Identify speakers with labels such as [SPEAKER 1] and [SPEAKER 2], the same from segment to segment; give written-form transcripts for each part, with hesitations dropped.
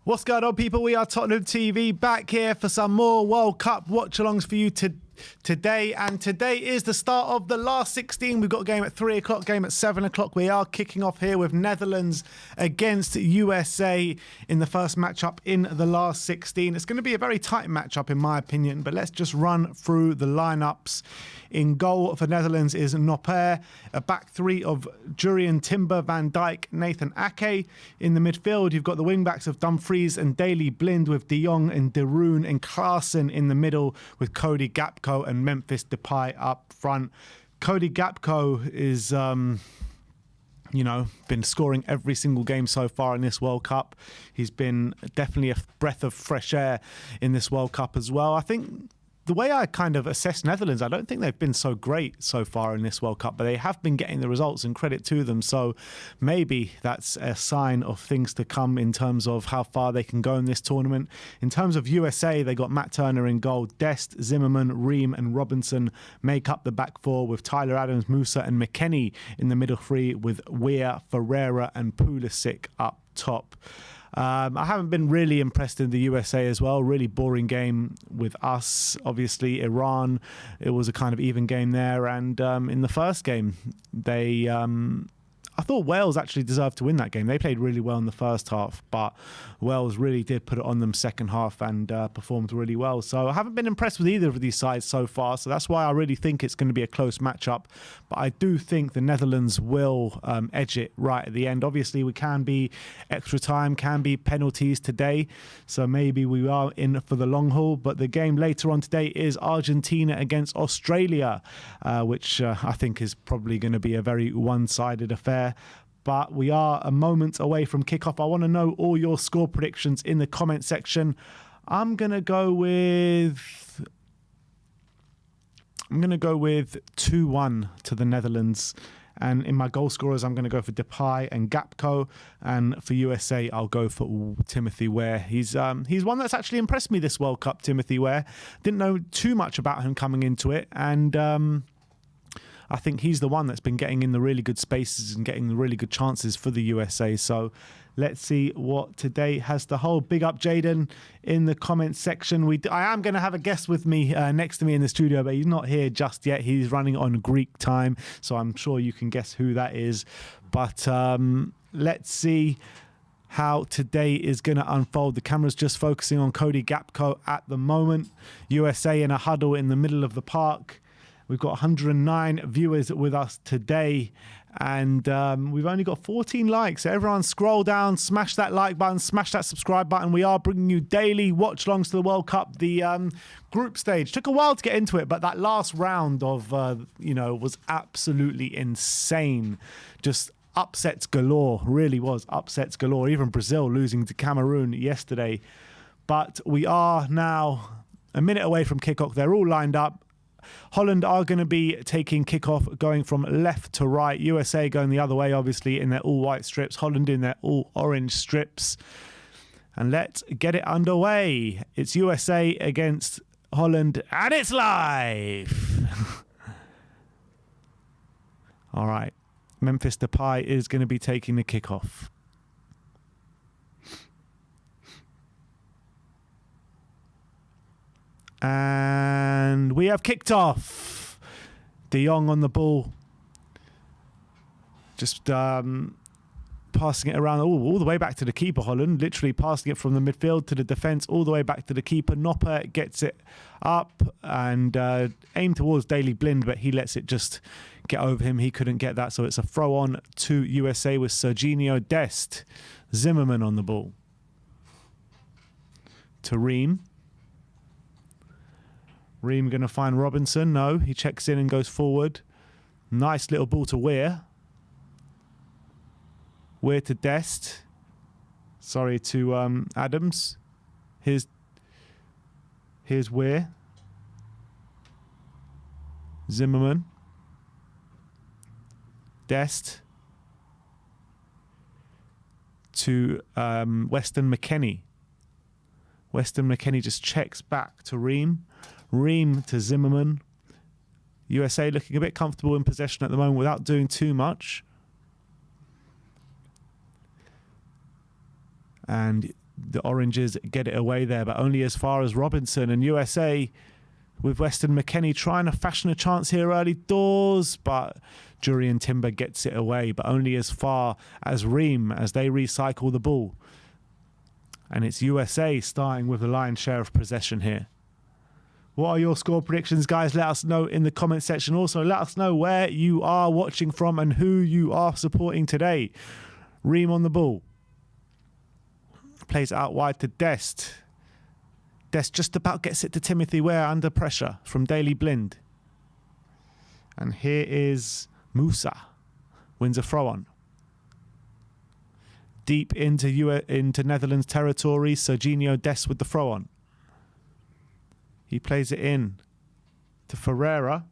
[SPEAKER 1] What's going on, people? We are Tottenham TV, back here for some more World Cup watch-alongs for you today. And today is the start of the last 16. We've got a game at 3 o'clock, game at 7 o'clock. We are kicking off here with Netherlands against USA in the first matchup in the last 16. It's going to be a very tight matchup in my opinion, but let's just run through the lineups. In goal for Netherlands is Nopper, a back three of Jurien Timber, Van Dijk, Nathan Ake. In the midfield, you've got the wing-backs of Dumfries and Daley Blind with De Jong and De Roon, and Klaassen in the middle with Cody Gakpo and Memphis Depay up front. Cody Gakpo is, been scoring every single game so far in this World Cup. He's been definitely a breath of fresh air in this World Cup as well. I think the way I kind of assess Netherlands, I don't think they've been so great so far in this World Cup, but they have been getting the results, and credit to them. So maybe that's a sign of things to come in terms of how far they can go in this tournament. In terms of USA, they got Matt Turner in goal. Dest, Zimmerman, Ream and Robinson make up the back four, with Tyler Adams, Musa and McKennie in the middle three, with Weah, Ferreira and Pulisic up top. I haven't been really impressed in the USA as well. Really boring game with us. Obviously, Iran, it was a kind of even game there. And in the first game, I thought Wales actually deserved to win that game. They played really well in the first half, but Wales really did put it on them second half and performed really well. So I haven't been impressed with either of these sides so far. So that's why I really think it's going to be a close matchup. But I do think the Netherlands will edge it right at the end. Obviously, we can be extra time, can be penalties today. So maybe we are in for the long haul. But the game later on today is Argentina against Australia, which I think is probably going to be a very one-sided affair. But we are a moment away from kickoff. I want to know all your score predictions in the comment section. I'm going to go with 2-1 to the Netherlands. And in my goal scorers, I'm going to go for Depay and Gakpo. And for USA, I'll go for Timothy Weah. He's one that's actually impressed me this World Cup, Timothy Weah. Didn't know too much about him coming into it. And I think he's the one that's been getting in the really good spaces and getting the really good chances for the USA. So let's see what today has to hold. Big up Jaden in the comments section. I am going to have a guest with me next to me in the studio, but he's not here just yet. He's running on Greek time, so I'm sure you can guess who that is. But let's see how today is going to unfold. The camera's just focusing on Cody Gakpo at the moment. USA in a huddle in the middle of the park. We've got 109 viewers with us today, and we've only got 14 likes. So everyone scroll down, smash that like button, smash that subscribe button. We are bringing you daily watch-alongs to the World Cup. The group stage took a while to get into it, but that last round of, was absolutely insane. Just upsets galore, really was upsets galore. Even Brazil losing to Cameroon yesterday. But we are now a minute away from kickoff. They're all lined up. Holland are going to be taking kickoff, going from left to right. USA going the other way, obviously, in their all-white strips. Holland in their all-orange strips. And let's get it underway. It's USA against Holland, and it's live! All right. Memphis Depay is going to be taking the kickoff. And we have kicked off. De Jong on the ball. Just passing it around all the way back to the keeper, Holland. Literally passing it from the midfield to the defence, all the way back to the keeper. Nopper gets it up and aimed towards Daley Blind, but he lets it just get over him. He couldn't get that, so it's a throw on to USA with Serginho Dest. Zimmerman on the ball. To Ream. Ream going to find Robinson. No, he checks in and goes forward. Nice little ball to Weah. Weah to Dest. Sorry, to Adams. Here's Weah. Zimmerman. Dest. To Weston McKennie. Weston McKennie just checks back to Ream. Ream to Zimmerman. USA looking a bit comfortable in possession at the moment without doing too much. And The Oranges get it away there, but only as far as Robinson. And USA with Weston McKennie trying to fashion a chance here early doors, but Jurriën Timber gets it away, but only as far as Ream as they recycle the ball. And it's USA starting with the lion's share of possession here. What are your score predictions, guys? Let us know in the comment section. Also, let us know where you are watching from and who you are supporting today. Ream on the ball. Plays out wide to Dest. Dest just about gets it to Timothy Ware under pressure from Daley Blind. And here is Musa. Wins a throw on. Deep into Netherlands territory. Serginho Dest with the throw on. He plays it in to Ferreira.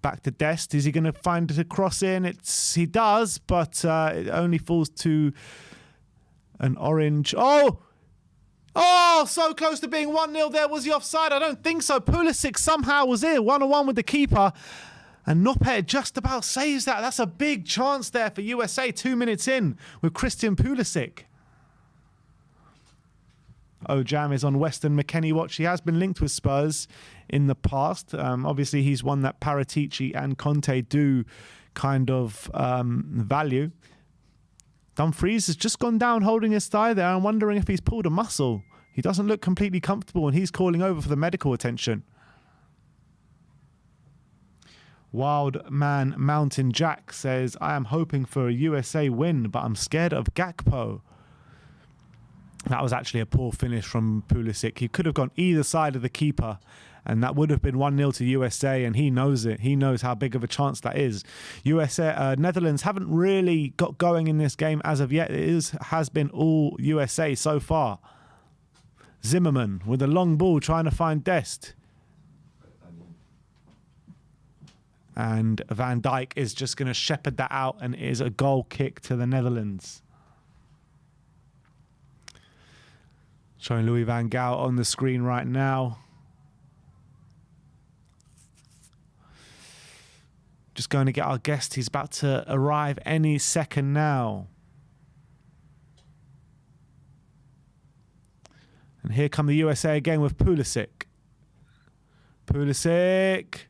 [SPEAKER 1] Back to Dest. Is he going to find it a cross in? He does, but it only falls to an orange. Oh! Oh, so close to being 1-0 there. Was he offside? I don't think so. Pulisic somehow was in 1-on-1 with the keeper. And Noppet just about saves that. That's a big chance there for USA 2 minutes in with Christian Pulisic. Ojam is on Weston McKennie watch. He has been linked with Spurs in the past. Obviously, he's one that Paratici and Conte do kind of value. Dumfries has just gone down holding his thigh there. I'm wondering if he's pulled a muscle. He doesn't look completely comfortable and he's calling over for the medical attention. Wild Man Mountain Jack says, I am hoping for a USA win, but I'm scared of Gakpo. That was actually a poor finish from Pulisic. He could have gone either side of the keeper, and that would have been 1-0 to USA, and he knows it. He knows how big of a chance that is. Netherlands haven't really got going in this game as of yet. It has been all USA so far. Zimmerman with a long ball trying to find Dest. And Van Dijk is just going to shepherd that out, and it is a goal kick to the Netherlands. Showing Louis van Gaal on the screen right now. Just going to get our guest. He's about to arrive any second now. And here come the USA again with Pulisic. Pulisic.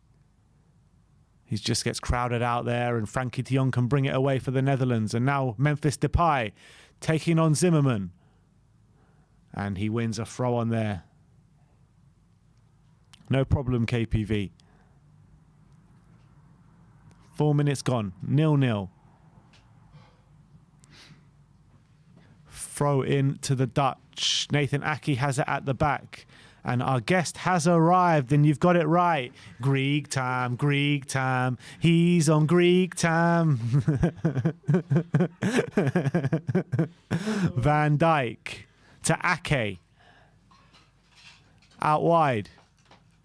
[SPEAKER 1] He just gets crowded out there, and Frankie de Jong can bring it away for the Netherlands. And now Memphis Depay taking on Zimmerman. And he wins a throw on there. No problem, KPV. 4 minutes gone. 0-0. Throw in to the Dutch. Nathan Aki has it at the back. And our guest has arrived, and you've got it right. Greek time, Greek time. He's on Greek time. Van Dijk to Ake. Out wide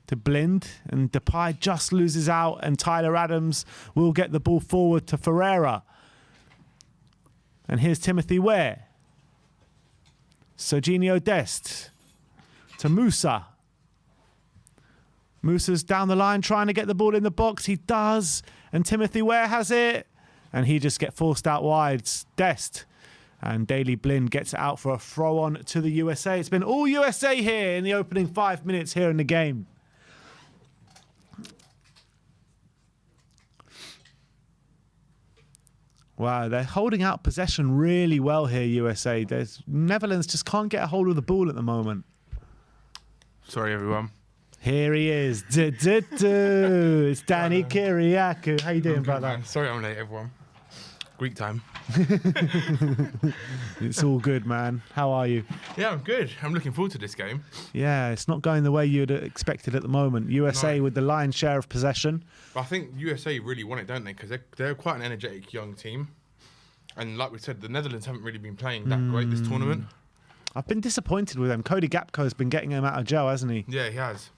[SPEAKER 1] to Blind, and Depay just loses out, and Tyler Adams will get the ball forward to Ferreira. And here's Timothy Ware. Serginho Dest to Musa. Musa's down the line trying to get the ball in the box. He does, and Timothy Ware has it, and he just gets forced out wide. Dest. And Daley Blind gets it out for a throw on to the USA. It's been all USA here in the opening 5 minutes here in the game. Wow, they're holding out possession really well here, USA. Netherlands just can't get a hold of the ball at the moment.
[SPEAKER 2] Sorry, everyone.
[SPEAKER 1] Here he is. It's Danny Kiriakou. How you doing, brother?
[SPEAKER 2] Man. Sorry I'm late, everyone. Greek time.
[SPEAKER 1] It's all good, man. How are you?
[SPEAKER 2] Yeah, I'm good. I'm looking forward to this game.
[SPEAKER 1] Yeah, it's not going the way you'd expected at the moment. USA with the lion's share of possession.
[SPEAKER 2] But I think USA really want it, don't they? Because they're quite an energetic young team. And like we said, the Netherlands haven't really been playing that great this tournament.
[SPEAKER 1] I've been disappointed with them. Cody Gakpo has been getting them out of jail, hasn't he?
[SPEAKER 2] Yeah, he has.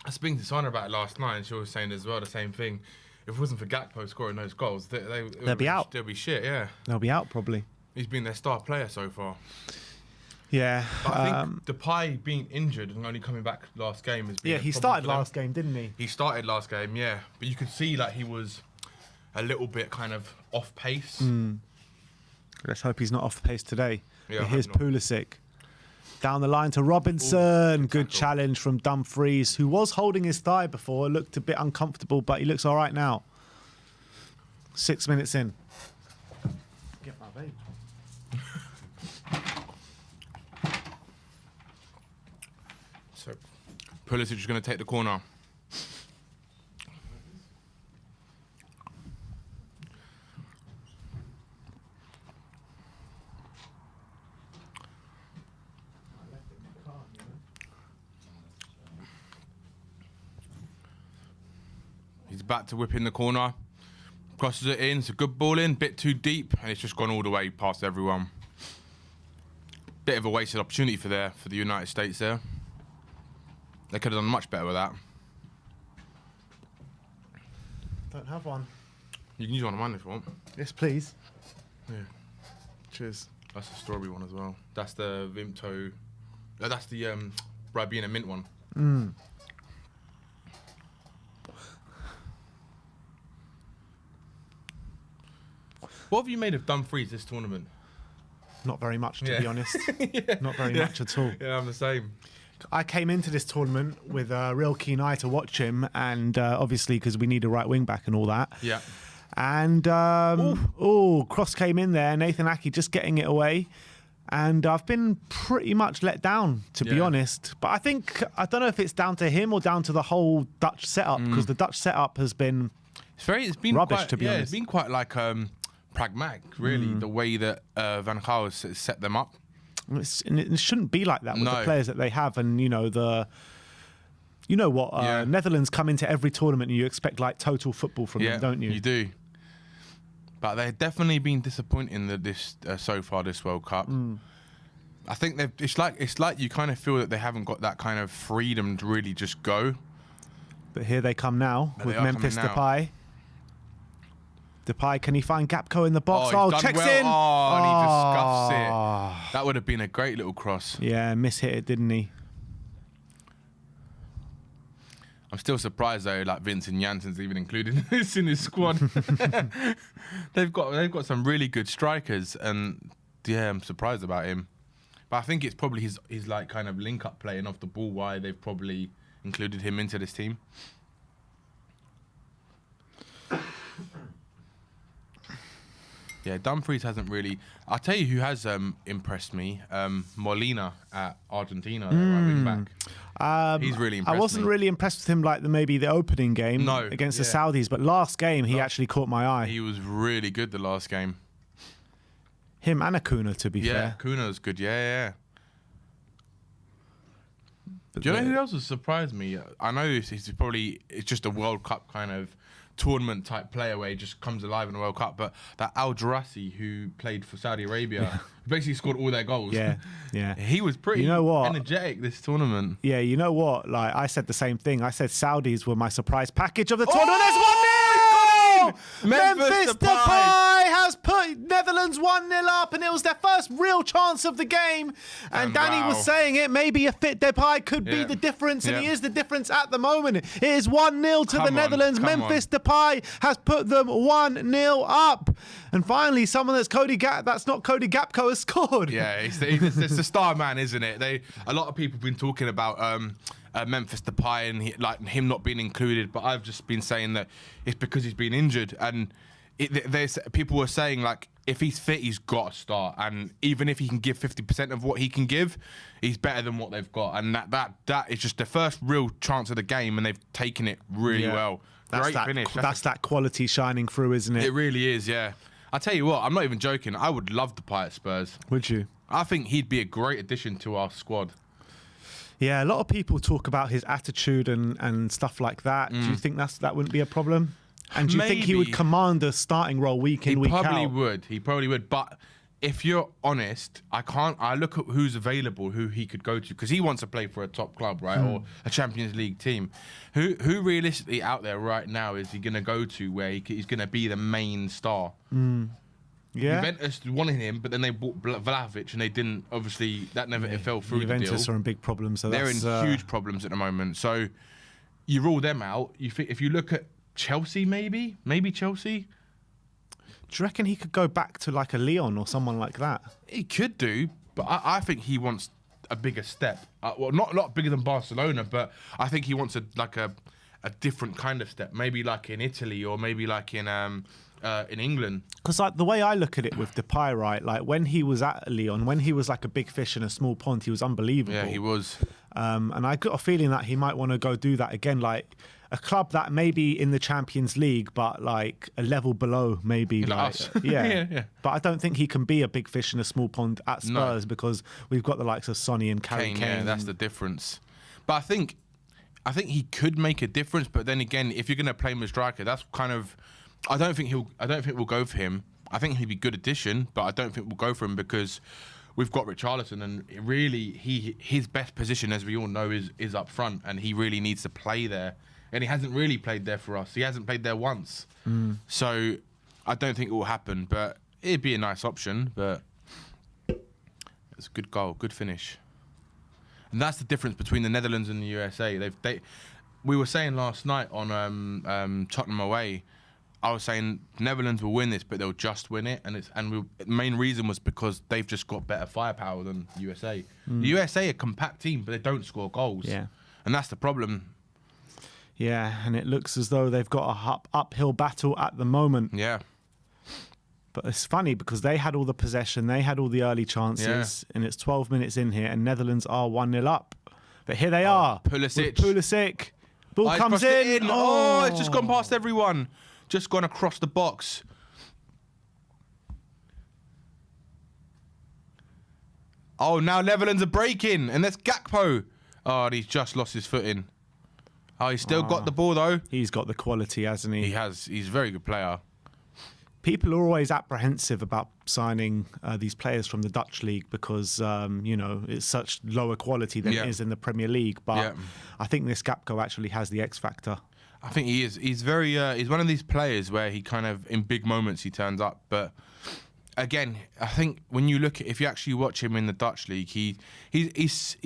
[SPEAKER 2] I was speaking to Sana about it last night, and she was saying as well the same thing. If it wasn't for Gakpo scoring those goals, they'll be out. They'll be shit, yeah.
[SPEAKER 1] They'll be out, probably.
[SPEAKER 2] He's been their star player so far.
[SPEAKER 1] Yeah.
[SPEAKER 2] But I think Depay being injured and only coming back last game has been
[SPEAKER 1] he started last game, didn't he?
[SPEAKER 2] He started last game, yeah. But you could see like he was a little bit kind of off pace.
[SPEAKER 1] Let's hope he's not off the pace today.
[SPEAKER 2] Yeah,
[SPEAKER 1] here's Pulisic. Down the line to Robinson.
[SPEAKER 2] Ooh,
[SPEAKER 1] good challenge from Dumfries, who was holding his thigh before. Looked a bit uncomfortable, but he looks all right now. 6 minutes in. Get my vape.
[SPEAKER 2] So, Pulisic is going to take the corner. He's back to whip in the corner. Crosses it in. It's a good ball in. Bit too deep. And it's just gone all the way past everyone. Bit of a wasted opportunity for the United States there. They could have done much better with that.
[SPEAKER 1] Don't have one.
[SPEAKER 2] You can use one of mine if you want.
[SPEAKER 1] Yes, please.
[SPEAKER 2] Yeah.
[SPEAKER 1] Cheers.
[SPEAKER 2] That's the strawberry one as well. That's the Vimto. That's the Ribena mint one.
[SPEAKER 1] Mm.
[SPEAKER 2] What have you made of Dumfries this tournament?
[SPEAKER 1] Not very much, to be honest. Not very much at all.
[SPEAKER 2] Yeah, I'm the same.
[SPEAKER 1] I came into this tournament with a real keen eye to watch him, and obviously because we need a right wing back and all that.
[SPEAKER 2] Yeah.
[SPEAKER 1] And cross came in there, Nathan Ake just getting it away, and I've been pretty much let down, to be honest. But I don't know if it's down to him or down to the whole Dutch setup, because the Dutch setup has been
[SPEAKER 2] it's been
[SPEAKER 1] rubbish,
[SPEAKER 2] quite,
[SPEAKER 1] to be honest.
[SPEAKER 2] It's been quite like pragmatic, really, the way that Van Gaal has set them up.
[SPEAKER 1] And it shouldn't be like that with the players that they have, and Netherlands come into every tournament and you expect like total football from them, don't you?
[SPEAKER 2] You do. But they've definitely been disappointing so far this World Cup. I think it's like you kind of feel that they haven't got that kind of freedom to really just go.
[SPEAKER 1] But here they come now with Memphis Depay. Depay, can he find Gapco in the box? Checks in.
[SPEAKER 2] And he just scuffs it. That would have been a great little cross.
[SPEAKER 1] Yeah, mishit it, didn't he?
[SPEAKER 2] I'm still surprised though, like Vincent Janssen's even included this in his squad. They've got some really good strikers, and yeah, I'm surprised about him. But I think it's probably his like kind of link up playing off the ball why they've probably included him into this team. Yeah, Dumfries hasn't really. I'll tell you who has impressed me. Molina at Argentina, right wing back. He's really impressed
[SPEAKER 1] I wasn't really impressed with him like maybe the opening game against the Saudis, but last game he actually caught my eye.
[SPEAKER 2] He was really good the last game.
[SPEAKER 1] Him and Acuna, to be fair.
[SPEAKER 2] Yeah, Acuna's good. Yeah. Do you know who else has surprised me? I know it's just a World Cup kind of tournament type player where he just comes alive in the World Cup, but that Al Jarassi who played for Saudi Arabia basically scored all their goals. Yeah. He was pretty energetic this tournament.
[SPEAKER 1] Yeah, you know what? Like I said the same thing. I said Saudis were my surprise package of the tournament. There's 1-0! Memphis Depay has put Netherlands 1-0 up, and it was their first real chance of the game. And Danny was saying it, maybe a fit Depay could be the difference, and he is the difference at the moment. It is 1-0 to the Netherlands. Memphis Depay has put them 1-0 up. And finally, someone that's not Cody Gapco has scored.
[SPEAKER 2] Yeah, it's the star man, isn't it? A lot of people have been talking about Memphis Depay and him not being included, but I've just been saying that it's because he's been injured, and people were saying like if he's fit, he's got to start, and even if he can give 50% of what he can give, he's better than what they've got, and that is just the first real chance of the game, and they've taken it really well. Great finish.
[SPEAKER 1] That's that quality shining through, isn't it?
[SPEAKER 2] It really is, yeah. I tell you what, I'm not even joking. I would love Depay at Spurs.
[SPEAKER 1] Would you?
[SPEAKER 2] I think he'd be a great addition to our squad.
[SPEAKER 1] Yeah, a lot of people talk about his attitude and stuff like that. Do you think that wouldn't be a problem? And do you think he would command a starting role week in, week out?
[SPEAKER 2] He probably would. But if you're honest, I look at who's available, who he could go to, because he wants to play for a top club, right? Or a Champions League team. Who realistically out there right now is he going to go to where he's going to be the main star?
[SPEAKER 1] Yeah.
[SPEAKER 2] Juventus wanted him, but then they bought Vlahovic, and they didn't. Obviously, that never it fell through.
[SPEAKER 1] Juventus are in big problems. So
[SPEAKER 2] they're in huge problems at the moment. So you rule them out. If you look at Chelsea, maybe Chelsea.
[SPEAKER 1] Do you reckon he could go back to like a Leon or someone like that?
[SPEAKER 2] He could do, but I think he wants a bigger step. Well, not a lot bigger than Barcelona, but I think he wants a different kind of step. Maybe like in Italy or maybe like in England.
[SPEAKER 1] Because like the way I look at it with Depay, right? Like when he was at Lyon, when he was like a big fish in a small pond, he was unbelievable.
[SPEAKER 2] Yeah, he was.
[SPEAKER 1] And I got a feeling that he might want to go do that again, like a club that maybe in the Champions League, but like a level below, maybe. Like,
[SPEAKER 2] us.
[SPEAKER 1] yeah.
[SPEAKER 2] Yeah.
[SPEAKER 1] But I don't think he can be a big fish in a small pond at Spurs because we've got the likes of Sonny and Harry Kane.
[SPEAKER 2] Yeah, that's the difference. But I think he could make a difference. But then again, if you're going to play him as striker, that's kind of. I don't think we'll go for him. I think he'd be a good addition, but I don't think we'll go for him because we've got Richarlison, and really his best position, as we all know, is up front, and he really needs to play there. And he hasn't really played there for us. He hasn't played there once. So I don't think it will happen, but it'd be a nice option. But it's a good goal, good finish. And that's the difference between the Netherlands and the USA. We were saying last night on Tottenham away, I was saying Netherlands will win this, but they'll just win it. The main reason was because they've just got better firepower than the USA. The USA are a compact team, but they don't score goals.
[SPEAKER 1] Yeah.
[SPEAKER 2] And that's the problem.
[SPEAKER 1] Yeah, and it looks as though they've got a uphill battle at the moment.
[SPEAKER 2] Yeah.
[SPEAKER 1] But it's funny because they had all the possession, they had all the early chances, and it's 12 minutes in here, and Netherlands are 1-0 up. But here they are.
[SPEAKER 2] Pulisic.
[SPEAKER 1] Ball comes in.
[SPEAKER 2] Oh, it's just gone past everyone. Just gone across the box. Oh, now Netherlands are breaking, and that's Gakpo. Oh, and he's just lost his footing. Oh, he's still got the ball, though.
[SPEAKER 1] He's got the quality, hasn't he?
[SPEAKER 2] He has. He's a very good player.
[SPEAKER 1] People are always apprehensive about signing these players from the Dutch league because, it's such lower quality than it is in the Premier League. But I think this Gakpo actually has the X factor.
[SPEAKER 2] I think he is. He's very. He's one of these players where he kind of, in big moments, he turns up. But again, I think when you look at, if you actually watch him in the Dutch league, he's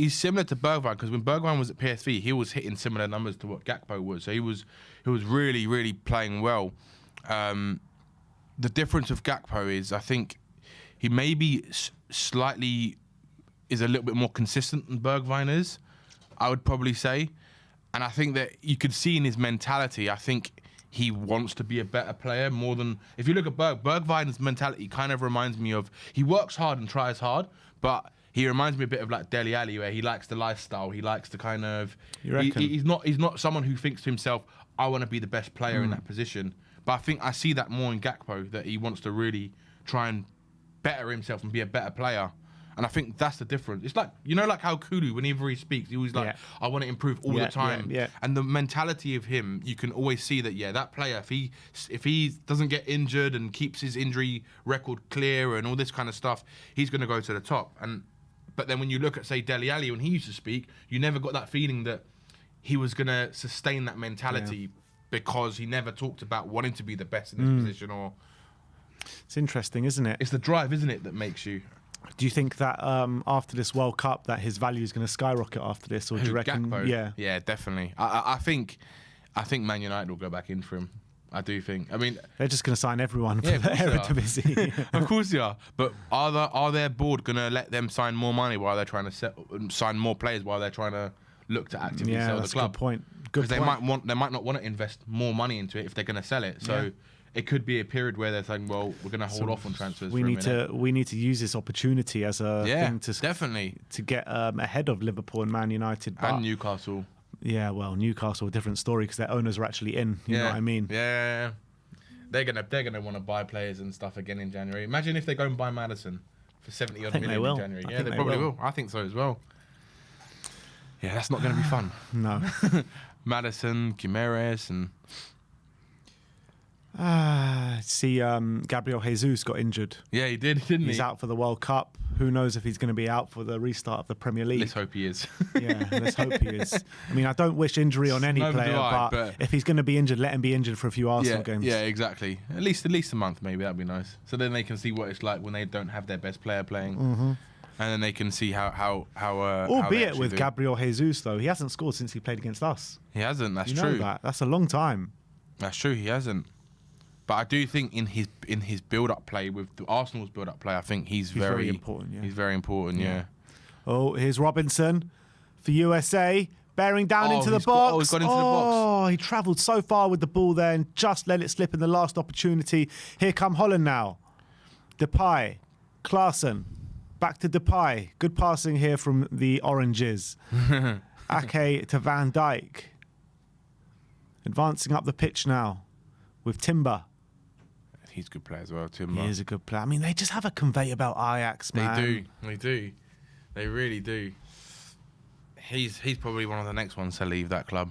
[SPEAKER 2] similar to Bergwijn, because when Bergwijn was at PSV, he was hitting similar numbers to what Gakpo was. So he was really, really playing well. The difference of Gakpo is, I think he maybe slightly is a little bit more consistent than Bergwijn is, I would probably say. And I think that you could see in his mentality, I think he wants to be a better player more than... If you look at Bergwijn's mentality kind of reminds me of... He works hard and tries hard, but he reminds me a bit of like Dele Alli, where he likes the lifestyle. He likes to kind of...
[SPEAKER 1] You reckon?
[SPEAKER 2] He's not someone who thinks to himself, I want to be the best player in that position. But I think I see that more in Gakpo, that he wants to really try and better himself and be a better player. And I think that's the difference. It's like, like how Kulu, whenever he speaks, he always like, I want to improve all the time.
[SPEAKER 1] Yeah.
[SPEAKER 2] And the mentality of him, you can always see that, that player, if he doesn't get injured and keeps his injury record clear and all this kind of stuff, he's going to go to the top. But then when you look at, say, Dele Alli, when he used to speak, you never got that feeling that he was going to sustain that mentality because he never talked about wanting to be the best in this position. Or
[SPEAKER 1] it's interesting, isn't it?
[SPEAKER 2] It's the drive, isn't it, that makes you...
[SPEAKER 1] Do you think that after this World Cup that his value is going to skyrocket after this, or do you reckon?
[SPEAKER 2] Gakpo? Yeah, definitely. I think Man United will go back in for him. I do think. I mean,
[SPEAKER 1] they're just going to sign everyone for the Eredivisie.
[SPEAKER 2] Of course they are. But are their board going to let them sign more money while they're trying to sign more players while they're trying to look to actively sell the club?
[SPEAKER 1] Good point.
[SPEAKER 2] Because they might not want to invest more money into it if they're going to sell it. So. Yeah. It could be a period where they're saying, "Well, we're going to hold off on transfers."
[SPEAKER 1] We need to use this opportunity as a thing to get ahead of Liverpool and Man United
[SPEAKER 2] and Newcastle.
[SPEAKER 1] Yeah, well, Newcastle, a different story because their owners are actually in. You know what I mean?
[SPEAKER 2] Yeah. They're gonna want to buy players and stuff again in January. Imagine if they go and buy Maddison for 70 odd million in January. Yeah, they probably will. I think so as well. Yeah, that's not going to be fun.
[SPEAKER 1] No.
[SPEAKER 2] Maddison, Guimaraes, and.
[SPEAKER 1] Gabriel Jesus got injured.
[SPEAKER 2] Yeah, he did, didn't he?
[SPEAKER 1] He's out for the World Cup. Who knows if he's going to be out for the restart of the Premier League?
[SPEAKER 2] Let's hope he is.
[SPEAKER 1] Yeah, let's hope he is. I mean, I don't wish injury on any player, but if he's going to be injured, let him be injured for a few Arsenal games.
[SPEAKER 2] Yeah, exactly. At least a month, maybe. That'd be nice. So then they can see what it's like when they don't have their best player playing. And then they can see how
[SPEAKER 1] albeit with Gabriel Jesus, though, he hasn't scored since he played against us.
[SPEAKER 2] He hasn't, that's true.
[SPEAKER 1] You know that. That's a long time.
[SPEAKER 2] That's true, he hasn't. But I do think in his build-up play with the Arsenal's build-up play, I think he's very
[SPEAKER 1] important. Yeah.
[SPEAKER 2] He's very important. Yeah.
[SPEAKER 1] Oh, here's Robinson for USA. Bearing down into the box.
[SPEAKER 2] He's got into the box.
[SPEAKER 1] Oh, he travelled so far with the ball there and just let it slip in the last opportunity. Here come Holland now. Depay. Klaassen. Back to Depay. Good passing here from the Oranges. Ake to Van Dijk. Advancing up the pitch now with Timber.
[SPEAKER 2] He's a good player as well, Timber.
[SPEAKER 1] He is a good player. I mean, they just have a conveyor belt Ajax, man.
[SPEAKER 2] They do. They really do. He's probably one of the next ones to leave that club.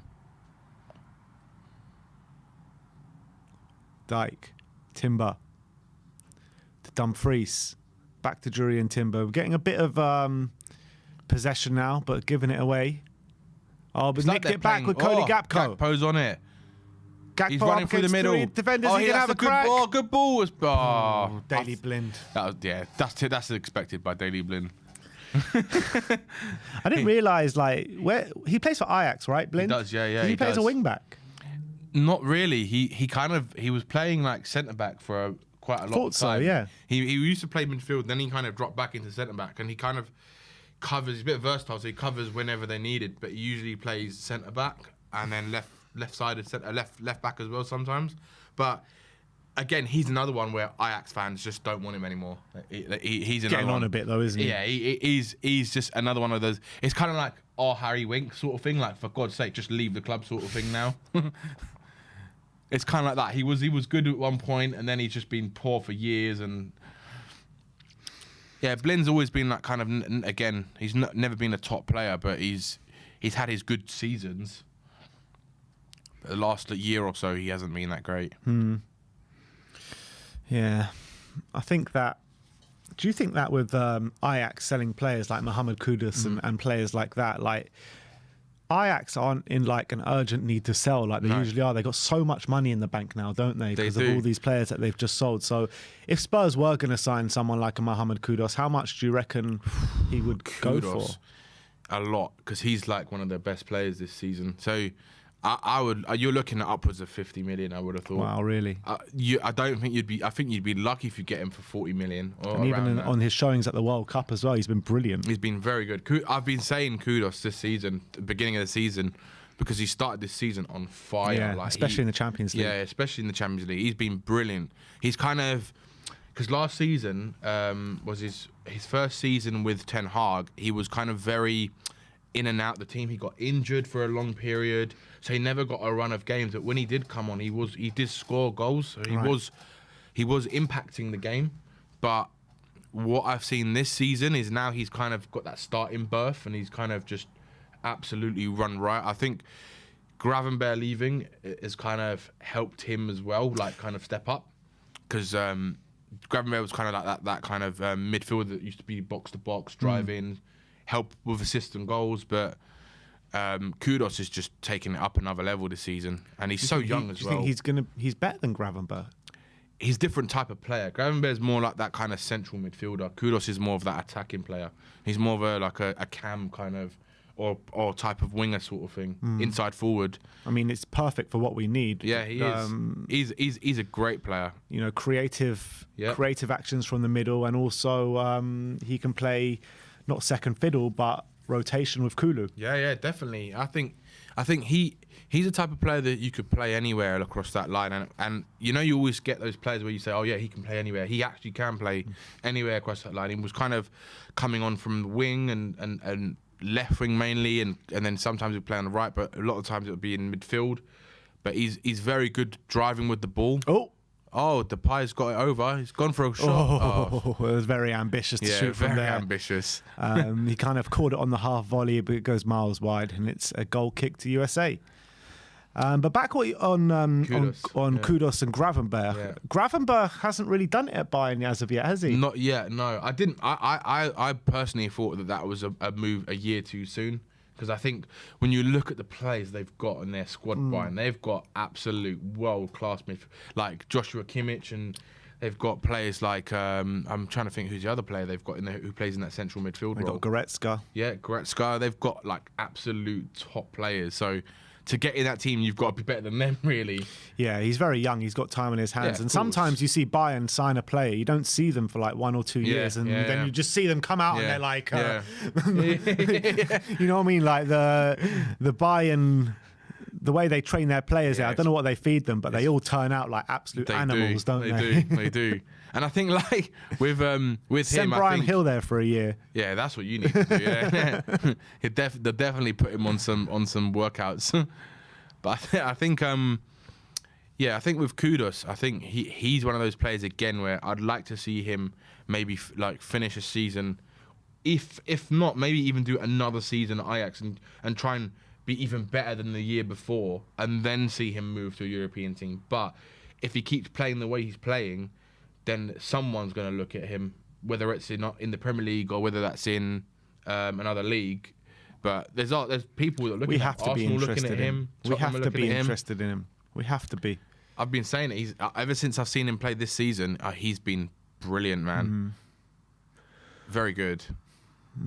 [SPEAKER 1] Dijk. Timber. To Dumfries. Back to Jury and Timber. We're getting a bit of possession now, but giving it away. Oh, but nicked it back with Cody Gakpo.
[SPEAKER 2] Gakpo's on it.
[SPEAKER 1] Gakpo
[SPEAKER 2] He's running through the middle.
[SPEAKER 1] Defenders, he can have a crack.
[SPEAKER 2] Good ball.
[SPEAKER 1] Daily Blind.
[SPEAKER 2] That's expected by Daily Blind.
[SPEAKER 1] I didn't realise, like, where he plays for Ajax, right, Blind?
[SPEAKER 2] He does, yeah.
[SPEAKER 1] He plays a wing back.
[SPEAKER 2] Not really. He was playing like centre back for quite a long time.
[SPEAKER 1] So, yeah.
[SPEAKER 2] He used to play midfield, then he kind of dropped back into centre back, and he kind of covers. He's a bit versatile, so he covers whenever they need it. But he usually plays centre back and then left-sided centre, left back as well sometimes. But again, he's another one where Ajax fans just don't want him anymore. He's another
[SPEAKER 1] Getting on
[SPEAKER 2] one.
[SPEAKER 1] a bit though, isn't he?
[SPEAKER 2] Yeah, he's just another one of those. It's kind of like Harry Winks sort of thing. Like, for God's sake, just leave the club sort of thing now. It's kind of like that. He was good at one point, and then he's just been poor for years. And yeah, Blind's always been that kind of. Again, he's never been a top player, but he's had his good seasons. But the last year or so, he hasn't been that great.
[SPEAKER 1] Yeah, I think that. Do you think that with Ajax selling players like Mohamed Kudus and players like that, like Ajax aren't in like an urgent need to sell like they usually are? They got so much money in the bank now, don't they? Because of all these players that they've just sold. So if Spurs were going to sign someone like a Mohamed Kudus, how much do you reckon he would go for?
[SPEAKER 2] A lot, because he's like one of their best players this season. So I would. You're looking at upwards of 50 million. I would have thought.
[SPEAKER 1] Wow, really?
[SPEAKER 2] I don't think you'd be. I think you'd be lucky if you get him for 40 million.
[SPEAKER 1] And even on his showings at the World Cup as well, he's been brilliant.
[SPEAKER 2] He's been very good. I've been saying Kudos this season, the beginning of the season, because he started this season on fire.
[SPEAKER 1] Yeah,
[SPEAKER 2] like
[SPEAKER 1] especially in the Champions League.
[SPEAKER 2] Yeah, especially in the Champions League. He's been brilliant. He's kind of, because last season was his first season with Ten Hag. He was kind of very in and out the team. He got injured for a long period, so he never got a run of games. But when he did come on, he did score goals. So he was impacting the game. But what I've seen this season is now he's kind of got that starting berth, and he's kind of just absolutely run right. I think Gravenberch leaving has kind of helped him as well, like kind of step up, because Gravenberch was kind of like that kind of midfielder that used to be box to box, drive in, help with assists and goals. But Kudos is just taking it up another level this season, and he's so young as well.
[SPEAKER 1] Do you think he's better than Gravenberch?
[SPEAKER 2] He's a different type of player. Gravenberch is more like that kind of central midfielder. Kudos is more of that attacking player. He's more of a cam kind of or type of winger sort of thing, inside forward.
[SPEAKER 1] I mean, it's perfect for what we need.
[SPEAKER 2] Yeah, he is. He's a great player.
[SPEAKER 1] You know, creative actions from the middle, and also he can play not second fiddle, but rotation with Kulu.
[SPEAKER 2] Yeah, definitely. I think he's the type of player that you could play anywhere across that line, and you know, you always get those players where you say, oh yeah, he can play anywhere. He actually can play anywhere across that line. He was kind of coming on from the wing and left wing mainly, and then sometimes he'd play on the right, but a lot of times it would be in midfield. But he's very good driving with the ball. Oh, Depay's got it over. He's gone for a shot.
[SPEAKER 1] It was very ambitious to shoot from there.
[SPEAKER 2] Very ambitious.
[SPEAKER 1] He kind of caught it on the half volley, but it goes miles wide, and it's a goal kick to USA. But back on Kudos and Gravenberch.
[SPEAKER 2] Yeah.
[SPEAKER 1] Gravenberch hasn't really done it at Bayern as of yet, has he?
[SPEAKER 2] Not yet, no. I didn't. I personally thought that was a move a year too soon, because I think when you look at the players they've got in their squad, Bayern, they've got absolute world-class midfield, like Joshua Kimmich, and they've got players like I'm trying to think who's the other player they've got in there who plays in that central midfield role.
[SPEAKER 1] They've got Goretzka.
[SPEAKER 2] Yeah, Goretzka. They've got like absolute top players. So to get in that team, you've got to be better than them, really.
[SPEAKER 1] Yeah, he's very young. He's got time on his hands.
[SPEAKER 2] Yeah, of
[SPEAKER 1] and
[SPEAKER 2] course.
[SPEAKER 1] sometimes you see Bayern sign a player. You don't see them for like 1 or 2 years. And then you just see them come out and they're like, you know what I mean? Like the Bayern, the way they train their players there, I don't know what they feed them, but they all turn out like absolute animals, don't they?
[SPEAKER 2] They do. And I think like with
[SPEAKER 1] Send
[SPEAKER 2] him,
[SPEAKER 1] Brian
[SPEAKER 2] I think,
[SPEAKER 1] Hill there for a year.
[SPEAKER 2] Yeah, that's what you need to do. Yeah, they'll definitely put him on some workouts. But I think I think with Kudus, I think he's one of those players again where I'd like to see him maybe like finish a season, if not maybe even do another season at Ajax and try and be even better than the year before, and then see him move to a European team. But if he keeps playing the way he's playing, then someone's going to look at him, whether it's in the Premier League or whether that's in another league. But there's people that look at Arsenal looking at him.
[SPEAKER 1] We have to be interested in him. We have to be.
[SPEAKER 2] I've been saying it. Ever since I've seen him play this season, he's been brilliant, man. Very good.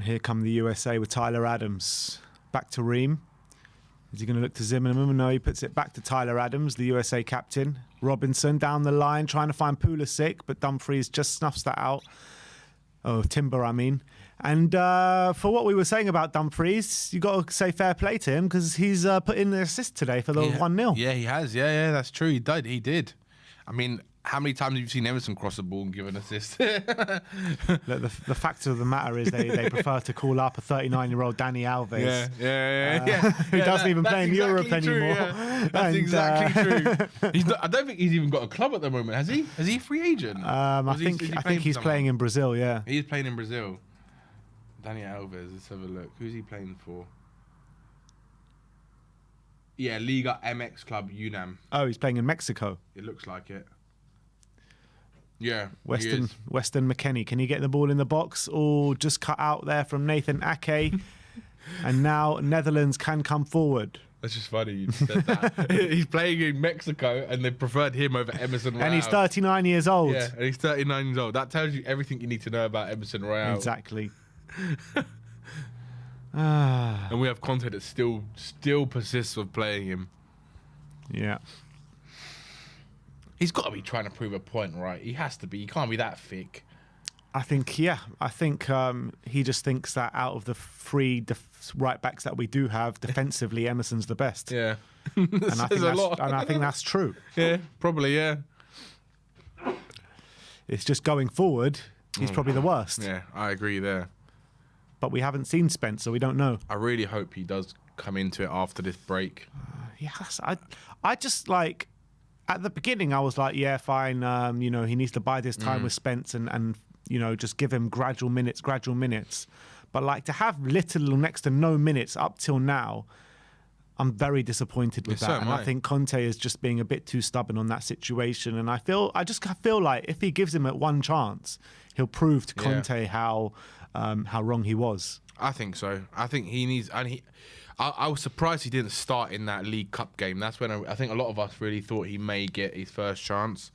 [SPEAKER 1] Here come the USA with Tyler Adams. Back to Ream. Is he going to look to Zimmerman? No, he puts it back to Tyler Adams, the USA captain. Robinson down the line, trying to find Pulisic, but Dumfries just snuffs that out. Oh, Timber, I mean. And for what we were saying about Dumfries, you got to say fair play to him because he's put in the assist today for the 1-0.
[SPEAKER 2] Yeah, he has. Yeah, that's true. He did. I mean, how many times have you seen Emerson cross the ball and give an assist?
[SPEAKER 1] Look, the fact of the matter is they prefer to call up a 39-year-old Dani Alves.
[SPEAKER 2] Yeah.
[SPEAKER 1] Who doesn't even play in Europe
[SPEAKER 2] true,
[SPEAKER 1] anymore.
[SPEAKER 2] Yeah. That's exactly true. I don't think he's even got a club at the moment, has he? Is he a free agent?
[SPEAKER 1] I think he's playing in Brazil, yeah.
[SPEAKER 2] He's playing in Brazil. Dani Alves, let's have a look. Who's he playing for? Yeah, Liga MX Club UNAM.
[SPEAKER 1] Oh, he's playing in Mexico.
[SPEAKER 2] It looks like it. Yeah,
[SPEAKER 1] Weston McKennie. Can he get the ball in the box or just cut out there from Nathan Ake? And now Netherlands can come forward.
[SPEAKER 2] That's just funny you said that. He's playing in Mexico and they preferred him over Emerson Royale.
[SPEAKER 1] And he's 39 years old.
[SPEAKER 2] Yeah, and he's 39 years old. That tells you everything you need to know about Emerson Royale.
[SPEAKER 1] Exactly.
[SPEAKER 2] And we have Conte that still persists with playing him.
[SPEAKER 1] Yeah.
[SPEAKER 2] He's got to be trying to prove a point, right? He has to be. He can't be that thick.
[SPEAKER 1] I think he just thinks that out of the three right backs that we do have, defensively, Emerson's the best.
[SPEAKER 2] Yeah.
[SPEAKER 1] And I think that's true.
[SPEAKER 2] Yeah, probably, yeah.
[SPEAKER 1] It's just going forward, he's probably the worst.
[SPEAKER 2] Yeah, I agree there.
[SPEAKER 1] But we haven't seen Spence, so we don't know.
[SPEAKER 2] I really hope he does come into it after this break.
[SPEAKER 1] Yes, I just like... At the beginning, I was like, yeah, fine. He needs to bide his time with Spence and just give him gradual minutes. But like to have little or next to no minutes up till now, I'm very disappointed with that.
[SPEAKER 2] So
[SPEAKER 1] and I think Conte is just being a bit too stubborn on that situation. And I just feel like if he gives him one chance, he'll prove to Conte how wrong he was.
[SPEAKER 2] I think so. I think he needs... I was surprised he didn't start in that League Cup game. That's when I think a lot of us really thought he may get his first chance.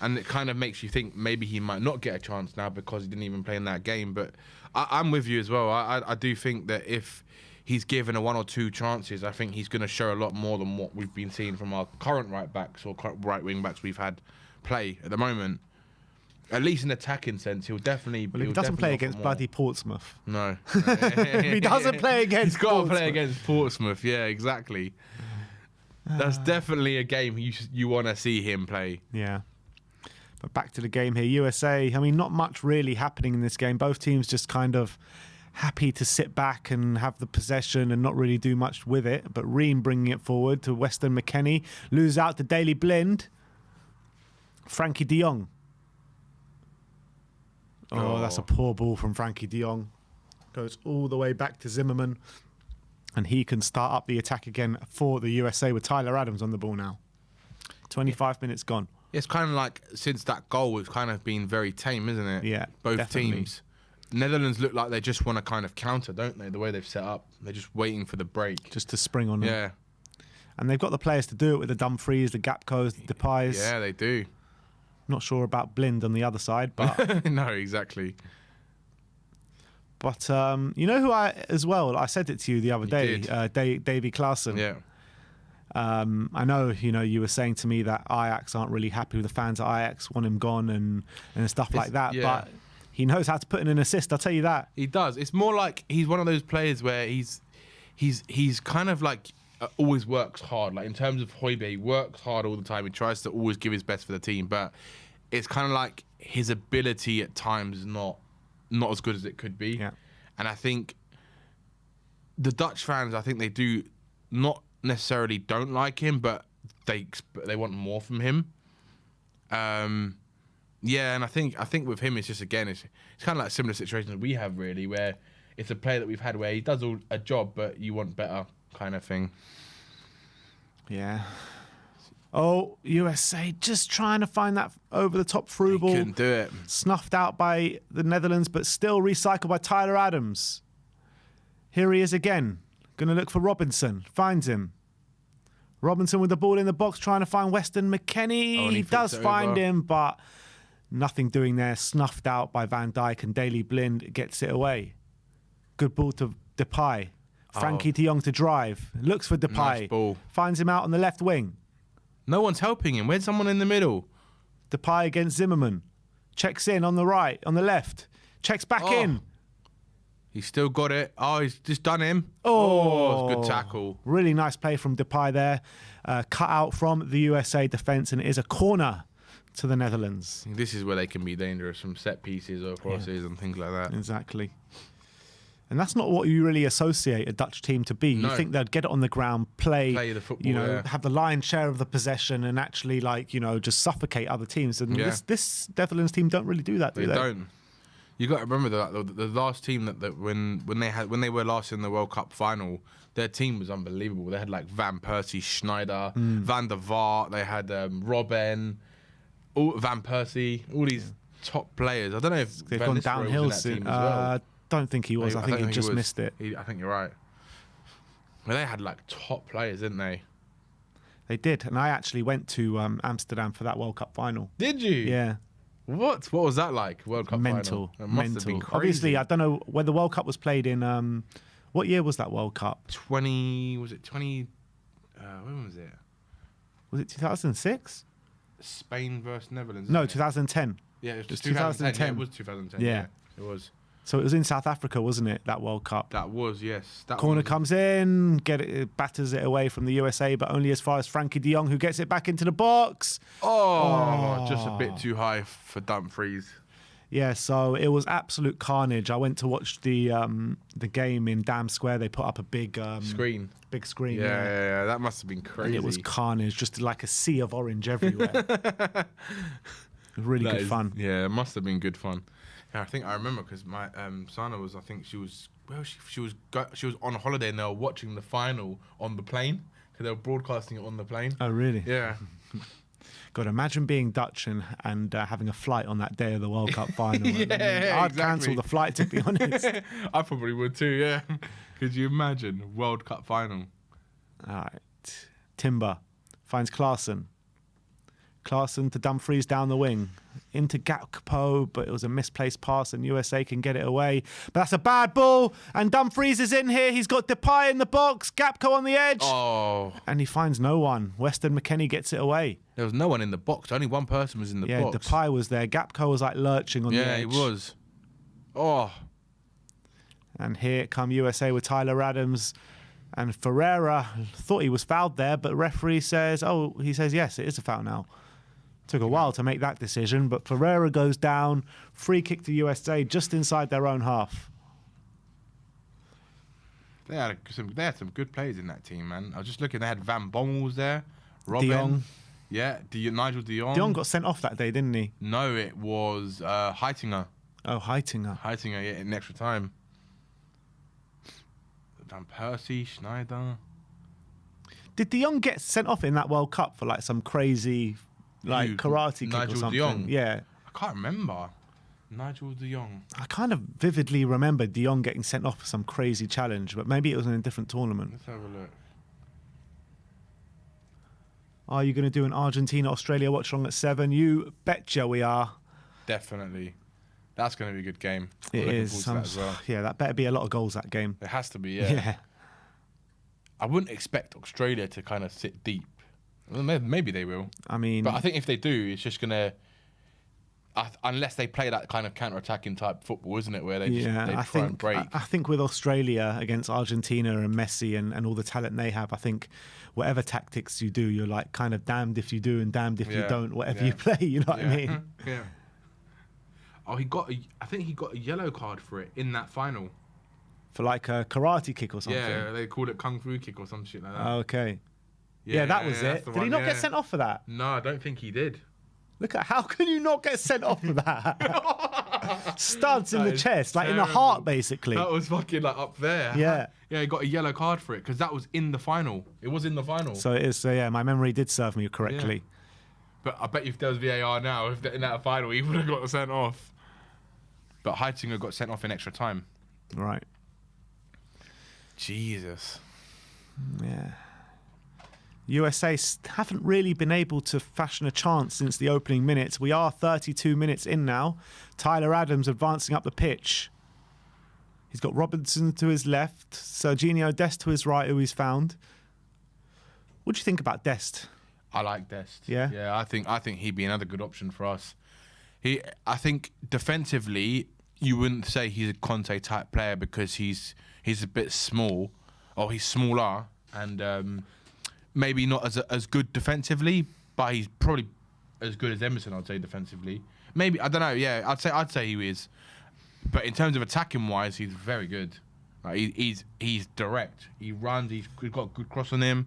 [SPEAKER 2] And it kind of makes you think maybe he might not get a chance now because he didn't even play in that game. But I'm with you as well. I do think that if he's given a 1 or 2 chances, I think he's going to show a lot more than what we've been seeing from our current right backs or right wing backs we've had play at the moment. At least in attacking sense, he'll definitely...
[SPEAKER 1] Well, if he doesn't play against bloody Portsmouth.
[SPEAKER 2] No.
[SPEAKER 1] If he doesn't play against
[SPEAKER 2] He's got to play against Portsmouth. Yeah, exactly. That's definitely a game you want to see him play.
[SPEAKER 1] Yeah. But back to the game here. USA, I mean, not much really happening in this game. Both teams just kind of happy to sit back and have the possession and not really do much with it. But Ream bringing it forward to Weston McKennie. Lose out to Daley Blind. Frankie de Jong. Oh, that's a poor ball from Frankie de Jong. Goes all the way back to Zimmerman. And he can start up the attack again for the USA with Tyler Adams on the ball now. 25 minutes gone.
[SPEAKER 2] It's kind of like since that goal, it's kind of been very tame, isn't it?
[SPEAKER 1] Yeah,
[SPEAKER 2] both
[SPEAKER 1] definitely.
[SPEAKER 2] teams. Netherlands look like they just want to kind of counter, don't they? The way they've set up. They're just waiting for the break.
[SPEAKER 1] Just to spring on them.
[SPEAKER 2] Yeah.
[SPEAKER 1] And they've got the players to do it with the Dumfries, the Gapcos, the Depay's.
[SPEAKER 2] Yeah, they do.
[SPEAKER 1] Not sure about Blind on the other side, but...
[SPEAKER 2] No, exactly.
[SPEAKER 1] But you know who I said it to you the other day, Davy Klaassen.
[SPEAKER 2] Yeah.
[SPEAKER 1] I know, you were saying to me that Ajax aren't really happy with the fans at Ajax, want him gone and stuff like that.
[SPEAKER 2] Yeah.
[SPEAKER 1] But he knows how to put in an assist, I'll tell you that.
[SPEAKER 2] He does. It's more like he's one of those players where he's kind of like always works hard. Like in terms of Højbjerg, he works hard all the time. He tries to always give his best for the team, but it's kind of like his ability at times is not as good as it could be.
[SPEAKER 1] Yeah.
[SPEAKER 2] And I think the Dutch fans, I think they do not necessarily don't like him, but they want more from him. Yeah, and I think with him, it's just again, it's kind of like similar situations we have really, where it's a player that we've had where he does a job, but you want better kind of thing.
[SPEAKER 1] Yeah. Oh, USA just trying to find that over-the-top through ball.
[SPEAKER 2] Couldn't do it.
[SPEAKER 1] Snuffed out by the Netherlands, but still recycled by Tyler Adams. Here he is again. Going to look for Robinson. Finds him. Robinson with the ball in the box, trying to find Weston McKennie.
[SPEAKER 2] Oh,
[SPEAKER 1] he does find him, but nothing doing there. Snuffed out by Van Dijk, and Daley Blind gets it away. Good ball to Depay. Frankie de Jong to drive. Looks for Depay.
[SPEAKER 2] Nice ball.
[SPEAKER 1] Finds him out on the left wing.
[SPEAKER 2] No one's helping him. Where's someone in the middle?
[SPEAKER 1] Depay against Zimmerman. Checks in on the right, on the left. Checks back in.
[SPEAKER 2] He's still got it. Oh, he's just done him.
[SPEAKER 1] Oh,
[SPEAKER 2] Good tackle.
[SPEAKER 1] Really nice play from Depay there. Cut out from the USA defence, and it is a corner to the Netherlands.
[SPEAKER 2] This is where they can be dangerous from set pieces or crosses and things like that.
[SPEAKER 1] Exactly. And that's not what you really associate a Dutch team to be.
[SPEAKER 2] No.
[SPEAKER 1] You think they'd get it on the ground, play
[SPEAKER 2] the football,
[SPEAKER 1] have the lion's share of the possession and actually, just suffocate other teams. And this Netherlands team don't really do that, do they?
[SPEAKER 2] They don't. You got to remember that the last team that when they were last in the World Cup final, their team was unbelievable. They had like Van Persie, Schneider, Van der Vaart. They had Robben, Van Persie, all these top players. I don't know if
[SPEAKER 1] They've
[SPEAKER 2] Van
[SPEAKER 1] gone
[SPEAKER 2] Nistelrooy
[SPEAKER 1] downhill
[SPEAKER 2] was in that
[SPEAKER 1] soon.
[SPEAKER 2] team as well.
[SPEAKER 1] Don't think he was. I think he just missed it.
[SPEAKER 2] I think you're right. Well, they had like top players, didn't they?
[SPEAKER 1] They did. And I actually went to Amsterdam for that World Cup final.
[SPEAKER 2] Did you?
[SPEAKER 1] Yeah.
[SPEAKER 2] What was that like? World Cup
[SPEAKER 1] Mental.
[SPEAKER 2] final? It must have been crazy.
[SPEAKER 1] Obviously, I don't know when the World Cup was played in. What year was that World Cup?
[SPEAKER 2] 20. Was it 20? When was it?
[SPEAKER 1] Was it 2006?
[SPEAKER 2] Spain versus Netherlands.
[SPEAKER 1] No, 2010.
[SPEAKER 2] Yeah, it was
[SPEAKER 1] 2010.
[SPEAKER 2] Yeah, it was 2010.
[SPEAKER 1] Yeah.
[SPEAKER 2] It was.
[SPEAKER 1] So it was in South Africa, wasn't it? That World Cup.
[SPEAKER 2] That was, yes. That
[SPEAKER 1] Corner
[SPEAKER 2] was.
[SPEAKER 1] comes in, batters it away from the USA, but only as far as Frankie de Jong, who gets it back into the box.
[SPEAKER 2] Oh, just a bit too high for Dumfries.
[SPEAKER 1] Yeah, so it was absolute carnage. I went to watch the game in Dam Square. They put up a big
[SPEAKER 2] Screen.
[SPEAKER 1] Big screen.
[SPEAKER 2] Yeah. That must have been crazy.
[SPEAKER 1] And it was carnage, just like a sea of orange everywhere. Really good fun.
[SPEAKER 2] Yeah, it must have been good fun. Yeah, I think I remember because my Sana was. I think she was. Well, she was on holiday and they were watching the final on the plane because they were broadcasting it on the plane.
[SPEAKER 1] Oh, really?
[SPEAKER 2] Yeah.
[SPEAKER 1] God, imagine being Dutch and having a flight on that day of the World Cup final. I'd cancel the flight, to be honest.
[SPEAKER 2] I probably would too. Yeah. Could you imagine World Cup final?
[SPEAKER 1] All right. Timber finds Klaassen. Klaassen to Dumfries down the wing. Into Gakpo, but it was a misplaced pass and USA can get it away. But that's a bad ball. And Dumfries is in here. He's got Depay in the box. Gakpo on the edge.
[SPEAKER 2] Oh.
[SPEAKER 1] And he finds no one. Weston McKennie gets it away.
[SPEAKER 2] There was no one in the box. Only one person was in the box.
[SPEAKER 1] Yeah, Depay was there. Gakpo was like lurching on the edge.
[SPEAKER 2] Yeah, he was. Oh.
[SPEAKER 1] And here come USA with Tyler Adams. And Ferreira thought he was fouled there, but referee says, yes, it is a foul now. Took a while to make that decision, but Ferreira goes down. Free kick to USA just inside their own half.
[SPEAKER 2] They had some good players in that team, man. I was just looking. They had Van Bommel was there. Robben.
[SPEAKER 1] De Jong.
[SPEAKER 2] Yeah, Nigel de Jong.
[SPEAKER 1] De Jong got sent off that day, didn't he?
[SPEAKER 2] No, it was Heitinger.
[SPEAKER 1] Oh, Heitinger.
[SPEAKER 2] Heitinger, yeah, in extra time. Van Persie, Schneider.
[SPEAKER 1] Did De Jong get sent off in that World Cup for like some crazy karate kick
[SPEAKER 2] Nigel
[SPEAKER 1] or something?
[SPEAKER 2] de Jong.
[SPEAKER 1] Yeah.
[SPEAKER 2] I can't remember. Nigel de Jong.
[SPEAKER 1] I kind of vividly remember De Jong getting sent off for some crazy challenge, but maybe it was in a different tournament.
[SPEAKER 2] Let's have a look.
[SPEAKER 1] Are you going to do an Argentina-Australia watch-along at 7? You betcha we are.
[SPEAKER 2] Definitely. That's going to be a good game.
[SPEAKER 1] It
[SPEAKER 2] Looking
[SPEAKER 1] is.
[SPEAKER 2] forward to that as well.
[SPEAKER 1] Yeah, that better be a lot of goals, that game.
[SPEAKER 2] It has to be, yeah.
[SPEAKER 1] Yeah.
[SPEAKER 2] I wouldn't expect Australia to kind of sit deep. Well, maybe they will.
[SPEAKER 1] I mean,
[SPEAKER 2] But I think if they do, it's just gonna. Unless they play that kind of counter-attacking type football, isn't it? Where they just they try and break.
[SPEAKER 1] I think with Australia against Argentina and Messi and all the talent they have, I think whatever tactics you do, you're like kind of damned if you do and damned if you don't. Whatever you play, you know what I mean?
[SPEAKER 2] Yeah. Oh, I think he got a yellow card for it in that final.
[SPEAKER 1] For like a karate kick or something.
[SPEAKER 2] Yeah, they called it kung fu kick or some shit like that.
[SPEAKER 1] Okay. Yeah, that was it. Did he not get sent off for that?
[SPEAKER 2] No, I don't think he did.
[SPEAKER 1] Look at how can you not get sent off for that? Studs in the chest, like
[SPEAKER 2] terrible.
[SPEAKER 1] in the heart, basically.
[SPEAKER 2] That was fucking like up there.
[SPEAKER 1] Yeah.
[SPEAKER 2] Yeah, he got a yellow card for it because that was in the final. It was in the final.
[SPEAKER 1] So it is. So yeah, my memory did serve me correctly.
[SPEAKER 2] Yeah. But I bet if there was VAR now, if in that final, he would have got sent off. But Heitinger got sent off in extra time.
[SPEAKER 1] Right.
[SPEAKER 2] Jesus.
[SPEAKER 1] Yeah. USA haven't really been able to fashion a chance since the opening minutes. We are 32 minutes in now. Tyler Adams advancing up the pitch. He's got Robinson to his left, Serginho Dest to his right, who he's found. What do you think about Dest?
[SPEAKER 2] I like Dest.
[SPEAKER 1] Yeah?
[SPEAKER 2] Yeah, I think he'd be another good option for us. I think defensively, you wouldn't say he's a Conte type player because he's a bit small, or he's smaller, and maybe not as good defensively, but he's probably as good as Emerson, I'd say, defensively. Maybe, I don't know, yeah, I'd say he is. But in terms of attacking wise, he's very good. Like, he's direct. He runs, he's got a good cross on him.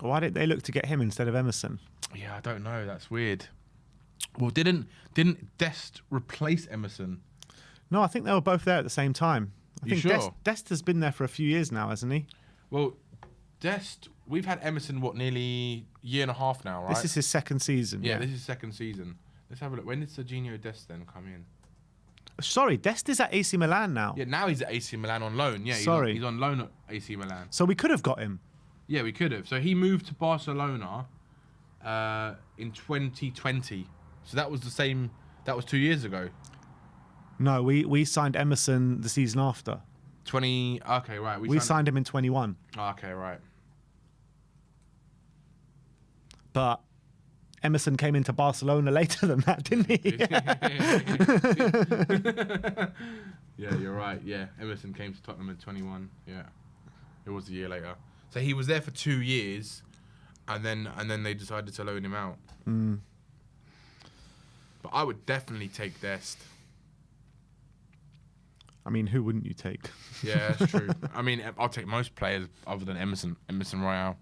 [SPEAKER 1] Why did they look to get him instead of Emerson?
[SPEAKER 2] Yeah, I don't know, that's weird. Well, didn't Dest replace Emerson?
[SPEAKER 1] No, I think they were both there at the same time. I think
[SPEAKER 2] sure?
[SPEAKER 1] Dest has been there for a few years now, hasn't he?
[SPEAKER 2] Well, Dest, we've had Emerson, nearly a year and a half now, right?
[SPEAKER 1] This is his second season.
[SPEAKER 2] Yeah, this is second season. Let's have a look. When did Serginho Dest then come in?
[SPEAKER 1] Sorry, Dest is at AC Milan now.
[SPEAKER 2] Yeah, now he's at AC Milan on loan. Yeah, he's on loan at AC Milan.
[SPEAKER 1] So we could have got him.
[SPEAKER 2] Yeah, we could have. So he moved to Barcelona in 2020. So that was the same. That was 2 years ago.
[SPEAKER 1] No, we signed Emerson the season after.
[SPEAKER 2] Okay, right.
[SPEAKER 1] We signed him in 21.
[SPEAKER 2] Okay, right.
[SPEAKER 1] But Emerson came into Barcelona later than that, didn't he?
[SPEAKER 2] Yeah, you're right. Yeah, Emerson came to Tottenham in 21. Yeah, it was a year later. So he was there for 2 years, and then they decided to loan him out.
[SPEAKER 1] Mm.
[SPEAKER 2] But I would definitely take Dest.
[SPEAKER 1] I mean, who wouldn't you take?
[SPEAKER 2] Yeah, that's true. I mean, I'll take most players other than Emerson Royale.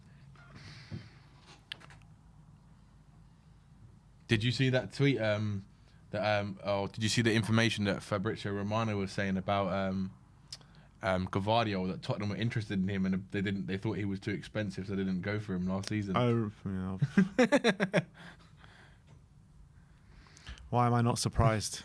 [SPEAKER 2] Did you see that tweet? Did you see the information that Fabrizio Romano was saying about Gvardiol, that Tottenham were interested in him and they thought he was too expensive, so they didn't go for him last season.
[SPEAKER 1] Oh, yeah. Why am I not surprised?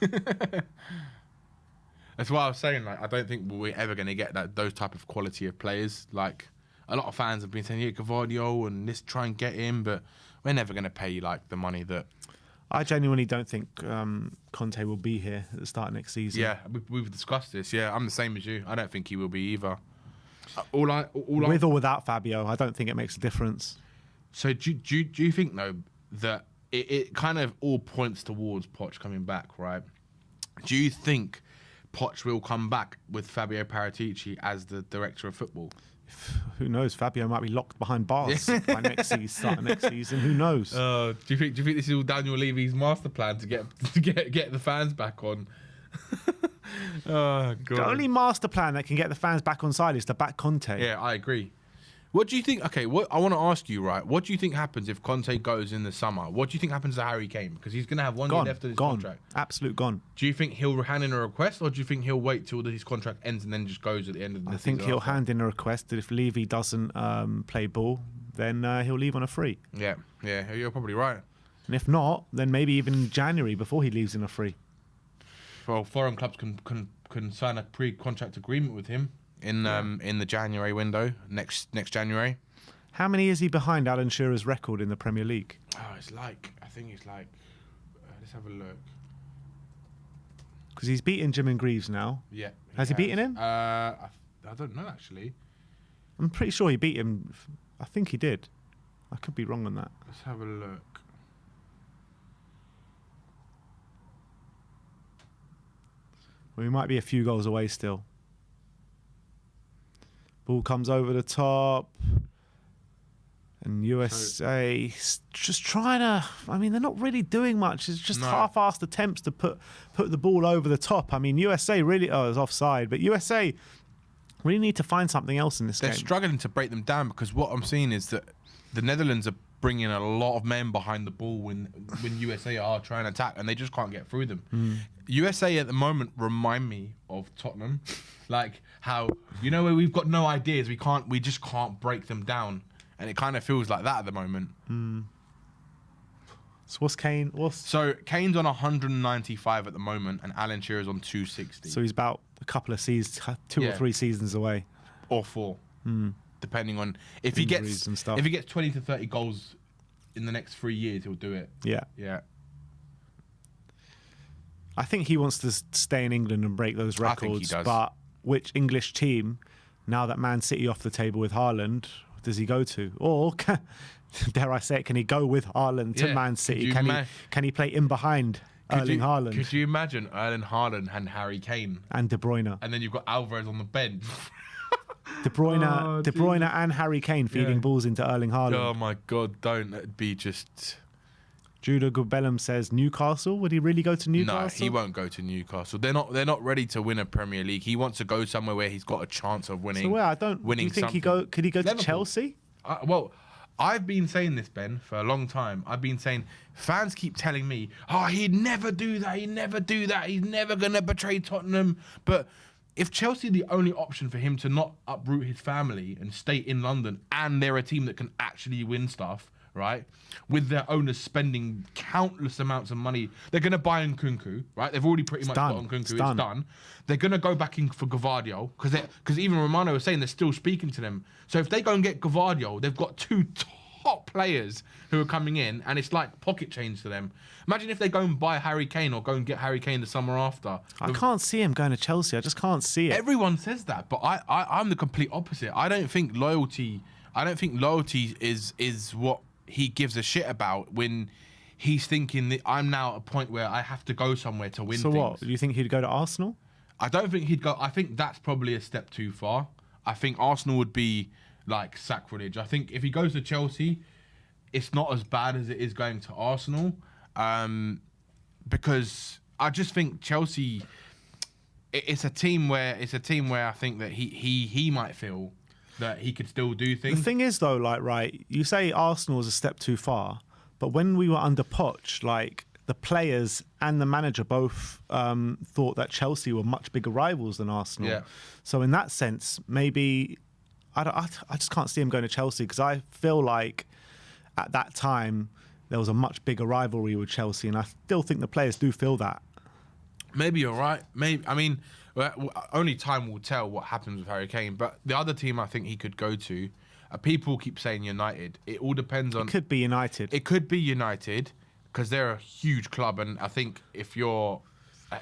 [SPEAKER 2] That's why I was saying, like, I don't think we're ever going to get those type of quality of players. Like, a lot of fans have been saying, yeah, Gvardiol, and let's try and get him, but we're never going to pay like the money that.
[SPEAKER 1] I genuinely don't think Conte will be here at the start of next season.
[SPEAKER 2] Yeah, we've discussed this. Yeah, I'm the same as you. I don't think he will be either.
[SPEAKER 1] With or without Fabio, I don't think it makes a difference.
[SPEAKER 2] So do you think, though, that it kind of all points towards Poch coming back, right? Do you think Poch will come back with Fabio Paratici as the director of football?
[SPEAKER 1] Who knows? Fabio might be locked behind bars by next season. Who knows?
[SPEAKER 2] Do you think this is all Daniel Levy's master plan to get the fans back on? Oh God!
[SPEAKER 1] The only master plan that can get the fans back on side is to back Conte.
[SPEAKER 2] Yeah, I agree. What do you think? Okay, what I want to ask you, right? What do you think happens if Conte goes in the summer? What do you think happens to Harry Kane? Because he's going to have 1 year left of his contract.
[SPEAKER 1] Absolute gone.
[SPEAKER 2] Do you think he'll hand in a request, or do you think he'll wait till his contract ends and then just goes at the end of the season?
[SPEAKER 1] I think he'll hand in a request that if Levy doesn't play ball, then he'll leave on a free.
[SPEAKER 2] Yeah, you're probably right.
[SPEAKER 1] And if not, then maybe even in January before he leaves in a free.
[SPEAKER 2] Well, foreign clubs can sign a pre-contract agreement with him in the January window next January.
[SPEAKER 1] How many is he behind Alan Shearer's record in the Premier League?
[SPEAKER 2] Oh, I think it's like, let's have a look.
[SPEAKER 1] Because he's beaten Jim and Greaves now.
[SPEAKER 2] Yeah.
[SPEAKER 1] Has he beaten him?
[SPEAKER 2] I don't know, actually.
[SPEAKER 1] I'm pretty sure he beat him. I think he did. I could be wrong on that.
[SPEAKER 2] Let's have a look.
[SPEAKER 1] Well, we might be a few goals away still. Ball comes over the top. And USA just trying to... I mean, they're not really doing much. It's just half-assed attempts to put the ball over the top. I mean, USA really... Oh, it's offside. But USA really need to find something else in this game.
[SPEAKER 2] They're struggling to break them down because what I'm seeing is that the Netherlands are bringing a lot of men behind the ball when USA are trying to attack, and they just can't get through them. USA at the moment remind me of Tottenham. Like how, you know, where we've got no ideas. We just can't break them down. And it kind of feels like that at the moment.
[SPEAKER 1] So what's Kane?
[SPEAKER 2] So Kane's on 195 at the moment, and Alan Shearer's on 260.
[SPEAKER 1] So he's about a couple of seasons, two or three seasons away,
[SPEAKER 2] or 4, depending on if
[SPEAKER 1] Injuries
[SPEAKER 2] he
[SPEAKER 1] and stuff.
[SPEAKER 2] if he gets 20 to 30 goals in the next 3 years, he'll do it.
[SPEAKER 1] Yeah. I think he wants to stay in England and break those records.
[SPEAKER 2] I think he does.
[SPEAKER 1] But which English team, now that Man City off the table with Haaland, does he go to? Or dare I say it, can he go with Haaland to Man City? Can he play in behind Erling Haaland?
[SPEAKER 2] Could you imagine Erling Haaland and Harry Kane
[SPEAKER 1] and De Bruyne?
[SPEAKER 2] And then you've got Alvarez on the bench.
[SPEAKER 1] De Bruyne and Harry Kane feeding balls into Erling Haaland.
[SPEAKER 2] Oh my God, don't. That'd be just...
[SPEAKER 1] Judah Gubellum says Newcastle. Would he really go to Newcastle?
[SPEAKER 2] No, he won't go to Newcastle. They're not ready to win a Premier League. He wants to go somewhere where he's got a chance of winning.
[SPEAKER 1] So where do you think could he go
[SPEAKER 2] Liverpool.
[SPEAKER 1] to Chelsea?
[SPEAKER 2] Well, I've been saying this, Ben, for a long time. I've been saying, fans keep telling me, oh, he'd never do that. He'd never do that. He's never going to betray Tottenham. But if Chelsea are the only option for him to not uproot his family and stay in London, and they're a team that can actually win stuff, right? With their owners spending countless amounts of money. They're going to buy Nkunku, right? They've already pretty much got Nkunku. It's done. They're going to go back in for Gvardiol because even Romano was saying they're still speaking to them. So if they go and get Gvardiol, they've got 2 top players who are coming in, and it's like pocket change to them. Imagine if they go and buy Harry Kane or go and get Harry Kane the summer after.
[SPEAKER 1] I can't see him going to Chelsea. I just can't see it.
[SPEAKER 2] Everyone says that, but I'm the complete opposite. I don't think loyalty is what he gives a shit about when he's thinking that I'm now at a point where I have to go somewhere to win things.
[SPEAKER 1] So what? Do you think he'd go to Arsenal?
[SPEAKER 2] I don't think he'd go. I think that's probably a step too far. I think Arsenal would be like sacrilege. I think if he goes to Chelsea, it's not as bad as it is going to Arsenal, because I just think Chelsea. It's a team where I think that he might feel that he could still do things.
[SPEAKER 1] The thing is, though, like, right, you say Arsenal is a step too far, but when we were under Poch, like, the players and the manager both thought that Chelsea were much bigger rivals than Arsenal.
[SPEAKER 2] Yeah.
[SPEAKER 1] So in that sense, maybe I just can't see him going to Chelsea because I feel like at that time there was a much bigger rivalry with Chelsea, and I still think the players do feel that.
[SPEAKER 2] Maybe you're right. Maybe, I mean, only time will tell what happens with Harry Kane. But the other team I think he could go to, people keep saying United. It all depends on...
[SPEAKER 1] It could be United.
[SPEAKER 2] It could be United because they're a huge club. And I think if you're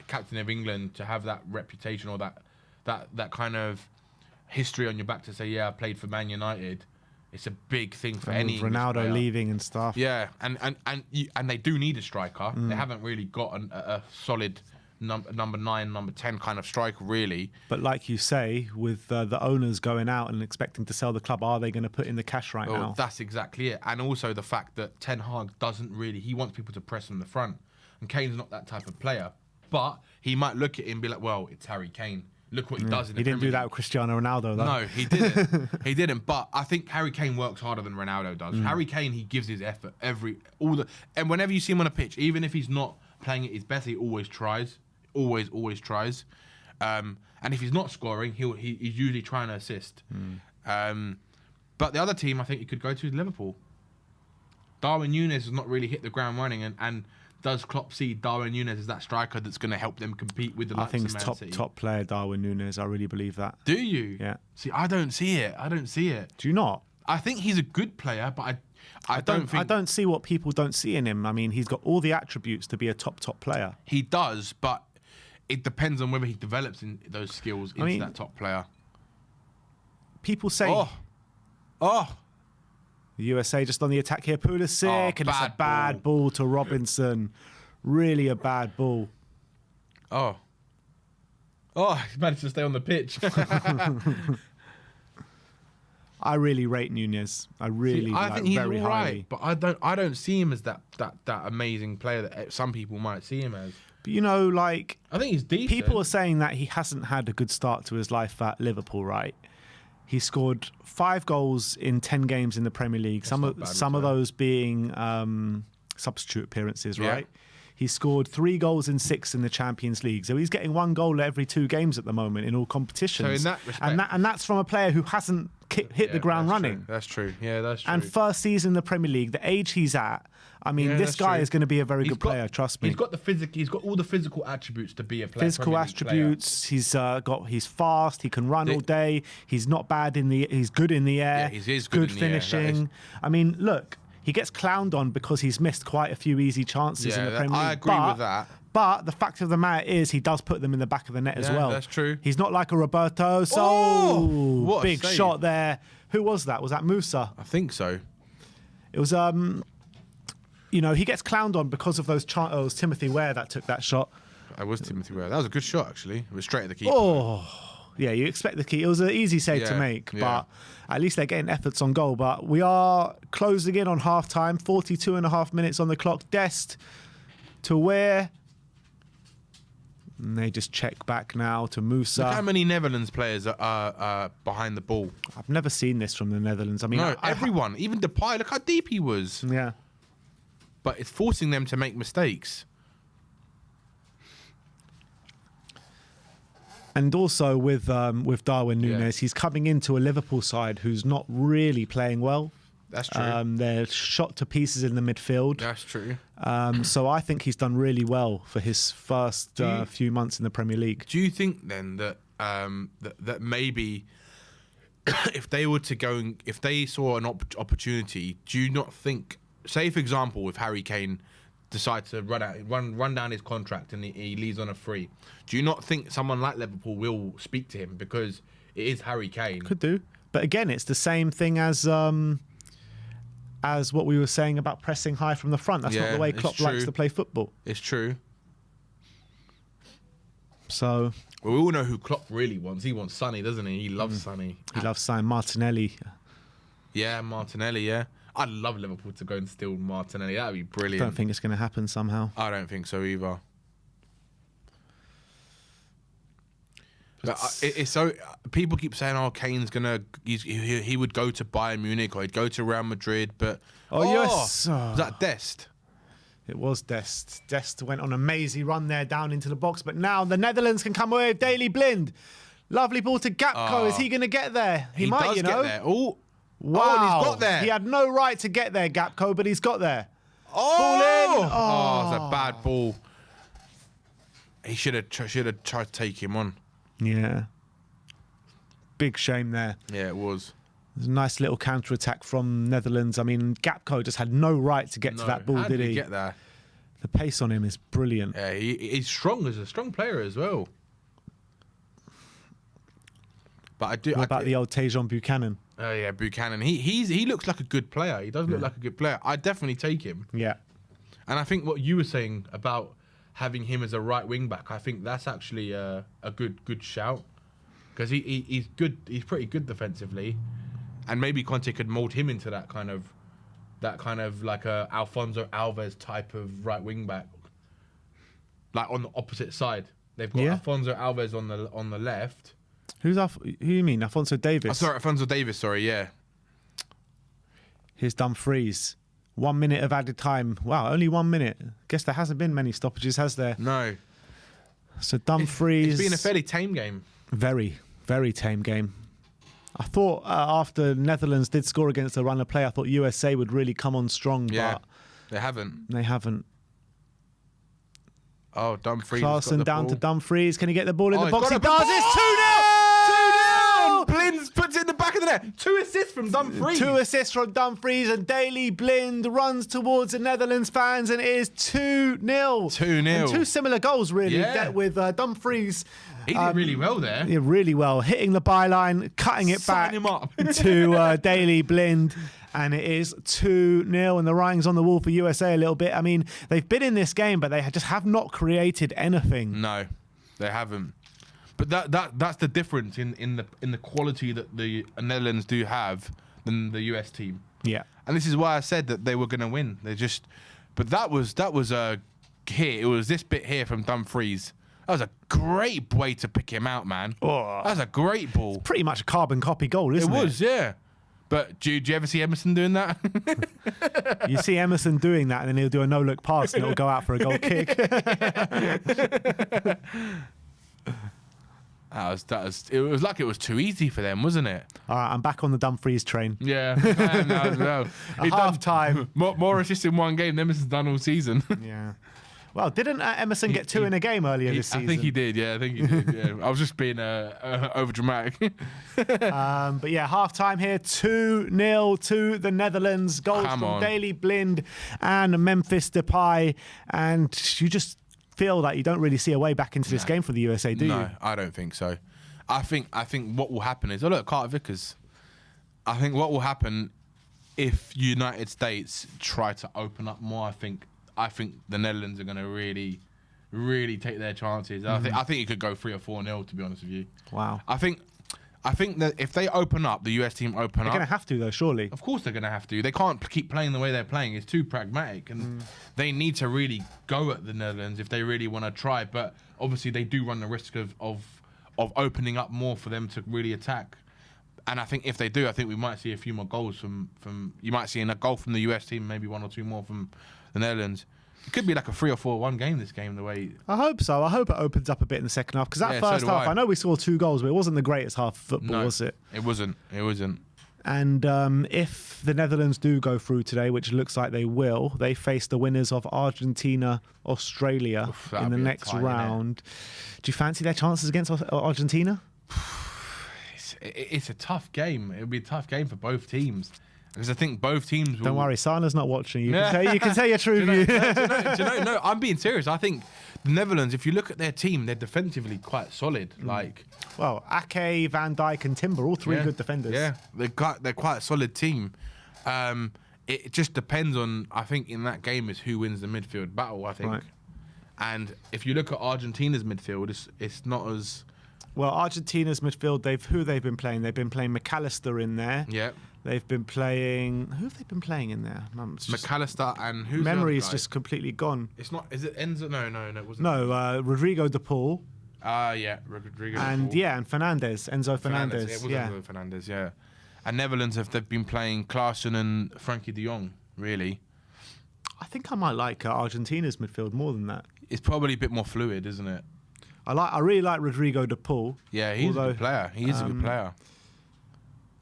[SPEAKER 2] captain of England, to have that reputation or that kind of history on your back to say, yeah, I played for Man United, it's a big thing for any
[SPEAKER 1] Ronaldo leaving and stuff.
[SPEAKER 2] Yeah, and they do need a striker. They haven't really got a solid... number 9, number 10 kind of striker, really.
[SPEAKER 1] But like you say, with the owners going out and expecting to sell the club, are they going to put in the cash now?
[SPEAKER 2] That's exactly it. And also the fact that Ten Hag he wants people to press on the front. And Kane's not that type of player. But he might look at it and be like, well, it's Harry Kane. Look what he does in the Premier League. He didn't do that with Cristiano Ronaldo, though. No, he didn't. He didn't. But I think Harry Kane works harder than Ronaldo does. Harry Kane, he gives his effort and whenever you see him on a pitch, even if he's not playing at his best, he always tries. Always tries. And if he's not scoring, he's usually trying to assist. But the other team I think he could go to is Liverpool. Darwin Núñez has not really hit the ground running, and does Klopp see Darwin Núñez as that striker that's going to help them compete with the likes of Man City?
[SPEAKER 1] I think it's top player, Darwin Núñez. I really believe that.
[SPEAKER 2] Do you?
[SPEAKER 1] Yeah.
[SPEAKER 2] See, I don't see it. Do
[SPEAKER 1] you not?
[SPEAKER 2] I think he's a good player, but I
[SPEAKER 1] don't see what people don't see in him. I mean, he's got all the attributes to be a top player.
[SPEAKER 2] He does, but it depends on whether he develops in those skills into that top player.
[SPEAKER 1] People say
[SPEAKER 2] Oh,
[SPEAKER 1] The USA just on the attack here. Pulisic, and it's a bad ball to Robinson. Really a bad ball.
[SPEAKER 2] oh. He managed to stay on the pitch.
[SPEAKER 1] I really rate Nunez. I
[SPEAKER 2] think he's
[SPEAKER 1] very
[SPEAKER 2] all right,
[SPEAKER 1] highly.
[SPEAKER 2] but I don't see him as that amazing player that some people might see him as.
[SPEAKER 1] But you know, like,
[SPEAKER 2] I think he's decent.
[SPEAKER 1] people are saying that he hasn't had a good start to his life at Liverpool, right? He scored 5 goals in 10 games in the Premier League. Some of those being substitute appearances, right? He scored 3 goals in 6 in the Champions League. So he's getting 1 goal every 2 games at the moment in all competitions.
[SPEAKER 2] So in that respect,
[SPEAKER 1] and that's from a player who hasn't hit the ground running.
[SPEAKER 2] That's true. Yeah, that's true.
[SPEAKER 1] And first season in the Premier League, the age he's at, I mean, this guy is going to be a very good player. Trust me.
[SPEAKER 2] He's got all the physical attributes to be a player.
[SPEAKER 1] Physical attributes. He's fast. He can run all day. He's not bad He's good in the air.
[SPEAKER 2] Yeah, he is good in the air,
[SPEAKER 1] finishing. I mean, look, he gets clowned on because he's missed quite a few easy chances in the Premier League.
[SPEAKER 2] I agree with that.
[SPEAKER 1] But the fact of the matter is, he does put them in the back of the net as well.
[SPEAKER 2] That's true.
[SPEAKER 1] He's not like a Roberto. So
[SPEAKER 2] what a
[SPEAKER 1] big
[SPEAKER 2] save.
[SPEAKER 1] shot there. Who was that? Was that Musa?
[SPEAKER 2] I think so.
[SPEAKER 1] It was you know, he gets clowned on because of those it was Timothy Weah that took that shot.
[SPEAKER 2] It was Timothy Weah. That was a good shot, actually. It was straight at the keeper.
[SPEAKER 1] Oh, yeah, you expect the key. It was an easy save to make, but at least they're getting efforts on goal. But we are closing in on half-time, 42.5 minutes on the clock. Dest to Weah. And they just check back now to Musa.
[SPEAKER 2] Look how many Netherlands players are behind the ball.
[SPEAKER 1] I've never seen this from the Netherlands. I mean,
[SPEAKER 2] No, everyone. Even Depay, look how deep he was.
[SPEAKER 1] Yeah.
[SPEAKER 2] But it's forcing them to make mistakes.
[SPEAKER 1] And also with Darwin Núñez, he's coming into a Liverpool side who's not really playing well.
[SPEAKER 2] That's true.
[SPEAKER 1] They're shot to pieces in the midfield.
[SPEAKER 2] That's true.
[SPEAKER 1] So I think he's done really well for his first few months in the Premier League.
[SPEAKER 2] Do you think then that that maybe if they were to go, if they saw an opportunity, do you not think, say for example, if Harry Kane decides to run down his contract and he leaves on a free, do you not think someone like Liverpool will speak to him because it is Harry Kane?
[SPEAKER 1] Could do, but again, it's the same thing as what we were saying about pressing high from the front. That's not the way Klopp likes to play football.
[SPEAKER 2] It's true.
[SPEAKER 1] So
[SPEAKER 2] well, we all know who Klopp really wants. He wants Sonny, doesn't he? He loves Sonny.
[SPEAKER 1] He loves signing Martinelli.
[SPEAKER 2] Yeah, Martinelli. Yeah, I'd love Liverpool to go and steal Martinelli. That'd be brilliant.
[SPEAKER 1] Don't think it's going to happen somehow.
[SPEAKER 2] I don't think so either. But it's so people keep saying, "Oh, Kane's he would go to Bayern Munich or he'd go to Real Madrid." But
[SPEAKER 1] yes,
[SPEAKER 2] was that Dest?
[SPEAKER 1] It was Dest. Dest went on a mazy run there down into the box, but now the Netherlands can come away with Daley Blind. Lovely ball to Gakpo. Is he going to get there? He might,
[SPEAKER 2] does
[SPEAKER 1] you know.
[SPEAKER 2] Get there. Oh,
[SPEAKER 1] wow!
[SPEAKER 2] And he's got there.
[SPEAKER 1] He had no right to get there, Gakpo, but he's got there.
[SPEAKER 2] Oh,
[SPEAKER 1] ball in.
[SPEAKER 2] Oh, it's a bad ball. He should have tried to take him on.
[SPEAKER 1] Yeah. Big shame there.
[SPEAKER 2] Yeah, it was.
[SPEAKER 1] There's a nice little counter-attack from Netherlands. I mean, Gakpo just had no right to get to that ball, did he?
[SPEAKER 2] Get there?
[SPEAKER 1] The pace on him is brilliant.
[SPEAKER 2] Yeah, he's strong. He's a strong player as well. But I do.
[SPEAKER 1] What about the old Tejon Buchanan?
[SPEAKER 2] Oh yeah, Buchanan. He looks like a good player. He does look like a good player. I'd definitely take him.
[SPEAKER 1] Yeah.
[SPEAKER 2] And I think what you were saying about having him as a right wing back, I think that's actually a good shout, because he's good. He's pretty good defensively, and maybe Conte could mold him into that kind of like a Alphonso Alves type of right wing back, like on the opposite side. They've got Alphonso Alves on the left.
[SPEAKER 1] Who you mean? Alphonso Davies?
[SPEAKER 2] Oh, sorry, Alphonso Davies. Sorry, yeah.
[SPEAKER 1] Here's Dumfries. 1 minute of added time. Wow, only 1 minute. Guess there hasn't been many stoppages, has there?
[SPEAKER 2] No.
[SPEAKER 1] So Dumfries.
[SPEAKER 2] It's been a fairly tame game.
[SPEAKER 1] Very, very tame game. I thought after Netherlands did score against the run of play, I thought USA would really come on strong, but
[SPEAKER 2] they haven't.
[SPEAKER 1] They haven't.
[SPEAKER 2] Oh, Dumfries.
[SPEAKER 1] Klaassen down to Dumfries. Can he get the ball in the box? He
[SPEAKER 2] does.
[SPEAKER 1] It's 2-0.
[SPEAKER 2] 2-0. Blins puts it in the back of isn't it? 2 assists from Dumfries.
[SPEAKER 1] 2 assists from Dumfries, and Daley Blind runs towards the Netherlands fans, and it is 2-0.
[SPEAKER 2] 2-0.
[SPEAKER 1] And 2 similar goals, really,
[SPEAKER 2] Yeah.
[SPEAKER 1] with Dumfries.
[SPEAKER 2] He did really well there.
[SPEAKER 1] Yeah, really well. Hitting the byline, cutting it
[SPEAKER 2] Sign
[SPEAKER 1] back
[SPEAKER 2] him up.
[SPEAKER 1] to Daley Blind. And it is 2-0, and the writing's on the wall for USA a little bit. I mean, they've been in this game, but they just have not created anything.
[SPEAKER 2] No, they haven't. But that's the difference in the quality that the Netherlands do have than the US team.
[SPEAKER 1] Yeah.
[SPEAKER 2] And this is why I said that they were going to win. But that was here. It was this bit here from Dumfries. That was a great way to pick him out, man.
[SPEAKER 1] Oh.
[SPEAKER 2] That was a great ball.
[SPEAKER 1] Pretty much a carbon copy goal, isn't it?
[SPEAKER 2] It was, yeah. But do you ever see Emerson doing that?
[SPEAKER 1] You see Emerson doing that, and then he'll do a no-look pass, and it'll go out for a goal kick.
[SPEAKER 2] It was like it was too easy for them, wasn't it?
[SPEAKER 1] All right, I'm back on the Dumfries train.
[SPEAKER 2] Yeah. No. He's
[SPEAKER 1] Half time.
[SPEAKER 2] more assists in one game than Emerson's done all season.
[SPEAKER 1] Yeah. Well, didn't Emerson get 2 in a game earlier this season?
[SPEAKER 2] I think he did. Yeah, I think he did. Yeah. I was just being over dramatic.
[SPEAKER 1] But yeah, half time here, 2-0 to the Netherlands. Goals from Daley Blind and Memphis Depay, and you just feel like you don't really see a way back into this game for the USA, do you?
[SPEAKER 2] No, I don't think so. I think what will happen is, look, Carter Vickers. I think what will happen if United States try to open up more, I think the Netherlands are going to really, really take their chances. I think it could go 3 or 4-0, to be honest with you.
[SPEAKER 1] Wow.
[SPEAKER 2] I think that if they open up, the US team open up.
[SPEAKER 1] They're going to have to, though, surely.
[SPEAKER 2] Of course they're going to have to. They can't keep playing the way they're playing. It's too pragmatic. And they need to really go at the Netherlands if they really want to try. But obviously they do run the risk of opening up more for them to really attack. And I think if they do, I think we might see a few more goals from you might see a goal from the US team, maybe 1 or 2 more from the Netherlands. It could be like a 3 or 4-1 game, this game, the way...
[SPEAKER 1] I hope so. I hope it opens up a bit in the second half, because that first half, I know we scored 2 goals, but it wasn't the greatest half of football, was it?
[SPEAKER 2] It wasn't.
[SPEAKER 1] And if the Netherlands do go through today, which looks like they will, they face the winners of Argentina, Australia in the next round. Do you fancy their chances against Argentina?
[SPEAKER 2] It's a tough game. It'll be a tough game for both teams. Because I think both teams will...
[SPEAKER 1] Don't worry, Sana's not watching. You can say your true view.
[SPEAKER 2] No, I'm being serious. I think the Netherlands, if you look at their team, they're defensively quite solid.
[SPEAKER 1] Well, Ake, Van Dijk and Timber, all 3 good defenders.
[SPEAKER 2] Yeah, they're quite a solid team. It just depends on, I think, in that game is who wins the midfield battle, I think. Right. And if you look at Argentina's midfield, it's not as...
[SPEAKER 1] Well, Argentina's midfield, who they've been playing? They've been playing McAllister in there.
[SPEAKER 2] Yeah.
[SPEAKER 1] They've been playing... Who have they been playing in there?
[SPEAKER 2] McAllister and who's
[SPEAKER 1] memory
[SPEAKER 2] the
[SPEAKER 1] is just completely gone.
[SPEAKER 2] It's not... Is it Enzo? No, it wasn't.
[SPEAKER 1] No, Rodrigo de Paul.
[SPEAKER 2] Yeah, Rodrigo
[SPEAKER 1] and
[SPEAKER 2] de Paul.
[SPEAKER 1] And Fernandez, Enzo Fernandez.
[SPEAKER 2] It was Enzo Fernandez, yeah. And Netherlands, they've been playing Klaassen and Frankie de Jong, really.
[SPEAKER 1] I think I might like Argentina's midfield more than that.
[SPEAKER 2] It's probably a bit more fluid, isn't it?
[SPEAKER 1] I really like Rodrigo de Paul.
[SPEAKER 2] Yeah, he's a good player. He is a good player.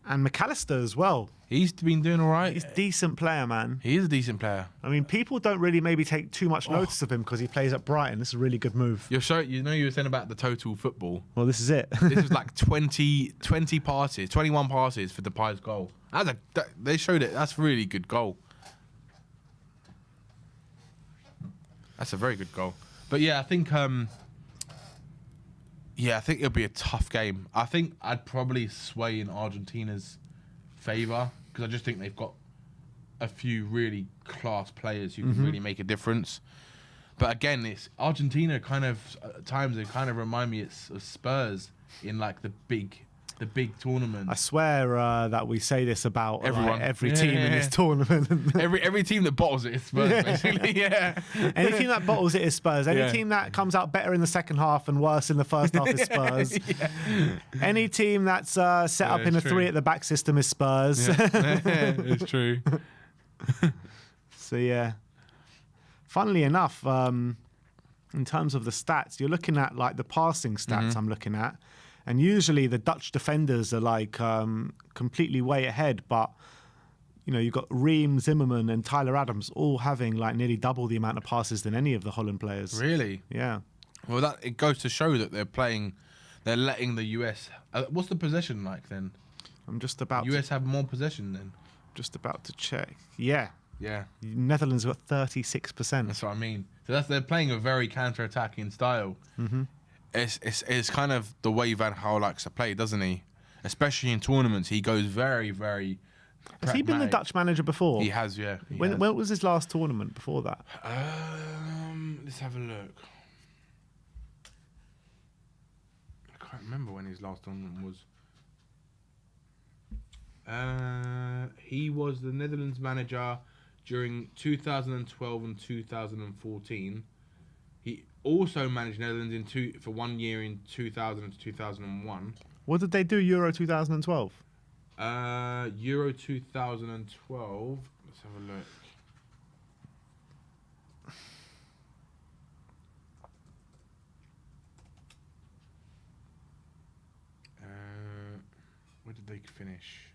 [SPEAKER 1] And McAllister as well.
[SPEAKER 2] He's been doing all right.
[SPEAKER 1] He's a decent player, man.
[SPEAKER 2] He is a decent player.
[SPEAKER 1] I mean, people don't really maybe take too much notice of him because he plays at Brighton. This is a really good move.
[SPEAKER 2] You were saying about the total football.
[SPEAKER 1] Well, this is it.
[SPEAKER 2] This was like 21 passes for Depay's goal. They showed it. That's a really good goal. That's a very good goal. But yeah, I think it'll be a tough game. I think I'd probably sway in Argentina's favour because I just think they've got a few really class players who can really make a difference. But again, it's Argentina kind of at times they kind of remind me of Spurs in like the big tournament.
[SPEAKER 1] I swear that we say this about
[SPEAKER 2] everyone,
[SPEAKER 1] every team in this tournament.
[SPEAKER 2] every team that bottles it is Spurs, basically. Yeah.
[SPEAKER 1] Any team that bottles it is Spurs. Any team that comes out better in the second half and worse in the first half is Spurs. Any team that's set up in a 3 at the back system is Spurs.
[SPEAKER 2] It's true.
[SPEAKER 1] So yeah. Funnily enough, in terms of the stats, you're looking at like the passing stats. I'm looking at. And usually the Dutch defenders are like completely way ahead, but you've got Reem, Zimmerman, and Tyler Adams all having like nearly double the amount of passes than any of the Holland players.
[SPEAKER 2] Really?
[SPEAKER 1] Yeah.
[SPEAKER 2] Well, it goes to show that they're letting the US. What's the possession like then?
[SPEAKER 1] I'm just about
[SPEAKER 2] US have more possession then.
[SPEAKER 1] to check. Yeah.
[SPEAKER 2] Yeah.
[SPEAKER 1] Netherlands got 36%.
[SPEAKER 2] That's what I mean. So they're playing a very counter-attacking style.
[SPEAKER 1] Mm-hmm.
[SPEAKER 2] It's kind of the way Van Gaal likes to play, doesn't he? Especially in tournaments, he goes very, very.
[SPEAKER 1] Has he been the Dutch manager before?
[SPEAKER 2] He has, yeah.
[SPEAKER 1] When was his last tournament before that?
[SPEAKER 2] Let's have a look. I can't remember when his last tournament was. He was the Netherlands manager during 2012 and 2014. He also managed Netherlands for 1 year in 2000 to 2001.
[SPEAKER 1] What did they do Euro 2012?
[SPEAKER 2] Euro 2012. Let's have a look. Where did they finish?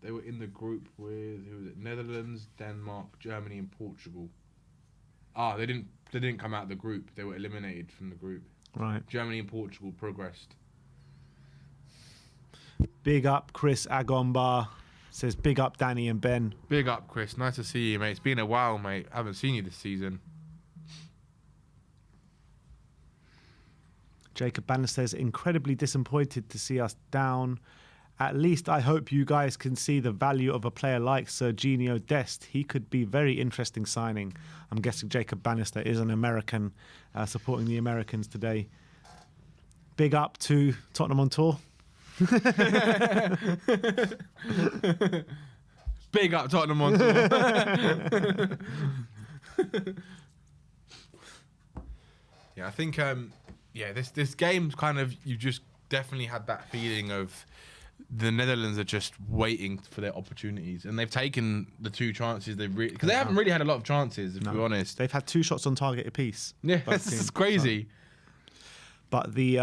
[SPEAKER 2] They were in the group with, who was it? Netherlands, Denmark, Germany, and Portugal. They didn't come out of the group. They were eliminated from the group.
[SPEAKER 1] Right.
[SPEAKER 2] Germany and Portugal progressed.
[SPEAKER 1] Big up Chris Agomba. Says big up Danny and Ben.
[SPEAKER 2] Big up, Chris. Nice to see you, mate. It's been a while, mate. I haven't seen you this season.
[SPEAKER 1] Jacob Banner says incredibly disappointed to see us down. At least I hope you guys can see the value of a player like Serginho Dest. He could be very interesting signing. I'm guessing Jacob Bannister is an American, supporting the Americans today. Big up to Tottenham on tour.
[SPEAKER 2] Big up Tottenham on tour. Yeah, I think this game's kind of, you just definitely had that feeling of the Netherlands are just waiting for their opportunities, and they've taken the 2 chances they've really, because they haven't really had a lot of chances, if we're honest.
[SPEAKER 1] They've had 2 shots on target apiece.
[SPEAKER 2] Yeah, that's crazy.
[SPEAKER 1] So. But the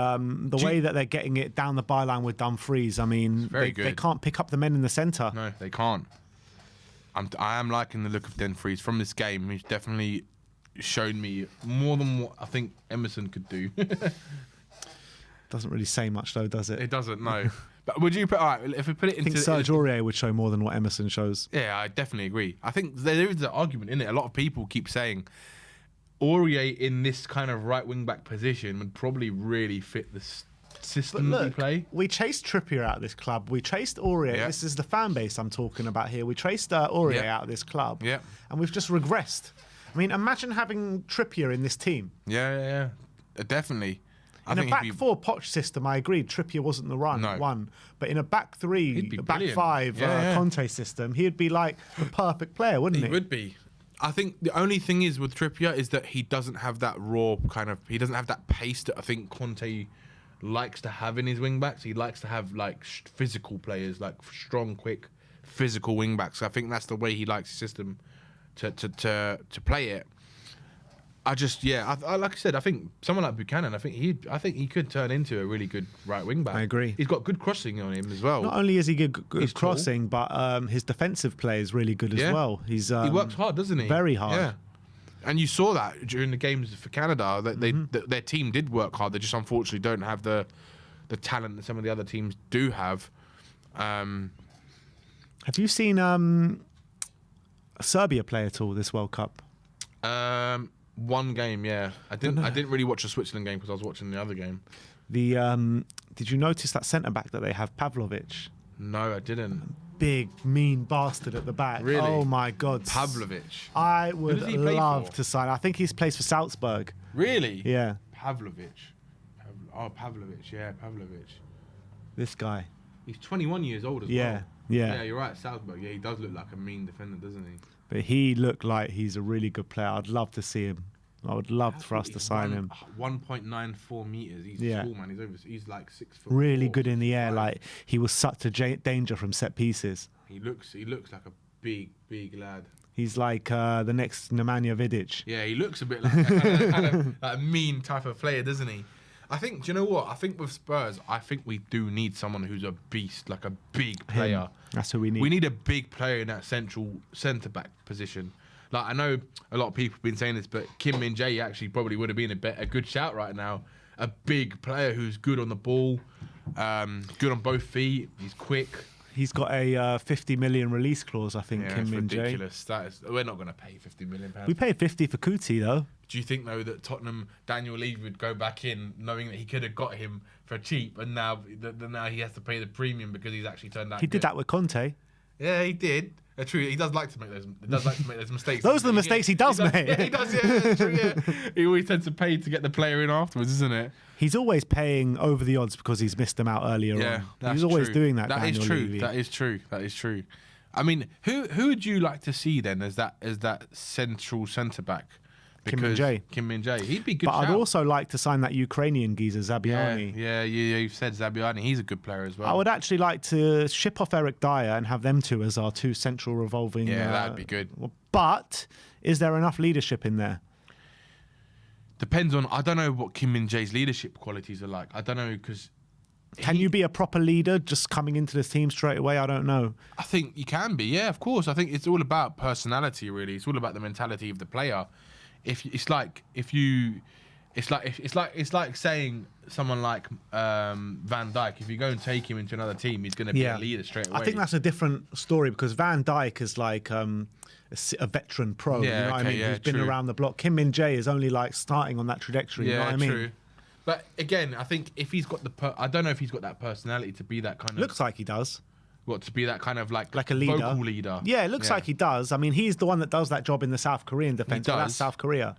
[SPEAKER 1] way that they're getting it down the byline with Dumfries, I mean, they can't pick up the men in the centre.
[SPEAKER 2] No, they can't. I am liking the look of Dumfries from this game. He's definitely shown me more than what I think Emerson could do.
[SPEAKER 1] Doesn't really say much though, does it?
[SPEAKER 2] It doesn't, no. But would you put, all right, if we put it into...
[SPEAKER 1] I think Serge Aurier would show more than what Emerson shows.
[SPEAKER 2] Yeah, I definitely agree. I think there is an argument in it. A lot of people keep saying Aurier in this kind of right wing back position would probably really fit the system that we play.
[SPEAKER 1] We chased Trippier out of this club. We chased Aurier. Yeah. This is the fan base I'm talking about here. We chased Aurier out of this club.
[SPEAKER 2] Yeah.
[SPEAKER 1] And we've just regressed. I mean, imagine having Trippier in this team.
[SPEAKER 2] Yeah. Definitely.
[SPEAKER 1] In a back 4 Poch system, I agree, Trippier wasn't the one. But in a back 3, back 5 Conte system, he'd be like the perfect player, wouldn't he?
[SPEAKER 2] He would be. I think the only thing is with Trippier is that he doesn't have that raw kind of, he doesn't have that pace that I think Conte likes to have in his wing backs. He likes to have like physical players, like strong, quick, physical wing backs. I think that's the way he likes his system to play it. I like I said, I think someone like Buchanan, I think he could turn into a really good right wing back.
[SPEAKER 1] I agree.
[SPEAKER 2] He's got good crossing on him as well.
[SPEAKER 1] Not only is he good crossing, but his defensive play is really good as well. He
[SPEAKER 2] works hard, doesn't he?
[SPEAKER 1] Very hard.
[SPEAKER 2] Yeah. And you saw that during the games for Canada, that their team did work hard. They just unfortunately don't have the talent that some of the other teams do have.
[SPEAKER 1] Have you seen Serbia play at all this World Cup?
[SPEAKER 2] One game, yeah. I didn't really watch the Switzerland game because I was watching the other game.
[SPEAKER 1] Did you notice that centre back that they have, Pavlovic?
[SPEAKER 2] No, I didn't.
[SPEAKER 1] Big, mean bastard at the back.
[SPEAKER 2] Really?
[SPEAKER 1] Oh my God.
[SPEAKER 2] Pavlovic.
[SPEAKER 1] I would love to sign. I think he's plays for Salzburg.
[SPEAKER 2] Really?
[SPEAKER 1] Yeah.
[SPEAKER 2] Pavlovic. Pavlovic. Yeah, Pavlovic.
[SPEAKER 1] This guy.
[SPEAKER 2] He's 21 years old as well.
[SPEAKER 1] Yeah.
[SPEAKER 2] Yeah, you're right. Salzburg. Yeah, he does look like a mean defender, doesn't he?
[SPEAKER 1] But he looked like he's a really good player. I'd love to see him. I would love for us to sign him.
[SPEAKER 2] 1.94 meters. He's small, man. He's like 6 foot.
[SPEAKER 1] Really good in the air. Like he was such a danger from set pieces.
[SPEAKER 2] He looks like a big lad.
[SPEAKER 1] He's like the next Nemanja Vidic.
[SPEAKER 2] Yeah, he looks a bit like like a mean type of player, doesn't he? I think. Do you know what? I think with Spurs, I think we do need someone who's a beast, like a big player.
[SPEAKER 1] That's who we need.
[SPEAKER 2] We need a big player in that central centre back position. Like, I know a lot of people have been saying this, but Kim Min-jae actually probably would have been a good shout right now. A big player who's good on the ball, good on both feet. He's quick.
[SPEAKER 1] He's got a 50 million release clause, I think,
[SPEAKER 2] Yeah,
[SPEAKER 1] Kim
[SPEAKER 2] it's
[SPEAKER 1] Min-jae.
[SPEAKER 2] ridiculous. We're not going to pay £50 million.
[SPEAKER 1] We paid 50 for Kuti, though.
[SPEAKER 2] Do you think, though, that Tottenham, Daniel Levy would go back in knowing that he could have got him for cheap, and now he has to pay the premium because he's actually turned out
[SPEAKER 1] He did that with Conte.
[SPEAKER 2] Yeah, he did. True, he does like to make those. Mistakes.
[SPEAKER 1] Those are the mistakes he does make.
[SPEAKER 2] Yeah, he does. Yeah, true, yeah. He always tends to pay to get the player in afterwards, isn't it?
[SPEAKER 1] He's always paying over the odds because he's missed them out earlier on.
[SPEAKER 2] That's
[SPEAKER 1] He's always
[SPEAKER 2] true.
[SPEAKER 1] doing that.
[SPEAKER 2] That is
[SPEAKER 1] Daniel
[SPEAKER 2] true.
[SPEAKER 1] Levy.
[SPEAKER 2] That is true. That is true. I mean, who would you like to see then as that central centre back?
[SPEAKER 1] Kim Min-jae.
[SPEAKER 2] Kim Min-jae. He'd be good.
[SPEAKER 1] But I'd also like to sign that Ukrainian geezer, Zabiani.
[SPEAKER 2] Yeah, you've said Zabiani. He's a good player as well.
[SPEAKER 1] I would actually like to ship off Eric Dyer and have them two as our two central revolving.
[SPEAKER 2] Yeah, that'd be good.
[SPEAKER 1] But is there enough leadership in there?
[SPEAKER 2] Depends on. I don't know what Kim Min-jae's leadership qualities are like. I don't know because.
[SPEAKER 1] Can you be a proper leader just coming into this team straight away? I don't know.
[SPEAKER 2] I think you can be. Yeah, of course. I think it's all about personality. Really, it's all about the mentality of the player. It's like saying someone like Van Dijk. If you go and take him into another team, he's going to be a leader straight away.
[SPEAKER 1] I think that's a different story because Van Dijk is like a veteran pro.
[SPEAKER 2] Yeah,
[SPEAKER 1] you know what I mean?
[SPEAKER 2] yeah,
[SPEAKER 1] Who's been
[SPEAKER 2] true.
[SPEAKER 1] around the block. Kim Min-jae is only like starting on that trajectory. You know what I mean?
[SPEAKER 2] True. But again, I think if he's got I don't know if he's got that personality to be that kind of.
[SPEAKER 1] Looks like he does.
[SPEAKER 2] What, to be that kind of like
[SPEAKER 1] a leader.
[SPEAKER 2] vocal leader?
[SPEAKER 1] Yeah, it looks like he does. I mean, he's the one that does that job in the South Korean defense.
[SPEAKER 2] He does.
[SPEAKER 1] That's South Korea.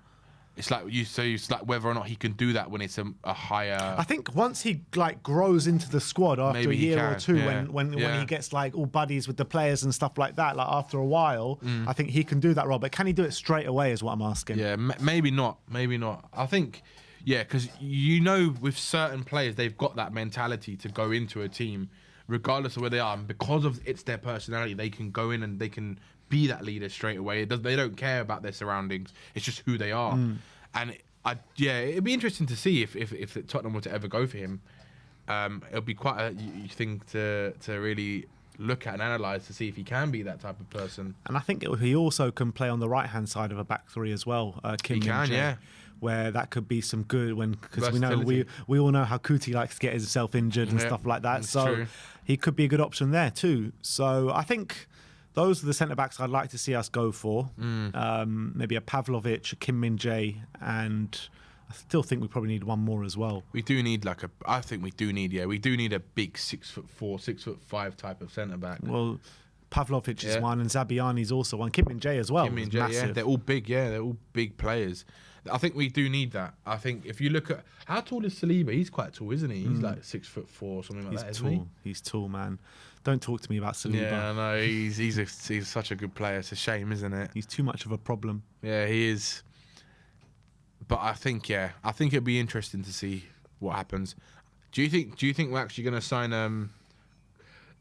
[SPEAKER 2] It's like it's like whether or not he can do that when it's a higher.
[SPEAKER 1] I think once he like grows into the squad after
[SPEAKER 2] Maybe
[SPEAKER 1] a
[SPEAKER 2] he
[SPEAKER 1] year
[SPEAKER 2] can,
[SPEAKER 1] or two,
[SPEAKER 2] yeah.
[SPEAKER 1] when
[SPEAKER 2] Yeah.
[SPEAKER 1] he gets like all buddies with the players and stuff like that, like after a while, I think he can do that role. But can he do it straight away? Is what I'm asking.
[SPEAKER 2] Yeah, maybe not. Maybe not. I think. Yeah, because with certain players, they've got that mentality to go into a team, regardless of where they are, and because of it's their personality, they can go in and they can be that leader straight away. They don't care about their surroundings. It's just who they are. And it'd be interesting to see if Tottenham were to ever go for him. It'll be quite a thing to really look at and analyse to see if he can be that type of person.
[SPEAKER 1] And I think he also can play on the right hand side of a back three as well. Kim
[SPEAKER 2] He can,
[SPEAKER 1] Min-jae,
[SPEAKER 2] yeah.
[SPEAKER 1] Where that could be some good because we know
[SPEAKER 2] Versatility.
[SPEAKER 1] we all know how Kuti likes to get himself injured and stuff like that.
[SPEAKER 2] that's
[SPEAKER 1] So
[SPEAKER 2] true.
[SPEAKER 1] he could be a good option there too. So I think those are the centre backs I'd like to see us go for. Maybe a Pavlovic, a Kim Min-jae, and I still think we probably need one more as well.
[SPEAKER 2] We do need I think we do need a big 6'4", 6'5" type of centre back.
[SPEAKER 1] Well, Pavlovic is one, and Zabiani's also one. Kim Min-jae as well.
[SPEAKER 2] Kim Min-jae,
[SPEAKER 1] Massive.
[SPEAKER 2] they're all big. Yeah, they're all big players. I think we do need that. I think if you look at how tall is Saliba, he's quite tall, isn't he? He's like 6'4" or something like that.
[SPEAKER 1] He's
[SPEAKER 2] Isn't
[SPEAKER 1] tall. He's tall, man. Don't talk to me about Saliba.
[SPEAKER 2] Yeah, I know. He's such a good player. It's a shame, isn't it?
[SPEAKER 1] He's too much of a problem.
[SPEAKER 2] Yeah, he is. But I think it'd be interesting to see what happens. Do you think we're actually going to sign?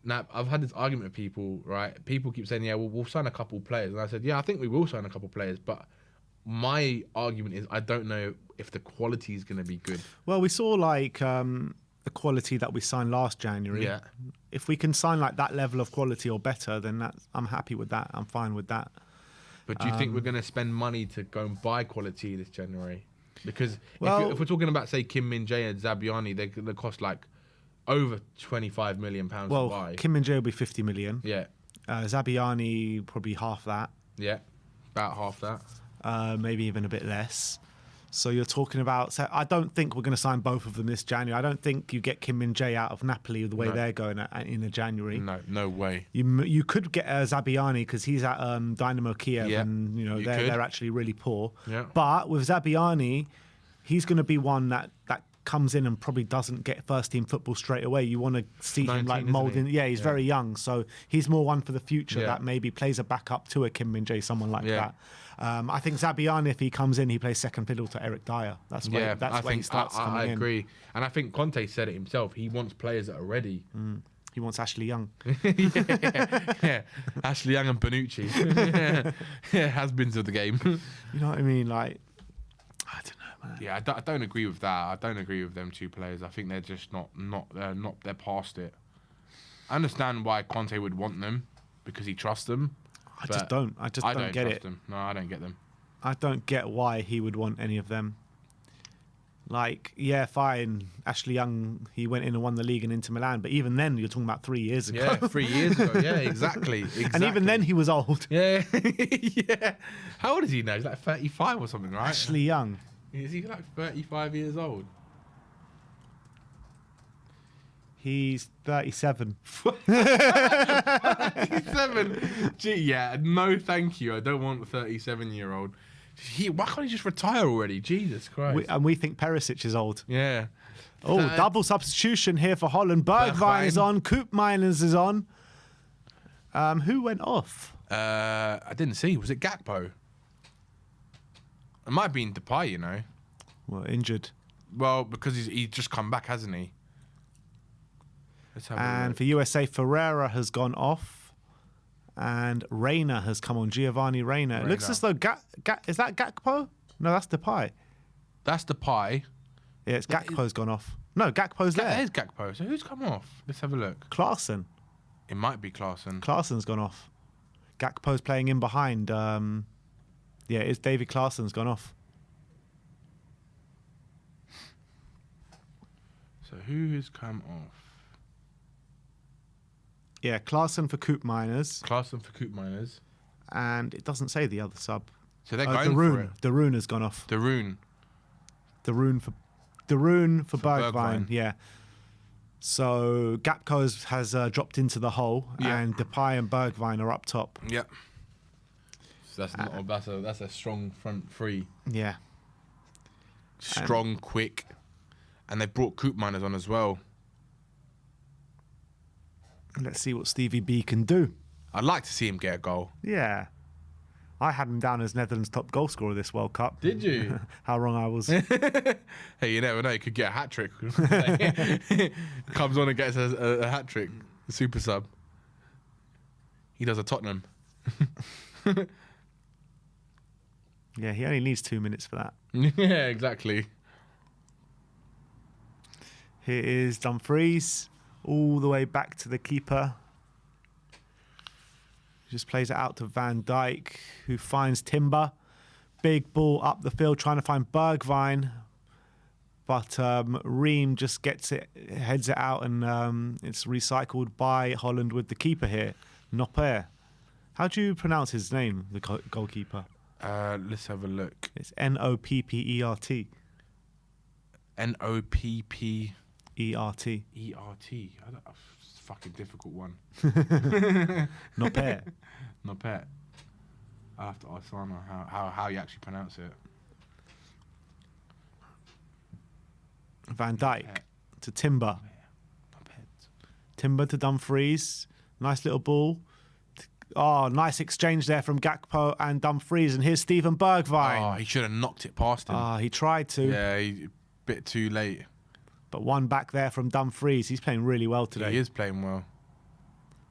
[SPEAKER 2] Now I've had this argument with people. Right, people keep saying, "Yeah, we'll sign a couple players," and I said, "Yeah, I think we will sign a couple players," but my argument is I don't know if the quality is going to be good.
[SPEAKER 1] Well, we saw like the quality that we signed last January.
[SPEAKER 2] Yeah.
[SPEAKER 1] If we can sign like that level of quality or better, then I'm happy with that. I'm fine with that.
[SPEAKER 2] But do you think we're going to spend money to go and buy quality this January? Because
[SPEAKER 1] Well-
[SPEAKER 2] if we're talking about, say, Kim Min-jae and Zabiani, they cost like over £25 million to
[SPEAKER 1] Well,
[SPEAKER 2] buy.
[SPEAKER 1] Kim Min-jae will be 50 million.
[SPEAKER 2] Yeah,
[SPEAKER 1] Zabiani probably half that.
[SPEAKER 2] yeah, about half that.
[SPEAKER 1] Maybe even a bit less. So you're talking about. So I don't think we're going to sign both of them this January. I don't think you get Kim Min-jae out of Napoli the way they're going in a January.
[SPEAKER 2] No way.
[SPEAKER 1] You could get Zabiani because he's at Dynamo Kiev,
[SPEAKER 2] Yeah,
[SPEAKER 1] and
[SPEAKER 2] you
[SPEAKER 1] they're
[SPEAKER 2] could.
[SPEAKER 1] actually really poor.
[SPEAKER 2] Yeah.
[SPEAKER 1] But with Zabiani, he's going to be one that comes in and probably doesn't get first team football straight away. You want to see him
[SPEAKER 2] 19,
[SPEAKER 1] like
[SPEAKER 2] isn't
[SPEAKER 1] molding.
[SPEAKER 2] he?
[SPEAKER 1] Yeah, he's very young, so he's more one for the future
[SPEAKER 2] Yeah.
[SPEAKER 1] that maybe plays a backup to a Kim Min-jae, someone like
[SPEAKER 2] Yeah.
[SPEAKER 1] that. I think Zabiani, if he comes in, he plays second fiddle to Eric Dyer. That's where he starts coming
[SPEAKER 2] I
[SPEAKER 1] in.
[SPEAKER 2] agree. And I think Conte said it himself. He wants players that are ready.
[SPEAKER 1] He wants Ashley Young.
[SPEAKER 2] yeah. Ashley Young and Bonucci. yeah, has-beens of the game.
[SPEAKER 1] You know what I mean? Like, I don't know, man.
[SPEAKER 2] Yeah, I don't agree with that. I don't agree with them two players. I think they're just they're past it. I understand why Conte would want them because he trusts them.
[SPEAKER 1] I just don't. I just don't get it.
[SPEAKER 2] Them. No, I don't get them.
[SPEAKER 1] I don't get why he would want any of them. Like, yeah, fine. Ashley Young, he went in and won the league in Inter Milan, but even then, you're talking about 3 years ago.
[SPEAKER 2] Yeah, 3 years ago. Yeah, exactly.
[SPEAKER 1] And even then, he was old.
[SPEAKER 2] Yeah, yeah. How old is he now? He's like 35 or something, right?
[SPEAKER 1] Ashley Young.
[SPEAKER 2] Is he like 35 years old?
[SPEAKER 1] He's 37.
[SPEAKER 2] 37. Gee, yeah. No, thank you. I don't want a 37-year-old. Why can't he just retire already? Jesus Christ.
[SPEAKER 1] We think Perisic is old.
[SPEAKER 2] Yeah.
[SPEAKER 1] Oh, double substitution here for Holland. Bergwijn is on. Koopmeiners is on. Who went off?
[SPEAKER 2] I didn't see. Was it Gakpo? It might have been Depay, you know.
[SPEAKER 1] Well, injured.
[SPEAKER 2] Well, because he's just come back, hasn't he? Let's have a look.
[SPEAKER 1] For USA, Ferreira has gone off. And Reina has come on. Giovanni Reina. It looks as though is that Gakpo? No, that's Depay.
[SPEAKER 2] That's Depay.
[SPEAKER 1] Yeah, it's Gakpo's gone off. No, Gakpo's there.
[SPEAKER 2] There's Gakpo. So who's come off? Let's have a look.
[SPEAKER 1] Klaassen.
[SPEAKER 2] It might be Klaassen.
[SPEAKER 1] Klaassen's gone off. Gakpo's playing in behind. Yeah, it's David Klaassen's gone off.
[SPEAKER 2] So who has come off?
[SPEAKER 1] Yeah, Klaassen for Koopmeiners.
[SPEAKER 2] Klaassen for Koopmeiners.
[SPEAKER 1] And it doesn't say the other sub.
[SPEAKER 2] So they're going for it.
[SPEAKER 1] De Roon has gone off.
[SPEAKER 2] De Roon
[SPEAKER 1] for Bergwijn. Yeah. So Gakpo has dropped into the hole, and Depay and Bergwijn are up top.
[SPEAKER 2] Yep. So that's a strong front three.
[SPEAKER 1] Yeah.
[SPEAKER 2] Strong, quick, and they brought Koopmeiners on as well.
[SPEAKER 1] Let's see what Stevie B can do.
[SPEAKER 2] I'd like to see him get a goal.
[SPEAKER 1] Yeah. I had him down as Netherlands' top goal scorer this World Cup.
[SPEAKER 2] Did you?
[SPEAKER 1] How wrong I was.
[SPEAKER 2] Hey, you never know. He could get a hat-trick. Comes on and gets a hat-trick. A super sub. He does a Tottenham.
[SPEAKER 1] Yeah, he only needs 2 minutes for that.
[SPEAKER 2] Yeah, exactly.
[SPEAKER 1] Here is Dumfries. All the way back to the keeper. Just plays it out to Van Dijk, who finds Timber. Big ball up the field, trying to find Bergwijn. But Ream just gets it, heads it out, and it's recycled by Holland with the keeper here, Nopper. How do you pronounce his name, the goalkeeper?
[SPEAKER 2] Let's have a look.
[SPEAKER 1] It's Noppert.
[SPEAKER 2] Noppert.
[SPEAKER 1] ERT.
[SPEAKER 2] ERT. It's a fucking difficult one.
[SPEAKER 1] Nopper.
[SPEAKER 2] Nopper. I have to ask Sana how you actually pronounce it.
[SPEAKER 1] Van Dijk to Timber. Timber to Dumfries. Nice little ball. Oh, nice exchange there from Gakpo and Dumfries. And here's Steven Bergwijn.
[SPEAKER 2] Oh, he should have knocked it past him.
[SPEAKER 1] He tried to.
[SPEAKER 2] Yeah, a bit too late.
[SPEAKER 1] But one back there from Dumfries. He's playing really well today.
[SPEAKER 2] He is playing well.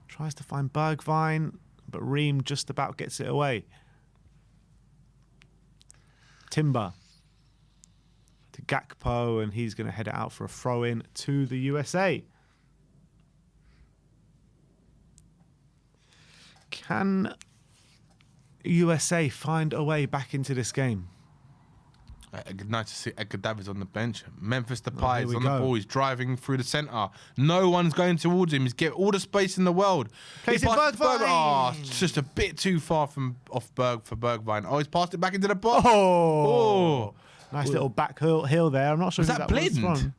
[SPEAKER 1] Tries to find Bergwijn, but Ream just about gets it away. Timber to Gakpo, and he's going to head it out for a throw-in to the USA. Can USA find a way back into this game?
[SPEAKER 2] Nice to see Edgar Davids on the bench. Memphis Depay is on
[SPEAKER 1] go.
[SPEAKER 2] the ball. He's driving through the centre. No one's going towards him. He's getting all the space in the world.
[SPEAKER 1] Plays it Bergwijn.
[SPEAKER 2] Oh, it's just a bit too far for Bergwijn. Oh, he's passed it back into the box.
[SPEAKER 1] Oh. Nice little back heel there. I'm not sure
[SPEAKER 2] Was
[SPEAKER 1] who
[SPEAKER 2] that
[SPEAKER 1] was
[SPEAKER 2] Blind?
[SPEAKER 1] from.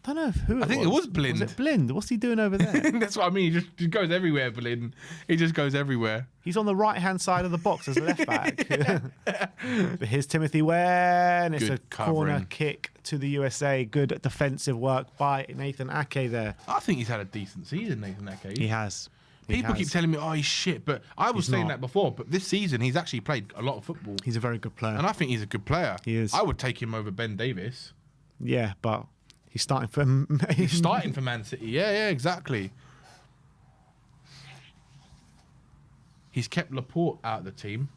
[SPEAKER 1] I don't know who it
[SPEAKER 2] I think it was Blind.
[SPEAKER 1] Was it Blind? What's he doing over there?
[SPEAKER 2] That's what I mean. He just goes everywhere, Blind. He just goes everywhere.
[SPEAKER 1] He's on the right-hand side of the box as a left back. But here's Timothy Ware, and it's
[SPEAKER 2] Good
[SPEAKER 1] a corner
[SPEAKER 2] covering.
[SPEAKER 1] kick to the USA. Good defensive work by Nathan Ake there.
[SPEAKER 2] I think he's had a decent season, Nathan Ake.
[SPEAKER 1] He has.
[SPEAKER 2] People keep telling me, oh, he's shit. But I was saying that before. But this season, he's actually played a lot of football.
[SPEAKER 1] He's a very good player.
[SPEAKER 2] And I think he's a good player.
[SPEAKER 1] He is.
[SPEAKER 2] I would take him over Ben Davis.
[SPEAKER 1] Yeah, but he's starting for...
[SPEAKER 2] He's starting for Man City. Yeah, exactly. He's kept Laporte out of the team.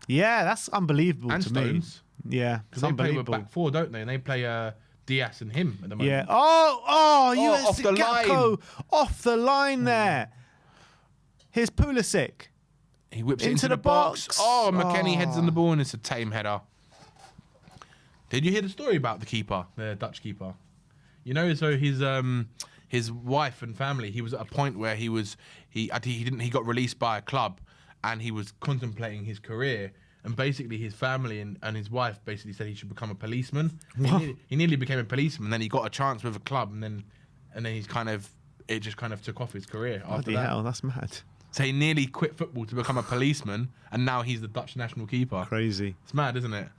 [SPEAKER 1] Yeah, that's unbelievable
[SPEAKER 2] And
[SPEAKER 1] to
[SPEAKER 2] Stones.
[SPEAKER 1] me. Yeah,
[SPEAKER 2] Because they play with back four, don't they? And they play Diaz and him at the moment.
[SPEAKER 1] Yeah. Oh,
[SPEAKER 2] off the
[SPEAKER 1] Gakpo
[SPEAKER 2] line.
[SPEAKER 1] off the line there. Here's Pulisic.
[SPEAKER 2] He whips it into the box. Oh, McKennie heads on the ball and it's a tame header. Did you hear the story about the keeper, the Dutch keeper? You know, so his wife and family. He was at a point where he got released by a club, and he was contemplating his career. And basically, his family and his wife basically said he should become a policeman. He nearly became a policeman. Then he got a chance with a club, and then it just kind of took off his career after
[SPEAKER 1] Bloody
[SPEAKER 2] that.
[SPEAKER 1] hell, that's mad.
[SPEAKER 2] So he nearly quit football to become a policeman, and now he's the Dutch national keeper.
[SPEAKER 1] Crazy.
[SPEAKER 2] It's mad, isn't it?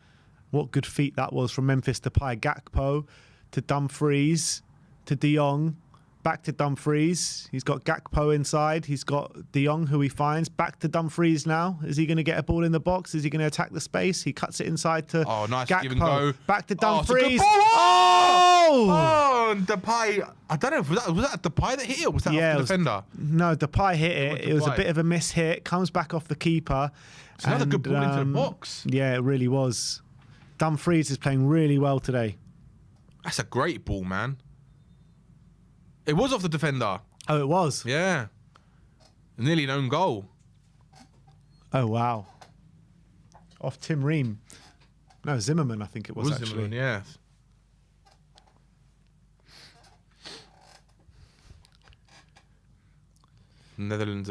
[SPEAKER 1] What good feat that was from Memphis Depay. Gakpo to Dumfries to De Jong. Back to Dumfries. He's got Gakpo inside. He's got De Jong, who he finds. Back to Dumfries now. Is he going to get a ball in the box? Is he going to attack the space? He cuts it inside to
[SPEAKER 2] nice
[SPEAKER 1] Gakpo.
[SPEAKER 2] Give and go.
[SPEAKER 1] Back to
[SPEAKER 2] Oh, it's a good
[SPEAKER 1] Dumfries.
[SPEAKER 2] ball.
[SPEAKER 1] Oh!
[SPEAKER 2] And Depay, I don't know, was that Depay that hit it, or was that off the defender?
[SPEAKER 1] No, Depay hit it. It was a bit of a miss hit. Comes back off the keeper.
[SPEAKER 2] It's another good ball into the box.
[SPEAKER 1] Yeah, it really was. Dumfries is playing really well today.
[SPEAKER 2] That's a great ball, man. It was off the defender.
[SPEAKER 1] Oh, it was?
[SPEAKER 2] Yeah. Nearly an own goal.
[SPEAKER 1] Oh, wow. Off Tim Ream. No, Zimmerman, I think it was actually.
[SPEAKER 2] Zimmerman, yes. Netherlands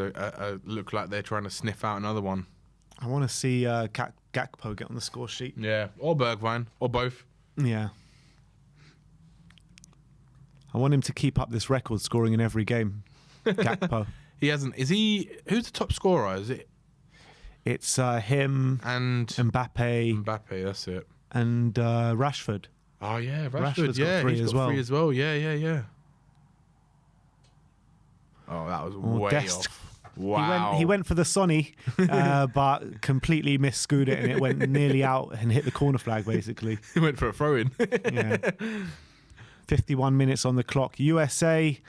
[SPEAKER 2] look like they're trying to sniff out another one.
[SPEAKER 1] I want to see Gakpo get on the score sheet.
[SPEAKER 2] Yeah, or Bergwijn, or both.
[SPEAKER 1] Yeah. I want him to keep up this record, scoring in every game. Gakpo.
[SPEAKER 2] He hasn't. Is he? Who's the top scorer? Is it?
[SPEAKER 1] It's him
[SPEAKER 2] and
[SPEAKER 1] Mbappe.
[SPEAKER 2] Mbappe, that's it.
[SPEAKER 1] And Rashford.
[SPEAKER 2] Oh yeah,
[SPEAKER 1] Rashford's
[SPEAKER 2] yeah,
[SPEAKER 1] got three
[SPEAKER 2] he's
[SPEAKER 1] as
[SPEAKER 2] got
[SPEAKER 1] well.
[SPEAKER 2] 3 as well. Yeah. Oh, that was way off. Wow.
[SPEAKER 1] He went for the Sonny, but completely missed-screwed it, and it went nearly out and hit the corner flag, basically.
[SPEAKER 2] He went for a throw-in.
[SPEAKER 1] Yeah. 51 minutes on the clock. USA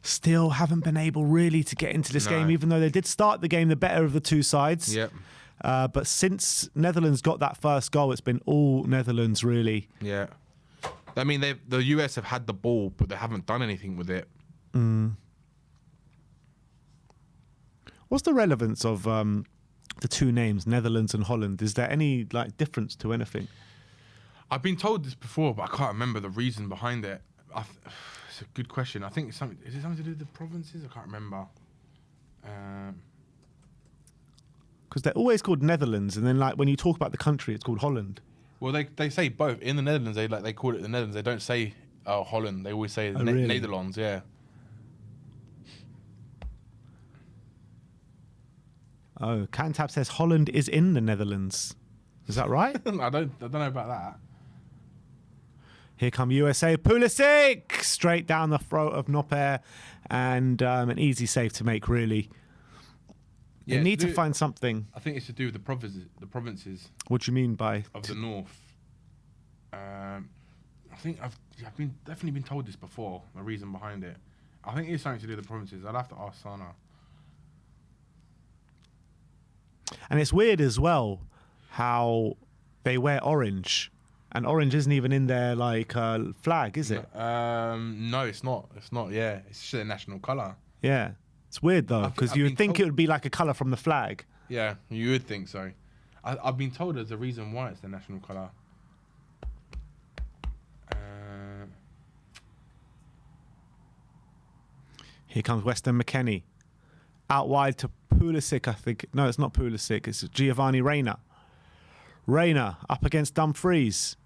[SPEAKER 1] still haven't been able really to get into this game, even though they did start the game the better of the two sides.
[SPEAKER 2] Yep.
[SPEAKER 1] But since Netherlands got that first goal, it's been all Netherlands, really.
[SPEAKER 2] Yeah. I mean, the US have had the ball, but they haven't done anything with it.
[SPEAKER 1] What's the relevance of the two names, Netherlands and Holland? Is there any difference to anything?
[SPEAKER 2] I've been told this before, but I can't remember the reason behind it. It's a good question. I think it's something. Is it something to do with the provinces? I can't remember.
[SPEAKER 1] Because they're always called Netherlands, and then when you talk about the country, it's called Holland.
[SPEAKER 2] Well, they say both. In the Netherlands, they call it the Netherlands. They don't say Holland. They always say
[SPEAKER 1] really?
[SPEAKER 2] Netherlands. Yeah.
[SPEAKER 1] Oh, Cantab says Holland is in the Netherlands. Is that right?
[SPEAKER 2] I don't know about that.
[SPEAKER 1] Here come USA. Pulisic straight down the throat of Noper, and an easy save to make, really.
[SPEAKER 2] Yeah,
[SPEAKER 1] they need to find something.
[SPEAKER 2] I think it's to do with the provinces.
[SPEAKER 1] What do you mean by
[SPEAKER 2] of the north? I think I've definitely been told this before. The reason behind it, I think it's something to do with the provinces. I'd have to ask Sana.
[SPEAKER 1] And it's weird as well how they wear orange, and orange isn't even in their flag, is it?
[SPEAKER 2] No, it's not. It's not. Yeah, it's just their national colour.
[SPEAKER 1] Yeah, it's weird though, because you would think it would be like a colour from the flag.
[SPEAKER 2] Yeah, you would think so. I've been told there's a reason why it's the national colour.
[SPEAKER 1] Here comes Weston McKennie. Out wide to Pulisic, I think. No, it's not Pulisic. It's Giovanni Reina. Reina up against Dumfries.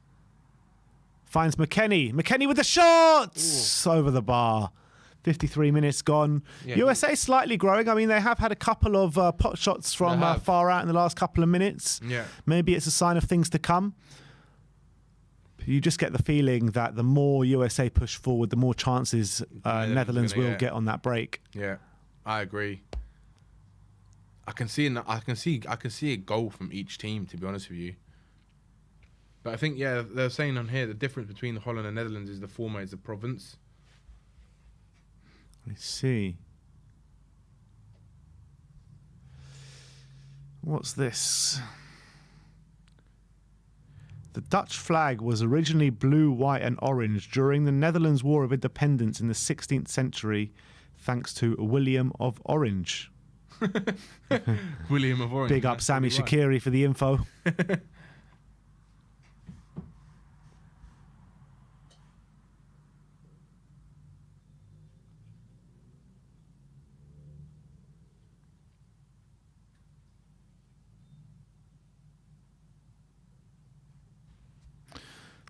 [SPEAKER 1] Finds McKennie. McKennie with the shot! Over the bar. 53 minutes gone.
[SPEAKER 2] Yeah,
[SPEAKER 1] USA slightly growing. I mean, they have had a couple of pot shots from far out in the last couple of minutes.
[SPEAKER 2] Yeah.
[SPEAKER 1] Maybe it's a sign of things to come. You just get the feeling that the more USA push forward, the more chances Netherlands will get on that break.
[SPEAKER 2] Yeah, I agree. I can see a goal from each team, to be honest with you. But I think they're saying on here the difference between Holland and Netherlands is the former is the province.
[SPEAKER 1] Let's see. What's this? The Dutch flag was originally blue, white and orange during the Netherlands War of Independence in the 16th century, thanks to William of Orange.
[SPEAKER 2] William of Orange.
[SPEAKER 1] Big up Sammy Shaqiri for the info.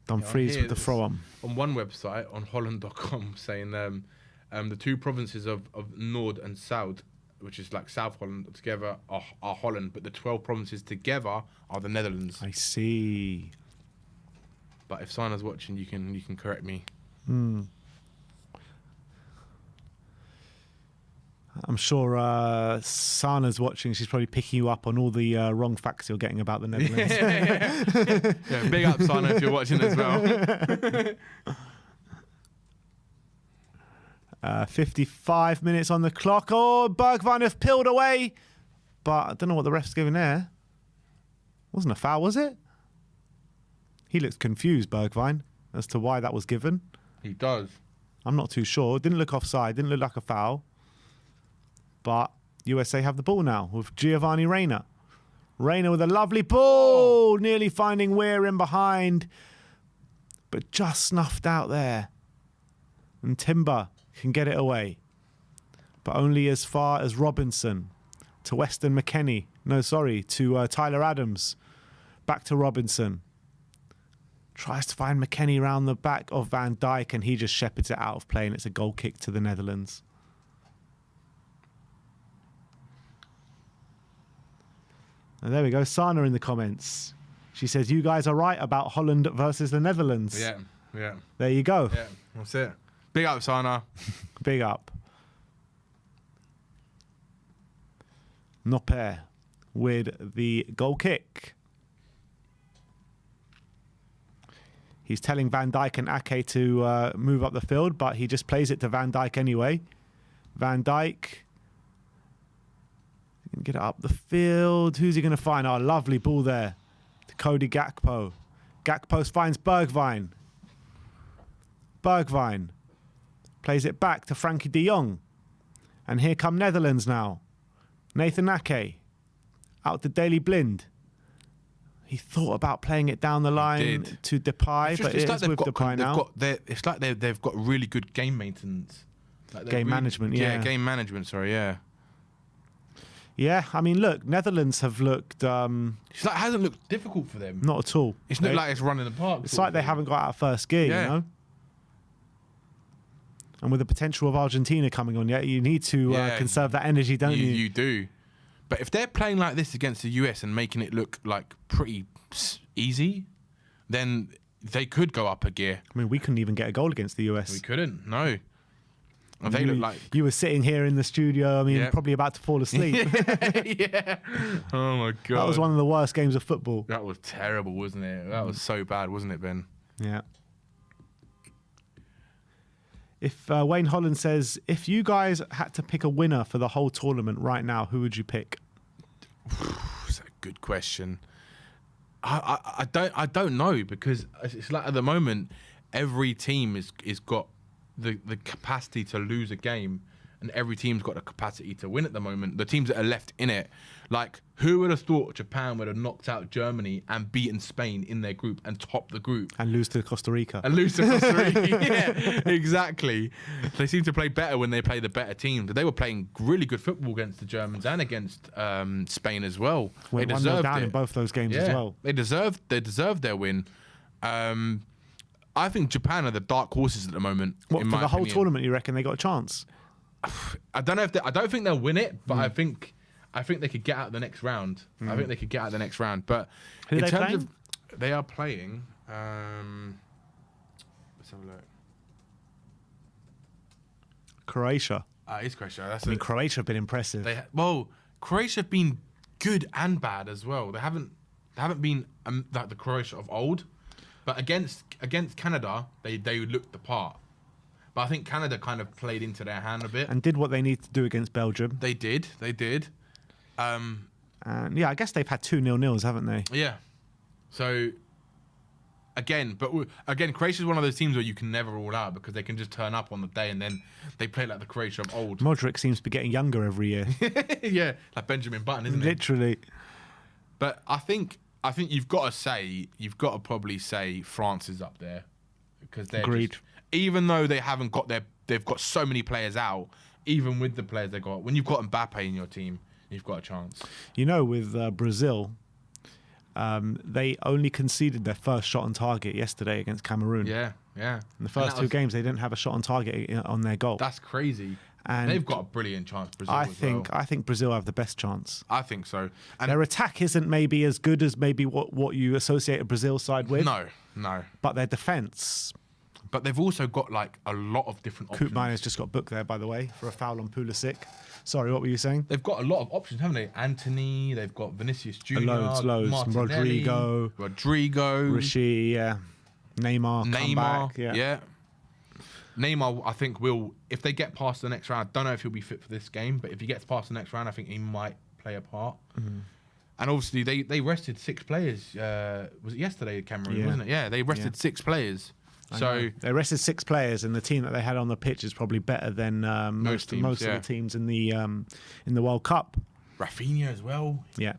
[SPEAKER 1] Dumfries with the throw on
[SPEAKER 2] one website, on Holland.com, saying the two provinces of Noord and Zuid, which is like South Holland together, are Holland, but the 12 provinces together are the Netherlands.
[SPEAKER 1] I see.
[SPEAKER 2] But if Sana's watching, you can correct me.
[SPEAKER 1] I'm sure Sana's watching. She's probably picking you up on all the wrong facts you're getting about the Netherlands.
[SPEAKER 2] Yeah, big up, Sana, if you're watching as well.
[SPEAKER 1] 55 minutes on the clock. Oh, Bergwijn have peeled away. But I don't know what the ref's giving there. Wasn't a foul, was it? He looks confused, Bergwijn, as to why that was given.
[SPEAKER 2] He does.
[SPEAKER 1] I'm not too sure. Didn't look offside. Didn't look like a foul. But USA have the ball now with Giovanni Reina. Reina with a lovely ball. Nearly finding Weir in behind. But just snuffed out there. And Timber can get it away. But only as far as Robinson. To Weston McKennie. No, sorry. To Tyler Adams. Back to Robinson. Tries to find McKennie round the back of Van Dijk. And he just shepherds it out of play. And it's a goal kick to the Netherlands. And there we go. Sana in the comments. She says, you guys are right about Holland versus the Netherlands.
[SPEAKER 2] Yeah, yeah.
[SPEAKER 1] There you go.
[SPEAKER 2] Yeah, that's it. Big up, Sana.
[SPEAKER 1] Big up. Noper with the goal kick. He's telling Van Dijk and Ake to move up the field, but he just plays it to Van Dijk anyway. Van Dijk. Get it up the field. Who's he going to find? Oh, lovely ball there to Cody Gakpo. Gakpo finds Bergwijn. Bergwijn plays it back to Frankie de Jong. And here come Netherlands now. Nathan Ake out to Daley Blind. He thought about playing it down the line to Depay, but it's with Depay now.
[SPEAKER 2] It's like they've got really good game maintenance.
[SPEAKER 1] Like game management, yeah.
[SPEAKER 2] Yeah, game management, sorry, yeah.
[SPEAKER 1] Yeah, I mean, look, Netherlands have looked...
[SPEAKER 2] It's like it hasn't looked difficult for them.
[SPEAKER 1] Not at all.
[SPEAKER 2] It's not like it's running the park.
[SPEAKER 1] It's like they haven't got out of first gear, you know? And with the potential of Argentina coming on, you need to conserve that energy, don't you?
[SPEAKER 2] You do. But if they're playing like this against the US and making it look like pretty easy, then they could go up a gear.
[SPEAKER 1] I mean, we couldn't even get a goal against the US.
[SPEAKER 2] We couldn't, no. They look like...
[SPEAKER 1] You were sitting here in the studio, I mean, probably about to fall asleep.
[SPEAKER 2] Yeah. Oh, my God.
[SPEAKER 1] That was one of the worst games of football.
[SPEAKER 2] That was terrible, wasn't it? That was so bad, wasn't it, Ben?
[SPEAKER 1] Yeah. If Wayne Holland says, if you guys had to pick a winner for the whole tournament right now, who would you pick?
[SPEAKER 2] That's a good question. I don't know, because it's like at the moment, every team is got the capacity to lose a game, and every team's got the capacity to win at the moment. The teams that are left in it, like, who would have thought Japan would have knocked out Germany and beaten Spain in their group and topped the group?
[SPEAKER 1] And lose to Costa Rica.
[SPEAKER 2] Yeah, exactly. They seem to play better when they play the better team. But they were playing really good football against the Germans and against Spain as well.
[SPEAKER 1] They deserved down in both those games as well.
[SPEAKER 2] They deserved their win. I think Japan are the dark horses at the moment.
[SPEAKER 1] What, for the whole tournament, you reckon they got a chance?
[SPEAKER 2] I don't know if I don't think they'll win it, but I think they could get out the next round. I think they could get out the next round. But
[SPEAKER 1] who in terms of
[SPEAKER 2] they are playing. Let's have a look.
[SPEAKER 1] Croatia.
[SPEAKER 2] It's Croatia.
[SPEAKER 1] I mean, Croatia have been impressive.
[SPEAKER 2] Croatia have been good and bad as well. They haven't been like the Croatia of old. But against Canada, they looked the part. But I think Canada kind of played into their hand a bit.
[SPEAKER 1] And did what they need to do against Belgium.
[SPEAKER 2] They did.
[SPEAKER 1] And yeah, I guess they've had 2 0-0s, haven't they?
[SPEAKER 2] Yeah. So again, Croatia's one of those teams where you can never rule out because they can just turn up on the day and then they play like the Croatia of old.
[SPEAKER 1] Modric seems to be getting younger every year.
[SPEAKER 2] Yeah, like Benjamin Button, isn't it?
[SPEAKER 1] Literally.
[SPEAKER 2] But I think you've got to probably say France is up there because they're
[SPEAKER 1] Agreed.
[SPEAKER 2] Even though they haven't got they've got so many players out. Even with the players they got, when you've got Mbappe in your team, you've got a chance.
[SPEAKER 1] You know, with Brazil, they only conceded their first shot on target yesterday against Cameroon.
[SPEAKER 2] Yeah.
[SPEAKER 1] In the first two games, they didn't have a shot on target on their goal.
[SPEAKER 2] That's crazy.
[SPEAKER 1] And
[SPEAKER 2] they've got a brilliant chance, Brazil.
[SPEAKER 1] I think Brazil have the best chance.
[SPEAKER 2] I think so. And
[SPEAKER 1] their attack isn't maybe as good as maybe what you associate a Brazil side with.
[SPEAKER 2] No.
[SPEAKER 1] But their defence.
[SPEAKER 2] But they've also got like a lot of different options.
[SPEAKER 1] Koopmeiners just got booked there, by the way, for a foul on Pulisic. Sorry, what were you saying?
[SPEAKER 2] They've got a lot of options, haven't they? Anthony, they've got Vinicius Jr.,
[SPEAKER 1] loads.
[SPEAKER 2] Martinelli, Rodrigo,
[SPEAKER 1] Rishi, yeah. Neymar, comeback,
[SPEAKER 2] yeah. Neymar, I think if they get past the next round, I don't know if he'll be fit for this game, but if he gets past the next round, I think he might play a part. Mm-hmm. And obviously, they rested 6 players. Was it yesterday, Cameroon, wasn't it? Yeah, they rested 6 players. So
[SPEAKER 1] they rested 6 players, and the team that they had on the pitch is probably better than most of the teams in the World Cup.
[SPEAKER 2] Rafinha as well.
[SPEAKER 1] Yeah,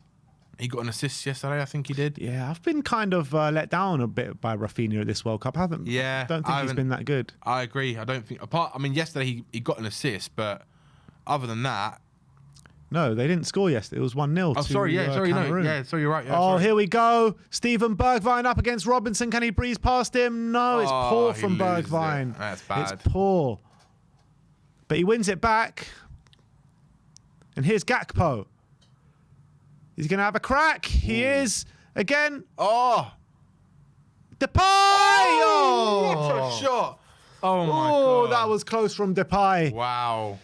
[SPEAKER 2] he got an assist yesterday. I think he did.
[SPEAKER 1] Yeah, I've been kind of let down a bit by Rafinha at this World Cup. I don't think he's been that good.
[SPEAKER 2] I agree. I don't think. Yesterday he got an assist, but other than that.
[SPEAKER 1] No, they didn't score yesterday. It was 1-0 to Cameroon.
[SPEAKER 2] Sorry, you're right. Yeah,
[SPEAKER 1] sorry. Here we go. Steven Bergwijn up against Robinson. Can he breeze past him? No, it's poor from Bergwijn.
[SPEAKER 2] That's bad.
[SPEAKER 1] It's poor. But he wins it back. And here's Gakpo. He's going to have a crack. He is. Again.
[SPEAKER 2] Oh.
[SPEAKER 1] Depay!
[SPEAKER 2] What a shot. Oh, my God.
[SPEAKER 1] That was close from Depay.
[SPEAKER 2] Wow.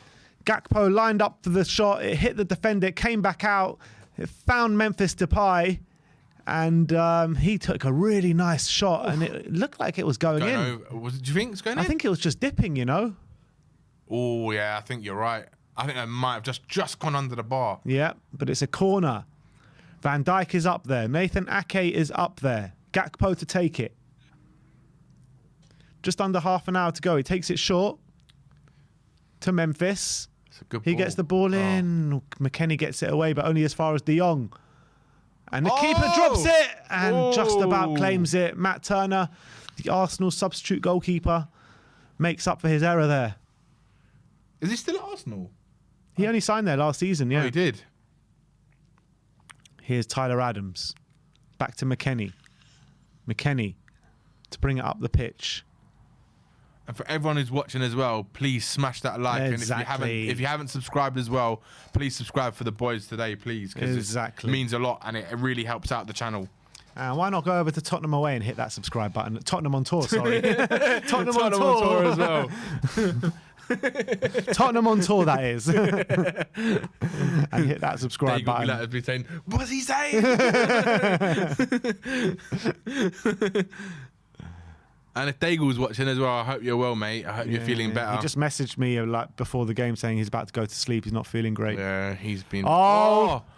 [SPEAKER 1] Gakpo lined up for the shot. It hit the defender. It came back out. It found Memphis Depay. And he took a really nice shot. And it looked like it was going in.
[SPEAKER 2] Do you think it's going in?
[SPEAKER 1] I think it was just dipping, you know.
[SPEAKER 2] Oh, yeah. I think you're right. I think that might have just gone under the bar.
[SPEAKER 1] Yeah, but it's a corner. Van Dijk is up there. Nathan Ake is up there. Gakpo to take it. Just under half an hour to go. He takes it short to Memphis. He gets the ball in. McKennie gets it away, but only as far as De Jong. And the keeper drops it and just about claims it. Matt Turner, the Arsenal substitute goalkeeper, makes up for his error there.
[SPEAKER 2] Is he still at Arsenal?
[SPEAKER 1] He only signed there last season, yeah.
[SPEAKER 2] Oh, he did.
[SPEAKER 1] Here's Tyler Adams. Back to McKennie. McKennie to bring it up the pitch.
[SPEAKER 2] And for everyone who's watching as well, please smash that like.
[SPEAKER 1] Exactly.
[SPEAKER 2] And if you haven't subscribed as well, please subscribe for the boys today, please. Because it means a lot and it really helps out the channel.
[SPEAKER 1] Why not go over to Tottenham away and hit that subscribe button? Tottenham on tour, sorry. Tottenham on tour
[SPEAKER 2] as well.
[SPEAKER 1] Tottenham on tour, that is. And hit that subscribe button.
[SPEAKER 2] Like be saying, what's he saying? And if Daigle's watching as well, I hope you're well, mate. I hope you're feeling better.
[SPEAKER 1] He just messaged me like before the game saying he's about to go to sleep. He's not feeling great.
[SPEAKER 2] Yeah, he's been...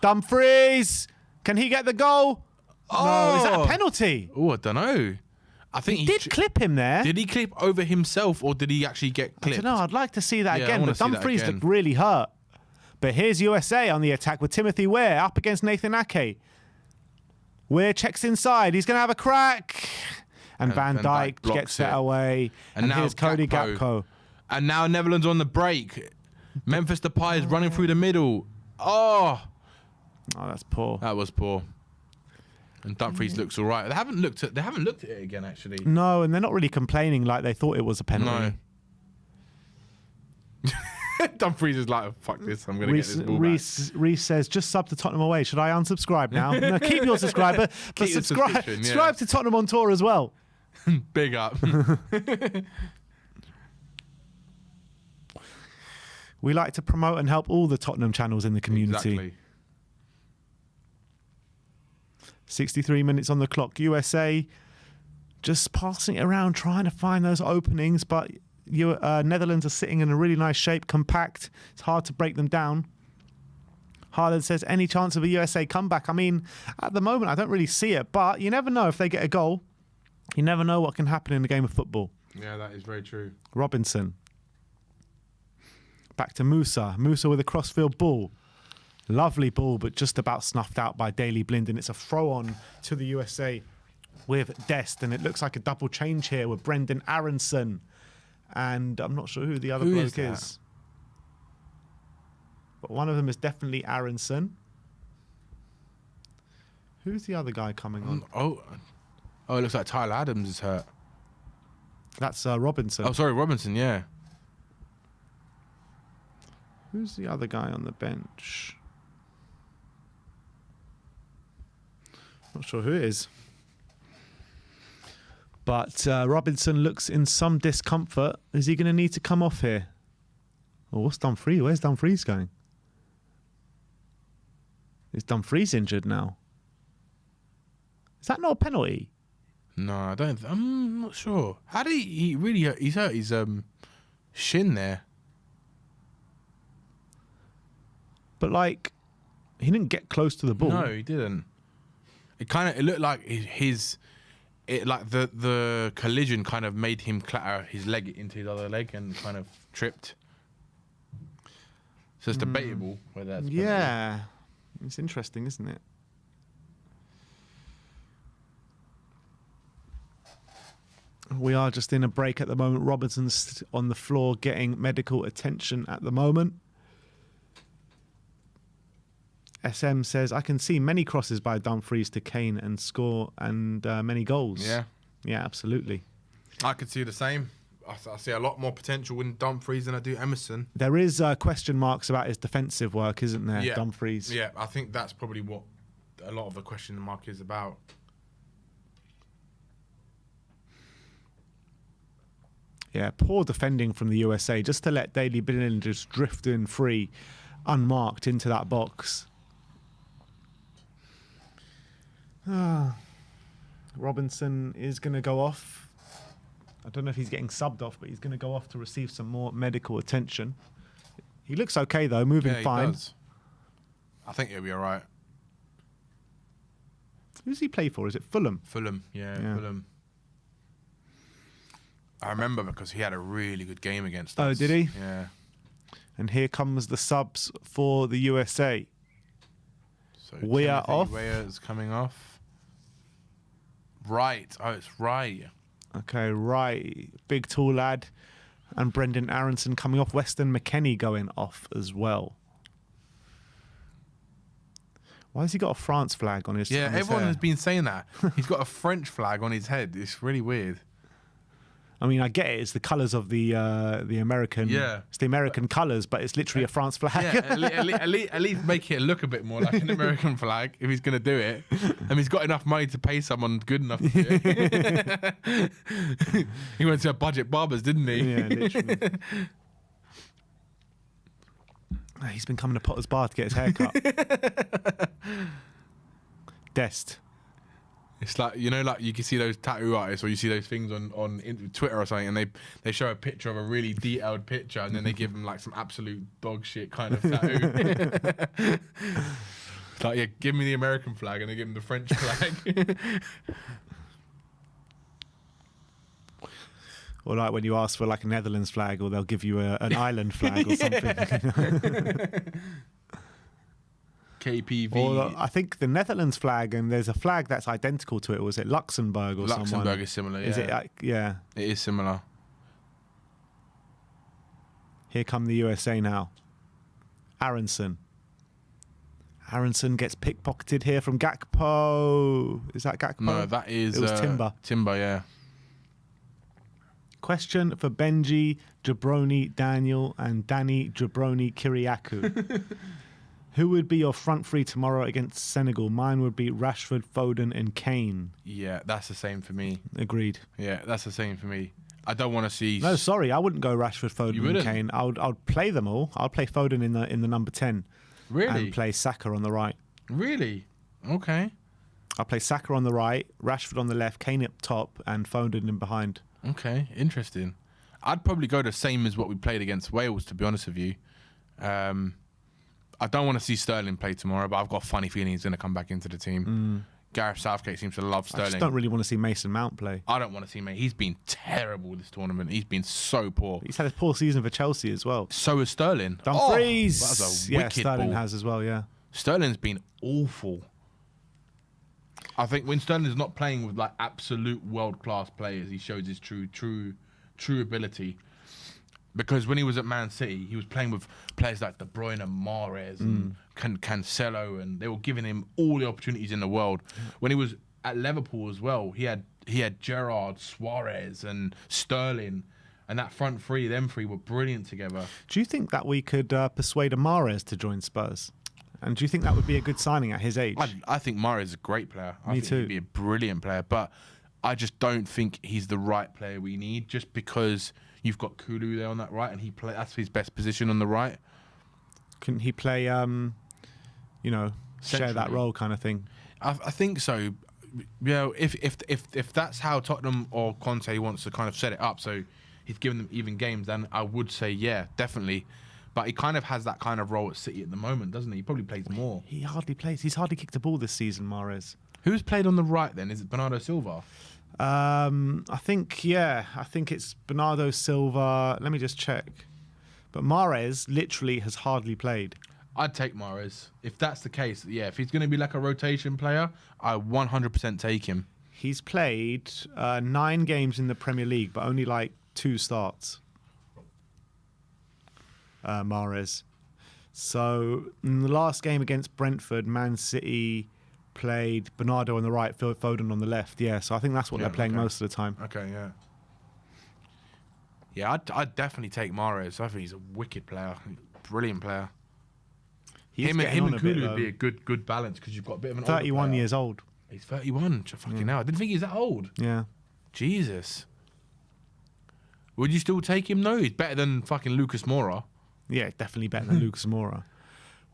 [SPEAKER 1] Dumfries! Can he get the goal? No, is that a penalty?
[SPEAKER 2] Oh, I don't know. I think
[SPEAKER 1] he did clip him there.
[SPEAKER 2] Did he clip over himself or did he actually get clipped?
[SPEAKER 1] I don't know. I'd like to see that again. But Dumfries looked really hurt. But here's USA on the attack with Timothy Weah up against Nathan Ake. Weah checks inside. He's going to have a crack. And Van Dijk gets that away. And now here's Cody Gakpo.
[SPEAKER 2] And now Netherlands on the break. Memphis Depay is running through the middle. Oh,
[SPEAKER 1] that's poor.
[SPEAKER 2] That was poor. And Dumfries looks all right. They haven't looked at it again, actually.
[SPEAKER 1] No, and they're not really complaining like they thought it was a penalty.
[SPEAKER 2] No. Dumfries is like, oh, fuck this, I'm going to get this ball back.
[SPEAKER 1] Reece says, just sub to Tottenham away. Should I unsubscribe now? No, keep your subscriber, but subscribe to Tottenham on tour as well.
[SPEAKER 2] Big up.
[SPEAKER 1] We like to promote and help all the Tottenham channels in the community.
[SPEAKER 2] Exactly.
[SPEAKER 1] 63 minutes on the clock. USA just passing it around, trying to find those openings, but Netherlands are sitting in a really nice shape, compact. It's hard to break them down. Haaland says, any chance of a USA comeback? I mean, at the moment, I don't really see it, but you never know if they get a goal. You never know what can happen in a game of football.
[SPEAKER 2] Yeah, that is very true.
[SPEAKER 1] Robinson. Back to Musa. Musa with a crossfield ball. Lovely ball, but just about snuffed out by Daley Blind. And it's a throw-on to the USA with Dest. And it looks like a double change here with Brendan Aronson. And I'm not sure who the other bloke is. But one of them is definitely Aronson. Who's the other guy coming on?
[SPEAKER 2] Oh, it looks like Tyler Adams is hurt.
[SPEAKER 1] That's Robinson.
[SPEAKER 2] Oh, sorry, Robinson, yeah.
[SPEAKER 1] Who's the other guy on the bench? Not sure who it is. But Robinson looks in some discomfort. Is he going to need to come off here? Oh, what's Dumfries? Where's Dumfries going? Is Dumfries injured now? Is that not a penalty?
[SPEAKER 2] No, I don't. I'm not sure. How did he really hurt? He's hurt his shin there.
[SPEAKER 1] But like, he didn't get close to the ball.
[SPEAKER 2] No, he didn't. It looked like the collision kind of made him clatter his leg into his other leg and kind of tripped. So it's debatable whether that's penalty.
[SPEAKER 1] Yeah, it's interesting, isn't it? We are just in a break at the moment. Robinson's on the floor getting medical attention at the moment. SM says, I can see many crosses by Dumfries to Kane and score and many goals.
[SPEAKER 2] Yeah.
[SPEAKER 1] Yeah, absolutely.
[SPEAKER 2] I could see the same. I see a lot more potential in Dumfries than I do Emerson.
[SPEAKER 1] There is question marks about his defensive work, isn't there,
[SPEAKER 2] Yeah.
[SPEAKER 1] Dumfries?
[SPEAKER 2] Yeah, I think that's probably what a lot of the question mark is about.
[SPEAKER 1] Yeah, poor defending from the USA, just to let Daley Blind just drift in free, unmarked into that box. Robinson is going to go off. I don't know if he's getting subbed off, but he's going to go off to receive some more medical attention. He looks okay, though, moving fine.
[SPEAKER 2] Does. I think he'll be all right.
[SPEAKER 1] Who does he play for? Is it Fulham?
[SPEAKER 2] Fulham, yeah. Fulham. I remember because he had a really good game against us.
[SPEAKER 1] Oh, did he?
[SPEAKER 2] Yeah.
[SPEAKER 1] And here comes the subs for the USA.
[SPEAKER 2] So
[SPEAKER 1] We are off.
[SPEAKER 2] Weah's coming off. Right. Oh, it's right.
[SPEAKER 1] Okay, right. Big tall lad. And Brendan Aronson coming off. Weston McKennie going off as well. Why has he got a France flag on his
[SPEAKER 2] Yeah,
[SPEAKER 1] on his
[SPEAKER 2] everyone
[SPEAKER 1] hair?
[SPEAKER 2] has been saying that. He's got a French flag on his head. It's really weird.
[SPEAKER 1] I mean, I get it. It's the colours of the American.
[SPEAKER 2] Yeah.
[SPEAKER 1] It's the American colours, but it's literally a France flag.
[SPEAKER 2] Yeah, at least make it look a bit more like an American flag if he's going to do it. And he's got enough money to pay someone good enough to do it. He went to a budget barbers, didn't he?
[SPEAKER 1] Yeah, literally. He's been coming to Potter's Bar to get his hair cut. Dest.
[SPEAKER 2] It's like, you know, like you can see those tattoo artists or you see those things on Twitter or something, and they show a picture of a really detailed picture and then they give them like some absolute dog shit kind of tattoo. It's like, yeah, give me the American flag, and they give him the French flag.
[SPEAKER 1] Or like when you ask for like a Netherlands flag, or they'll give you an island flag or something.
[SPEAKER 2] KPV.
[SPEAKER 1] Or I think the Netherlands flag, and there's a flag that's identical to it. Was it Luxembourg or someone?
[SPEAKER 2] Luxembourg is similar, yeah.
[SPEAKER 1] Is it? Yeah.
[SPEAKER 2] It is similar.
[SPEAKER 1] Here come the USA now. Aronson. Aronson gets pickpocketed here from Gakpo. Is that Gakpo?
[SPEAKER 2] No, that is...
[SPEAKER 1] It was Timber.
[SPEAKER 2] Timber, yeah.
[SPEAKER 1] Question for Benji, Jabroni, Daniel, and Danny Jabroni Kiriakou. Who would be your front three tomorrow against Senegal? Mine would be Rashford, Foden, and Kane.
[SPEAKER 2] Yeah, that's the same for me.
[SPEAKER 1] Agreed.
[SPEAKER 2] Yeah, that's the same for me. I don't want to see...
[SPEAKER 1] No, sorry, I wouldn't go Rashford, Foden,
[SPEAKER 2] You
[SPEAKER 1] and
[SPEAKER 2] wouldn't?
[SPEAKER 1] Kane. I'd play them all. I'd play Foden in the number 10.
[SPEAKER 2] Really?
[SPEAKER 1] And play Saka on the right.
[SPEAKER 2] Really? Okay.
[SPEAKER 1] I'll play Saka on the right, Rashford on the left, Kane up top, and Foden in behind.
[SPEAKER 2] Okay, interesting. I'd probably go the same as what we played against Wales, to be honest with you. I don't want to see Sterling play tomorrow, but I've got a funny feeling he's going to come back into the team. Gareth Southgate seems to love
[SPEAKER 1] I
[SPEAKER 2] Sterling.
[SPEAKER 1] just don't really want to see Mason Mount play.
[SPEAKER 2] I don't want to see him. He's been terrible this tournament. He's been so poor.
[SPEAKER 1] He's had a poor season for Chelsea as well.
[SPEAKER 2] So has Sterling.
[SPEAKER 1] Dumfries.
[SPEAKER 2] Oh, that was a
[SPEAKER 1] Yeah,
[SPEAKER 2] wicked
[SPEAKER 1] Sterling
[SPEAKER 2] ball.
[SPEAKER 1] has as well, yeah.
[SPEAKER 2] Sterling's been awful. I think when Sterling's not playing with like absolute world-class players, he shows his true ability. Because when he was at Man City, he was playing with players like De Bruyne and Mahrez and Cancelo, and they were giving him all the opportunities in the world. When he was at Liverpool as well, he had Gerrard, Suarez, and Sterling, and that front three, them three were brilliant together.
[SPEAKER 1] Do you think that we could persuade a Mahrez to join Spurs? And do you think that would be a good signing at his age?
[SPEAKER 2] I think Mahrez is a great player. I
[SPEAKER 1] Me
[SPEAKER 2] think
[SPEAKER 1] too.
[SPEAKER 2] He'd be a brilliant player, but I just don't think he's the right player we need. Just because you've got Kulu there on that right, and that's his best position on the right.
[SPEAKER 1] Couldn't he play, share that
[SPEAKER 2] Centrally.
[SPEAKER 1] role kind of thing?
[SPEAKER 2] I think so. Yeah, if that's how Tottenham or Conte wants to kind of set it up, so he's giving them even games, then I would say yeah, definitely. But he kind of has that kind of role at City at the moment, doesn't he? He probably plays more.
[SPEAKER 1] He hardly plays. He's hardly kicked a ball this season, Mahrez.
[SPEAKER 2] Who's played on the right then? Is it Bernardo Silva?
[SPEAKER 1] I think it's Bernardo Silva. Let me just check. But Mahrez literally has hardly played.
[SPEAKER 2] I'd take Mahrez. If that's the case, yeah. If he's going to be like a rotation player, I 100% take him.
[SPEAKER 1] He's played 9 games in the Premier League, but only like 2 starts. Mahrez. So in the last game against Brentford, Man City played Bernardo on the right, Phil Foden on the left. Yeah, so I think that's what they're playing most of the time.
[SPEAKER 2] Okay, yeah. Yeah, I'd definitely take Mahrez. I think he's a wicked player, brilliant player. Him and Kulu would be a good balance because you've got a bit of an
[SPEAKER 1] 31
[SPEAKER 2] older
[SPEAKER 1] years old.
[SPEAKER 2] He's 31. Fucking hell. I didn't think he's that old.
[SPEAKER 1] Yeah.
[SPEAKER 2] Jesus. Would you still take him? No, he's better than fucking Lucas Moura.
[SPEAKER 1] Yeah, definitely better than Lucas Moura.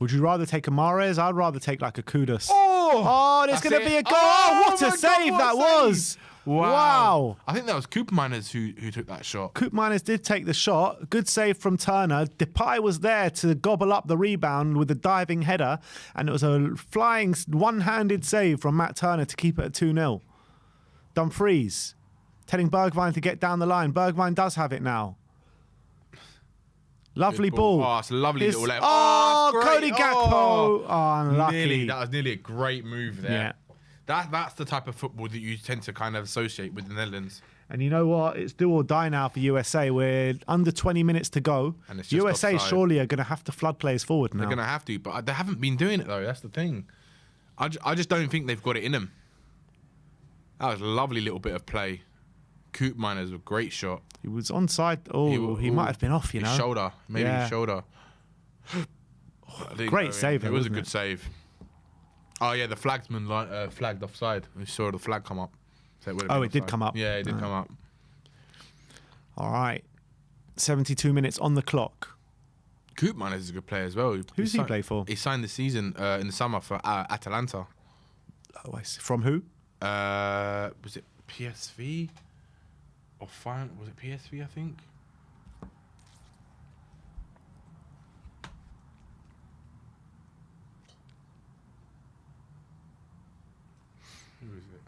[SPEAKER 1] Would you rather take a Mahrez? I'd rather take like a Kudus.
[SPEAKER 2] Oh,
[SPEAKER 1] there's
[SPEAKER 2] that's
[SPEAKER 1] going to
[SPEAKER 2] it.
[SPEAKER 1] be a goal.
[SPEAKER 2] Oh,
[SPEAKER 1] What a
[SPEAKER 2] my God,
[SPEAKER 1] save
[SPEAKER 2] what
[SPEAKER 1] that
[SPEAKER 2] a
[SPEAKER 1] was. Wow.
[SPEAKER 2] I think that was Koopmeiners who took that shot.
[SPEAKER 1] Koopmeiners did take the shot. Good save from Turner. Depay was there to gobble up the rebound with a diving header, and it was a flying one-handed save from Matt Turner to keep it at 2-0. Dumfries telling Bergwijn to get down the line. Bergwijn does have it now. Lovely ball.
[SPEAKER 2] Oh, it's a lovely little left.
[SPEAKER 1] Oh,
[SPEAKER 2] it's great.
[SPEAKER 1] Cody Gakpo. Oh, unlucky.
[SPEAKER 2] That was nearly a great move there.
[SPEAKER 1] Yeah.
[SPEAKER 2] That's the type of football that you tend to kind of associate with the Netherlands.
[SPEAKER 1] And you know what? It's do or die now for USA. We're under 20 minutes to go.
[SPEAKER 2] And it's just
[SPEAKER 1] USA
[SPEAKER 2] offside.
[SPEAKER 1] surely are going to have to flood players forward now.
[SPEAKER 2] They're going to have to, but they haven't been doing it, though. That's the thing. I just don't think they've got it in them. That was a lovely little bit of play. Koopmeiners, a great shot.
[SPEAKER 1] He was onside. Oh, he might have been off, you know.
[SPEAKER 2] His shoulder. Maybe his shoulder.
[SPEAKER 1] Great save,
[SPEAKER 2] It was a
[SPEAKER 1] wasn't
[SPEAKER 2] good save. Oh, yeah, the flagsman flagged offside. We saw the flag come up. So
[SPEAKER 1] it did come up.
[SPEAKER 2] Yeah, it did come up.
[SPEAKER 1] All right. 72 minutes on the clock.
[SPEAKER 2] Koopmeiners is a good player as well.
[SPEAKER 1] Who's he play for?
[SPEAKER 2] He signed this season in the summer for Atalanta.
[SPEAKER 1] Oh, I see. From who?
[SPEAKER 2] Was it PSV? Or was it PSV, I think? Who is it?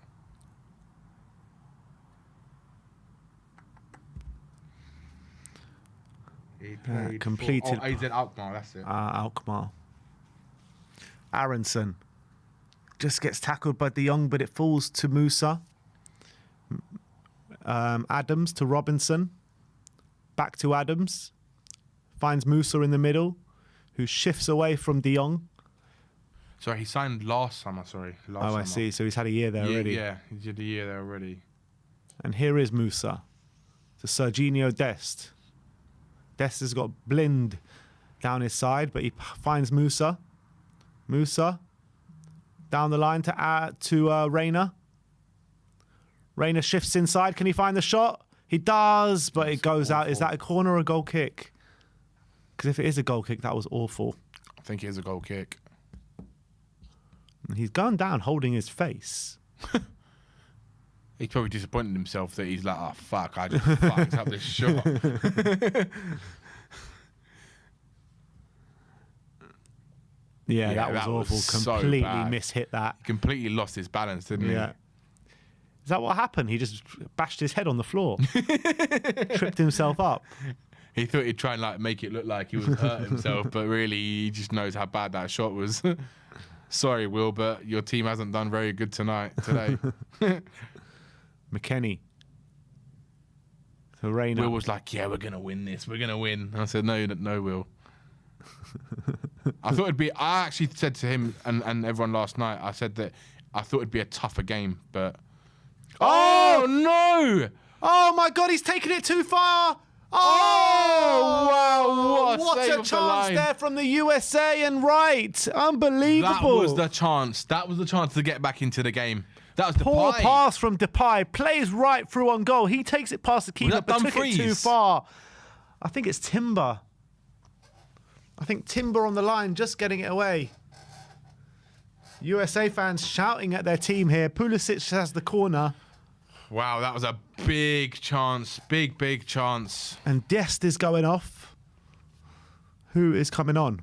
[SPEAKER 2] He played
[SPEAKER 1] completed.
[SPEAKER 2] AZ Alkmaar, that's it.
[SPEAKER 1] Alkmaar. Aronson. Just gets tackled by De Jong, but it falls to Musa. Adams to Robinson. Back to Adams. Finds Musa in the middle, who shifts away from De Jong.
[SPEAKER 2] Sorry, he signed last summer,
[SPEAKER 1] I see. So he's had a year there already.
[SPEAKER 2] Yeah, he did a year there already.
[SPEAKER 1] And here is Musa. To Serginho Dest. Dest has got Blind down his side, but he finds Musa. Musa. Down the line to Reina. Reina shifts inside. Can he find the shot? He does, but it goes out. Is that a corner or a goal kick? Because if it is a goal kick, that was awful.
[SPEAKER 2] I think it is a goal kick.
[SPEAKER 1] And he's gone down holding his face.
[SPEAKER 2] He's probably disappointed himself that he's like, oh, fuck, I just fucked up this shot.
[SPEAKER 1] Yeah, that was awful.
[SPEAKER 2] so
[SPEAKER 1] Completely
[SPEAKER 2] bad.
[SPEAKER 1] mishit that.
[SPEAKER 2] He completely lost his balance, didn't he?
[SPEAKER 1] Yeah. Is that what happened? He just bashed his head on the floor, tripped himself up.
[SPEAKER 2] He thought he'd try and like make it look like he was hurt himself, but really he just knows how bad that shot was. Sorry, Will, but your team hasn't done very good today.
[SPEAKER 1] McKennie. So Reina.
[SPEAKER 2] Will was like, "Yeah, we're gonna win this. We're gonna win." I said, "No, Will." I thought it'd be. I actually said to him and everyone last night. I said that I thought it'd be a tougher game, but oh no!
[SPEAKER 1] Oh my God, he's taken it too far.
[SPEAKER 2] Oh, wow,
[SPEAKER 1] what
[SPEAKER 2] save
[SPEAKER 1] a
[SPEAKER 2] off the
[SPEAKER 1] chance
[SPEAKER 2] line.
[SPEAKER 1] there from the USA and Wright. Unbelievable.
[SPEAKER 2] That was the chance. That was the chance to get back into the game. That was
[SPEAKER 1] Poor
[SPEAKER 2] Depay.
[SPEAKER 1] pass from Depay. Plays right through on goal. He takes it past the keeper,
[SPEAKER 2] that
[SPEAKER 1] but took it
[SPEAKER 2] Dumfries?
[SPEAKER 1] too far. I think it's Timber. I think Timber on the line, just getting it away. USA fans shouting at their team here. Pulisic has the corner.
[SPEAKER 2] Wow, that was a big chance. Big chance.
[SPEAKER 1] And Dest is going off. Who is coming on?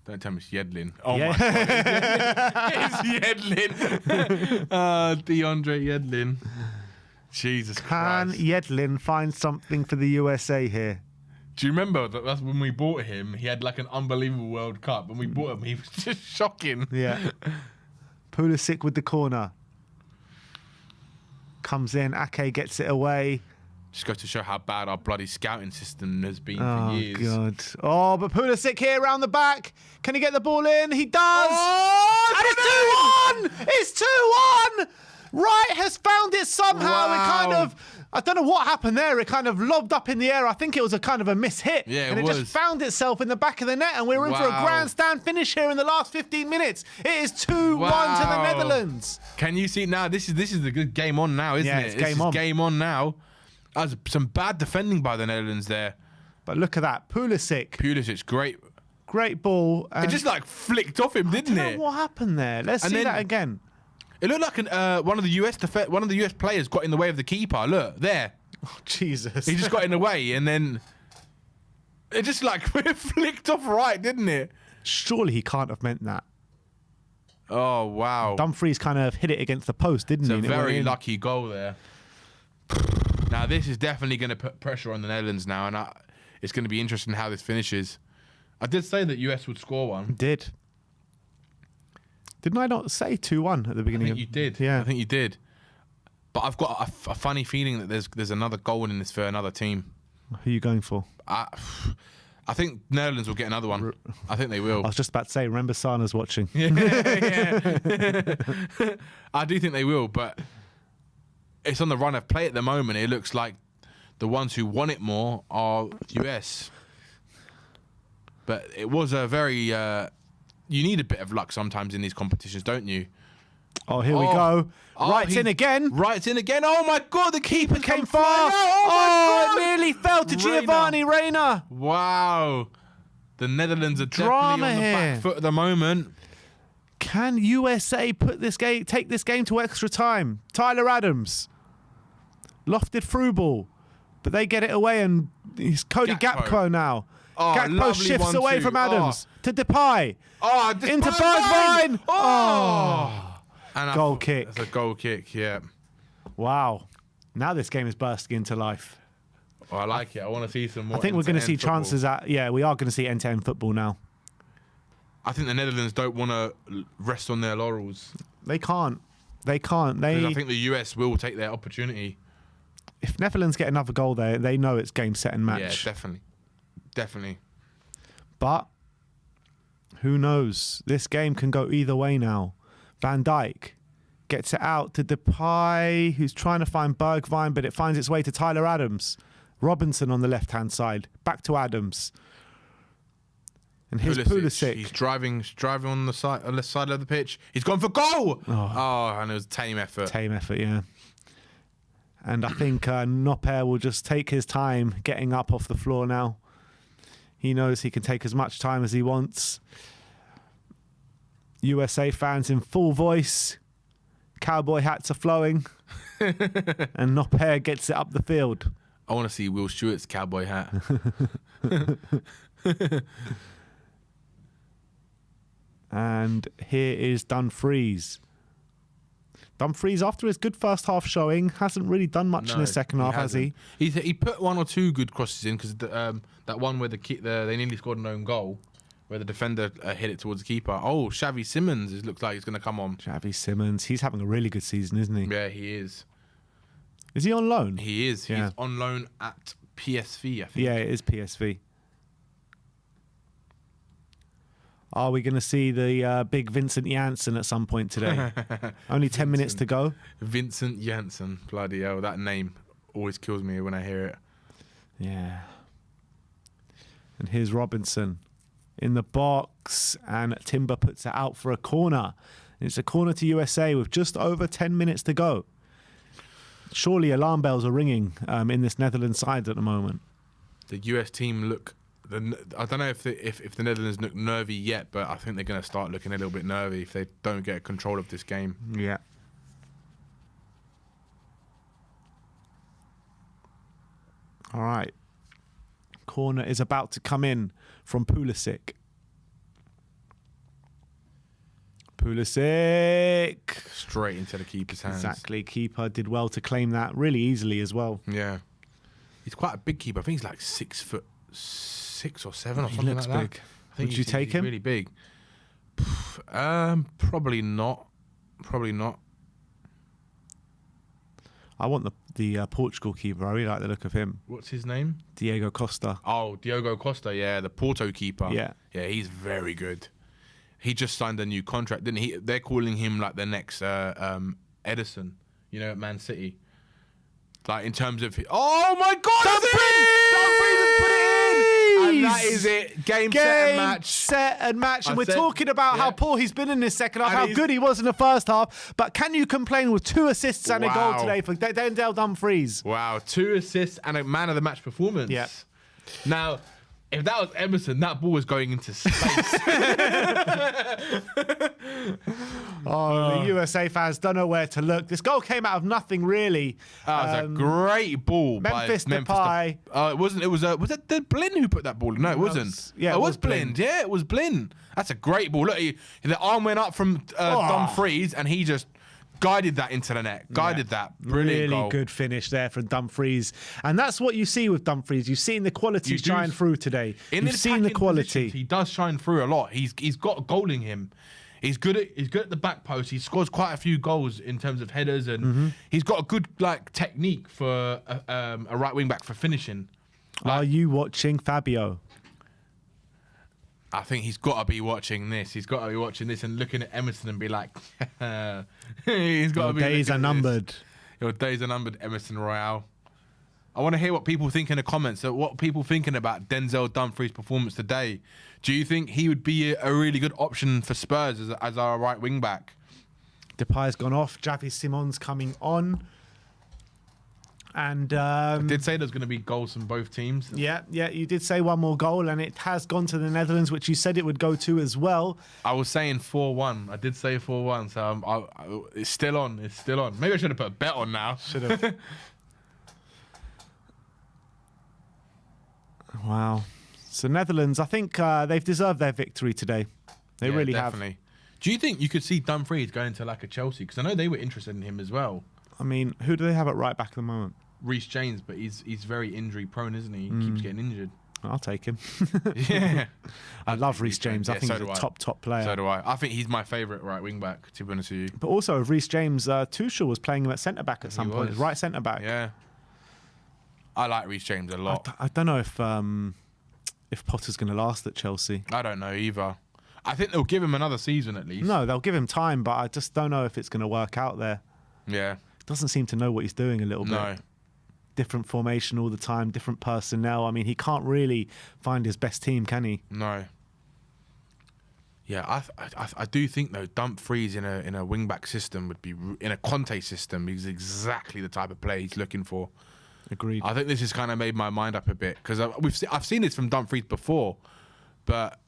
[SPEAKER 2] Don't tell me it's Yedlin. Oh
[SPEAKER 1] Yeah.
[SPEAKER 2] my God. It's Yedlin. DeAndre Yedlin. Jesus
[SPEAKER 1] Can
[SPEAKER 2] Christ.
[SPEAKER 1] Yedlin find something for the USA here?
[SPEAKER 2] Do you remember that's when we bought him? He had like an unbelievable World Cup. When we bought him, he was just shocking.
[SPEAKER 1] Yeah. Pulisic with the corner. Comes in. Ake gets it away.
[SPEAKER 2] Just goes to show how bad our bloody scouting system has been
[SPEAKER 1] Oh,
[SPEAKER 2] for years.
[SPEAKER 1] God. Oh, but Pulisic here around the back. Can he get the ball in? He does.
[SPEAKER 2] Oh,
[SPEAKER 1] And it's 2-1. It's 2-1. Wright has found it somehow.
[SPEAKER 2] Wow.
[SPEAKER 1] It kind of, I don't know what happened there. It kind of lobbed up in the air. I think it was a kind of a mishit.
[SPEAKER 2] Yeah, it
[SPEAKER 1] and it
[SPEAKER 2] was.
[SPEAKER 1] just found itself in the back of the net. And we're in for a
[SPEAKER 2] Wow.
[SPEAKER 1] grandstand finish here in the last 15 minutes. It is 2-1 to the
[SPEAKER 2] Wow.
[SPEAKER 1] Netherlands.
[SPEAKER 2] Can you see now? This is the good game on now, isn't
[SPEAKER 1] Yeah,
[SPEAKER 2] it?
[SPEAKER 1] it's
[SPEAKER 2] This
[SPEAKER 1] game
[SPEAKER 2] is
[SPEAKER 1] on.
[SPEAKER 2] game on now. That was some bad defending by the Netherlands there.
[SPEAKER 1] But look at that.
[SPEAKER 2] Pulisic, great.
[SPEAKER 1] Great ball.
[SPEAKER 2] It just like flicked off him, didn't
[SPEAKER 1] I don't
[SPEAKER 2] it?
[SPEAKER 1] know what happened there. Let's
[SPEAKER 2] And
[SPEAKER 1] see
[SPEAKER 2] then-
[SPEAKER 1] that again.
[SPEAKER 2] It looked like one of the US players got in the way of the keeper. Look there,
[SPEAKER 1] Oh, Jesus.
[SPEAKER 2] he just got in the way, and then it just like flicked off right, didn't it?
[SPEAKER 1] Surely he can't have meant that.
[SPEAKER 2] Oh wow,
[SPEAKER 1] Dumfries kind of hit it against the post, didn't
[SPEAKER 2] it's
[SPEAKER 1] he?
[SPEAKER 2] a
[SPEAKER 1] And it went
[SPEAKER 2] very
[SPEAKER 1] in.
[SPEAKER 2] lucky goal there. Now this is definitely going to put pressure on the Netherlands now, and it's going to be interesting how this finishes. I did say that US would score one.
[SPEAKER 1] Didn't I not say 2-1 at the
[SPEAKER 2] I
[SPEAKER 1] beginning?
[SPEAKER 2] think you did.
[SPEAKER 1] Yeah.
[SPEAKER 2] I think you did. But I've got a funny feeling that there's another goal in this for another team.
[SPEAKER 1] Who are you going for?
[SPEAKER 2] I think Netherlands will get another one. I think they will.
[SPEAKER 1] I was just about to say, remember Sana's watching.
[SPEAKER 2] Yeah. I do think they will, but it's on the run of play at the moment. It looks like the ones who want it more are US. But it was a very... you need a bit of luck sometimes in these competitions, don't you?
[SPEAKER 1] Oh, here we go.
[SPEAKER 2] Oh,
[SPEAKER 1] Wright's in again.
[SPEAKER 2] Wright's in again. Oh, my God. The keeper
[SPEAKER 1] Came
[SPEAKER 2] came
[SPEAKER 1] far.
[SPEAKER 2] far. Oh,
[SPEAKER 1] it nearly fell to
[SPEAKER 2] Reina.
[SPEAKER 1] Giovanni Reina.
[SPEAKER 2] Wow. The Netherlands are
[SPEAKER 1] Drama
[SPEAKER 2] definitely on the
[SPEAKER 1] here.
[SPEAKER 2] back foot at the moment.
[SPEAKER 1] Can USA take this game to extra time? Tyler Adams. Lofted through ball. But they get it away, and it's Cody
[SPEAKER 2] Gakpo.
[SPEAKER 1] Gakpo now.
[SPEAKER 2] Oh,
[SPEAKER 1] Gakpo
[SPEAKER 2] lovely
[SPEAKER 1] shifts
[SPEAKER 2] 1-2.
[SPEAKER 1] away from Adams to Depay.
[SPEAKER 2] Oh,
[SPEAKER 1] Into Bergwijn.
[SPEAKER 2] Oh. And
[SPEAKER 1] Goal kick.
[SPEAKER 2] That's a goal kick, yeah.
[SPEAKER 1] Wow. Now this game is bursting into life.
[SPEAKER 2] Oh, I like it. I want to see some more.
[SPEAKER 1] I think we're going to see
[SPEAKER 2] end-to-end football.
[SPEAKER 1] chances at... Yeah, we are going to see end-to-end football now.
[SPEAKER 2] I think the Netherlands don't want to rest on their laurels.
[SPEAKER 1] They can't. They can't.
[SPEAKER 2] Because I
[SPEAKER 1] They,
[SPEAKER 2] think the US will take their opportunity.
[SPEAKER 1] if Netherlands get another goal there, they know it's game, set and match.
[SPEAKER 2] Yeah, definitely. Definitely.
[SPEAKER 1] But who knows? This game can go either way now. Van Dijk gets it out to Depay, who's trying to find Bergwijn, but it finds its way to Tyler Adams. Robinson on the left-hand side. Back to Adams. And here's Pulisic.
[SPEAKER 2] He's driving on the side, on the side of the pitch. He's gone for goal. Oh, and it was a tame effort.
[SPEAKER 1] Tame effort, yeah. And I think Noper will just take his time getting up off the floor now. He knows he can take as much time as he wants. USA fans in full voice. Cowboy hats are flowing. And Noper gets it up the field.
[SPEAKER 2] I want to see Will Stewart's cowboy hat.
[SPEAKER 1] And here is Dumfries. Dumfries, after his good first half showing, hasn't really done much in his second half, has he?
[SPEAKER 2] He put one or two good crosses in, because that one where they nearly scored an own goal, where the defender hit it towards the keeper. Oh, Xavi Simons, it looks like he's going to come on.
[SPEAKER 1] Xavi Simons, he's having a really good season, isn't he?
[SPEAKER 2] Yeah, he is.
[SPEAKER 1] Is he on loan?
[SPEAKER 2] He is.
[SPEAKER 1] Yeah.
[SPEAKER 2] He's on loan at PSV, I think.
[SPEAKER 1] Yeah, it is PSV. Are we going to see the big Vincent Janssen at some point today? Only 10 minutes to go.
[SPEAKER 2] Vincent Janssen. Bloody hell, that name always kills me when I hear it.
[SPEAKER 1] Yeah. And here's Robinson in the box, and Timber puts it out for a corner. It's a corner to USA with just over 10 minutes to go. Surely alarm bells are ringing in this Netherlands side at the moment.
[SPEAKER 2] The US team look... I don't know if the Netherlands look nervy yet, but I think they're going to start looking a little bit nervy if they don't get control of this game.
[SPEAKER 1] Yeah. All right. Corner is about to come in from Pulisic. Pulisic.
[SPEAKER 2] Straight into the keeper's hands.
[SPEAKER 1] Exactly. Keeper did well to claim that really easily as well.
[SPEAKER 2] Yeah. He's quite a big keeper. I think he's like 6'6" or 7" or something like that.
[SPEAKER 1] Big.
[SPEAKER 2] I think
[SPEAKER 1] Would you take him?
[SPEAKER 2] Really big. Probably not. Probably not.
[SPEAKER 1] I want the Portugal keeper. I really like the look of him.
[SPEAKER 2] What's his name?
[SPEAKER 1] Diego Costa.
[SPEAKER 2] Oh, Diogo Costa. Yeah, the Porto keeper.
[SPEAKER 1] Yeah.
[SPEAKER 2] Yeah, he's very good. He just signed a new contract, didn't he? They're calling him like the next Edison, at Man City. Like in terms of, oh my God, Dumfries put it in, and that is it. Game set and match.
[SPEAKER 1] And we're talking about how poor he's been in this second half, how good he was in the first half. But can you complain with 2 assists and a goal today for Denzel Dumfries?
[SPEAKER 2] Wow, 2 assists and a man of the match performance.
[SPEAKER 1] Yeah.
[SPEAKER 2] Now, if that was Emerson, that ball was going into space.
[SPEAKER 1] The USA fans don't know where to look. This goal came out of nothing, really.
[SPEAKER 2] That was a great ball
[SPEAKER 1] Memphis
[SPEAKER 2] by
[SPEAKER 1] Depay.
[SPEAKER 2] It wasn't. It was the Blin who put that ball in. No, it wasn't.
[SPEAKER 1] Yeah,
[SPEAKER 2] it was Blin. Yeah, it was Blin. That's a great ball. Look, the arm went up from Dumfries, and he just guided that into the net. That. Brilliant
[SPEAKER 1] really
[SPEAKER 2] goal.
[SPEAKER 1] good finish there from Dumfries. And that's what you see with Dumfries. You've seen the quality shine through today. You've seen the quality.
[SPEAKER 2] He does shine through a lot. He's got a goal in him. He's good at the back post. He scores quite a few goals in terms of headers, and he's got a good technique for a right wing back for finishing.
[SPEAKER 1] Are you watching Fabio?
[SPEAKER 2] I think he's got to be watching this. He's got to be watching this and looking at Emerson and be like, he's got to be.
[SPEAKER 1] Your days are numbered.
[SPEAKER 2] Your days are numbered, Emerson Royale. I want to hear what people think in the comments. What people thinking about Denzel Dumfries' performance today. Do you think he would be a really good option for Spurs as our right wing back?
[SPEAKER 1] Depay's gone off. Xavi Simons coming on. And
[SPEAKER 2] I did say there's going to be goals from both teams.
[SPEAKER 1] Yeah, you did say one more goal, and it has gone to the Netherlands, which you said it would go to as well.
[SPEAKER 2] I was saying 4-1. I did say 4-1, so it's still on. It's still on. Maybe I should have put a bet on now.
[SPEAKER 1] Should have. Wow. So Netherlands, I think they've deserved their victory today. They really
[SPEAKER 2] definitely have. Do you think you could see Dumfries going to like a Chelsea? Because I know they were interested in him as well.
[SPEAKER 1] I mean, who do they have at right back at the moment?
[SPEAKER 2] Reece James, but he's very injury prone, isn't he? He keeps getting injured.
[SPEAKER 1] I'll take him.
[SPEAKER 2] Yeah.
[SPEAKER 1] I love Reece James. I think he's a top player.
[SPEAKER 2] So do I. I think he's my favourite right wing back, to be honest with you.
[SPEAKER 1] But also, Reece James, Tuchel was playing him at centre back at some point. Right centre back.
[SPEAKER 2] Yeah. I like Reece James a lot.
[SPEAKER 1] I don't know if Potter's going to last at Chelsea.
[SPEAKER 2] I don't know either. I think they'll give him another season at least.
[SPEAKER 1] No, they'll give him time, but I just don't know if it's going to work out there.
[SPEAKER 2] Yeah.
[SPEAKER 1] Doesn't seem to know what he's doing a little bit.
[SPEAKER 2] No.
[SPEAKER 1] Different formation all the time, different personnel. I mean, he can't really find his best team, can he?
[SPEAKER 2] No. Yeah, I do think though Dumfries in a wing back system would be in a Conte system. He's exactly the type of player he's looking for.
[SPEAKER 1] Agreed.
[SPEAKER 2] I think this has kind of made my mind up a bit because I've seen this from Dumfries before, but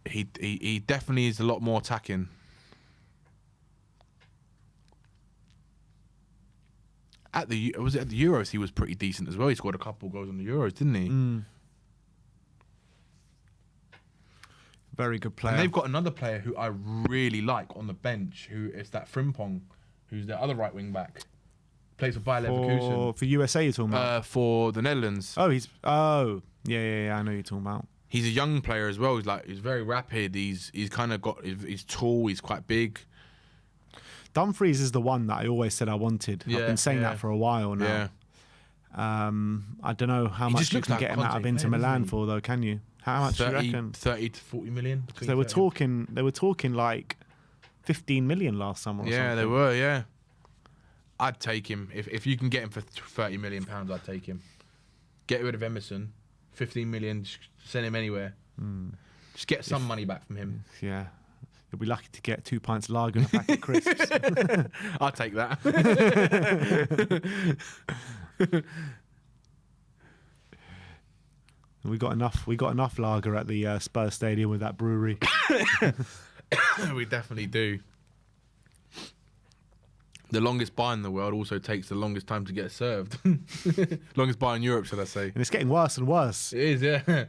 [SPEAKER 2] he definitely is a lot more attacking. At the Euros, he was pretty decent as well. He scored a couple goals on the Euros, didn't he?
[SPEAKER 1] Very good player.
[SPEAKER 2] And they've got another player who I really like on the bench, who is that Frimpong, who's the other right wing back. Plays for Bayer Leverkusen.
[SPEAKER 1] For USA, you're talking about?
[SPEAKER 2] For the Netherlands.
[SPEAKER 1] Yeah, I know you're talking about.
[SPEAKER 2] He's a young player as well. He's very rapid. He's kind of he's tall. He's quite big.
[SPEAKER 1] Dumfries is the one that I always said I wanted. I've been saying that for a while now.
[SPEAKER 2] Yeah.
[SPEAKER 1] I don't know how much you can get him out of Inter Milan for, though, can you? How much do you reckon?
[SPEAKER 2] 30 to 40 million.
[SPEAKER 1] They were talking like 15 million last summer or something.
[SPEAKER 2] Yeah, they were, yeah. I'd take him. If you can get him for 30 million pounds, I'd take him. Get rid of Emerson. 15 million, just send him anywhere. Just get some money back from him.
[SPEAKER 1] Yeah. You'll be lucky to get 2 pints of lager and a pack of crisps.
[SPEAKER 2] I'll take that.
[SPEAKER 1] We got enough lager at the Spurs Stadium with that brewery.
[SPEAKER 2] We definitely do. The longest bar in the world also takes the longest time to get served. Longest bar in Europe, should I say?
[SPEAKER 1] And it's getting worse and worse.
[SPEAKER 2] It is, yeah.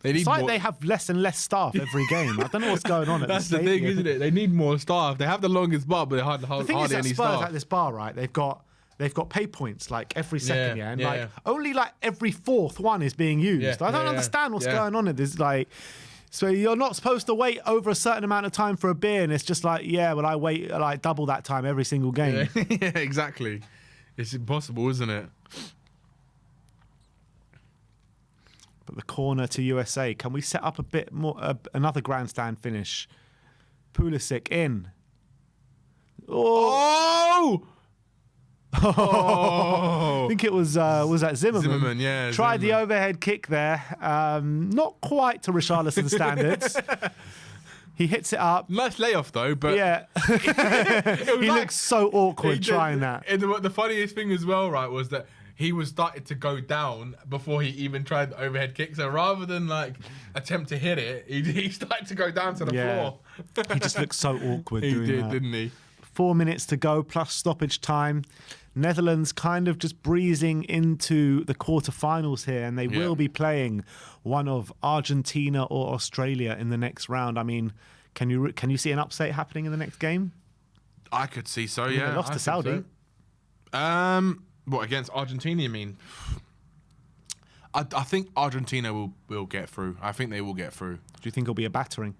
[SPEAKER 1] It's like they have less and less staff every game. I don't know what's going on at
[SPEAKER 2] That's
[SPEAKER 1] the
[SPEAKER 2] the thing, isn't it? They need more staff. They have the longest bar, but they hardly any staff.
[SPEAKER 1] At this bar, right? They've got pay points like every second, and
[SPEAKER 2] yeah.
[SPEAKER 1] only like every fourth one is being used.
[SPEAKER 2] Yeah,
[SPEAKER 1] I don't understand what's going on. There's like, so you're not supposed to wait over a certain amount of time for a beer, and it's just like, I wait like double that time every single game.
[SPEAKER 2] Yeah, exactly. It's impossible, isn't it?
[SPEAKER 1] But the corner to USA, can we set up a bit more, another grandstand finish? Pulisic in.
[SPEAKER 2] Oh!
[SPEAKER 1] I think it was that Zimmerman.
[SPEAKER 2] Zimmerman, yeah.
[SPEAKER 1] Tried the overhead kick there. Not quite to Richarlison standards. He hits it up.
[SPEAKER 2] Nice layoff though, but
[SPEAKER 1] yeah, he looks so awkward trying that.
[SPEAKER 2] And the funniest thing as well, right, was that he was starting to go down before he even tried the overhead kick. So rather than like attempt to hit it, he started to go down to the floor.
[SPEAKER 1] He just looked so awkward doing that.
[SPEAKER 2] Didn't he?
[SPEAKER 1] 4 minutes to go plus stoppage time. Netherlands kind of just breezing into the quarterfinals here, and they will be playing one of Argentina or Australia in the next round. I mean, can you see an upset happening in the next game?
[SPEAKER 2] I could see so.
[SPEAKER 1] They lost to Saudi.
[SPEAKER 2] So. What, against Argentina, you mean? I think Argentina will get through. I think they will get through.
[SPEAKER 1] Do you think it'll be a battering?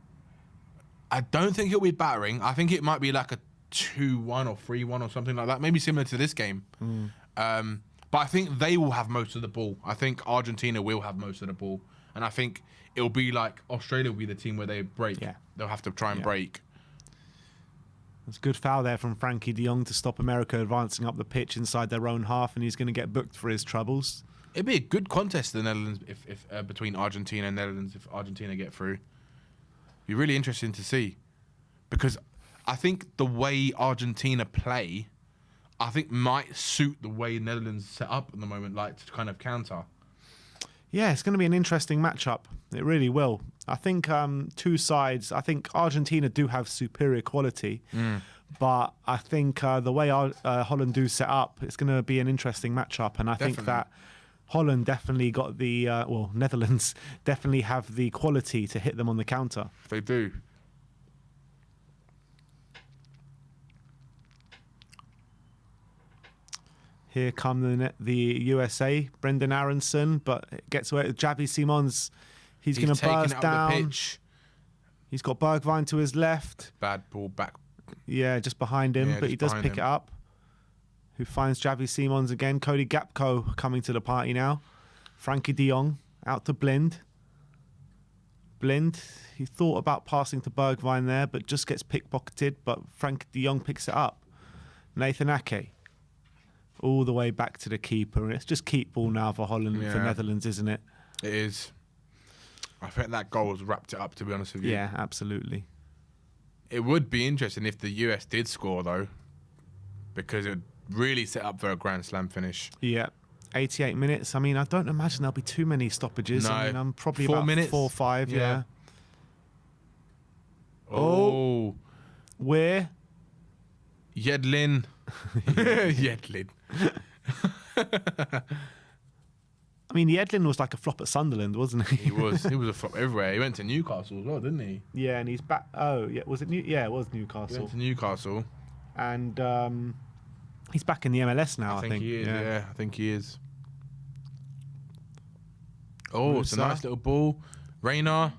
[SPEAKER 2] I don't think it'll be battering. I think it might be like a 2-1 or 3-1 or something like that. Maybe similar to this game. But I think they will have most of the ball. I think Argentina will have most of the ball. And I think it'll be like Australia will be the team where they break.
[SPEAKER 1] Yeah.
[SPEAKER 2] They'll have to try and break.
[SPEAKER 1] It's a good foul there from Frankie de Jong to stop America advancing up the pitch inside their own half, and he's going to get booked for his troubles.
[SPEAKER 2] It'd be a good contest, the Netherlands, if between Argentina and Netherlands, if Argentina get through. Be really interesting to see, because I think the way Argentina play, I think might suit the way Netherlands set up at the moment, like to kind of counter.
[SPEAKER 1] Yeah, it's going to be an interesting matchup. It really will. I think two sides. I think Argentina do have superior quality, but I think the way Holland do set up, it's going to be an interesting matchup. And I think that Holland definitely got the Netherlands definitely have the quality to hit them on the counter.
[SPEAKER 2] They do.
[SPEAKER 1] Here come the USA, Brendan Aronson, but it gets away with Javi Simons. He's going to burst down. The pitch. He's got Bergwijn to his left.
[SPEAKER 2] Bad ball back.
[SPEAKER 1] Yeah, just behind him, but he does pick it up. Who finds Javi Simons again. Cody Gakpo coming to the party now. Frankie de Jong out to Blind. Blind, he thought about passing to Bergwijn there, but just gets pickpocketed, but Frankie de Jong picks it up. Nathan Ake. All the way back to the keeper. And it's just keep ball now for Holland and for Netherlands, isn't it?
[SPEAKER 2] It is. I think that goal has wrapped it up, to be honest with you.
[SPEAKER 1] Yeah, absolutely.
[SPEAKER 2] It would be interesting if the US did score, though, because it would really set up for a Grand Slam finish.
[SPEAKER 1] Yeah. 88 minutes. I mean, I don't imagine there'll be too many stoppages.
[SPEAKER 2] No.
[SPEAKER 1] I mean, I'm probably
[SPEAKER 2] 4
[SPEAKER 1] about
[SPEAKER 2] minutes?
[SPEAKER 1] 4 or 5, yeah.
[SPEAKER 2] Oh.
[SPEAKER 1] Where?
[SPEAKER 2] Yedlin. Yedlin.
[SPEAKER 1] I mean, Yedlin was like a flop at Sunderland, wasn't he?
[SPEAKER 2] He was a flop everywhere. He went to Newcastle as well, didn't he?
[SPEAKER 1] Yeah, and he's back. Oh, yeah, was it Yeah, it was
[SPEAKER 2] He
[SPEAKER 1] Newcastle.
[SPEAKER 2] went to Newcastle.
[SPEAKER 1] And he's back in the MLS now, I think.
[SPEAKER 2] He is, yeah, I think he is. Oh, it's a nice little ball. Reina.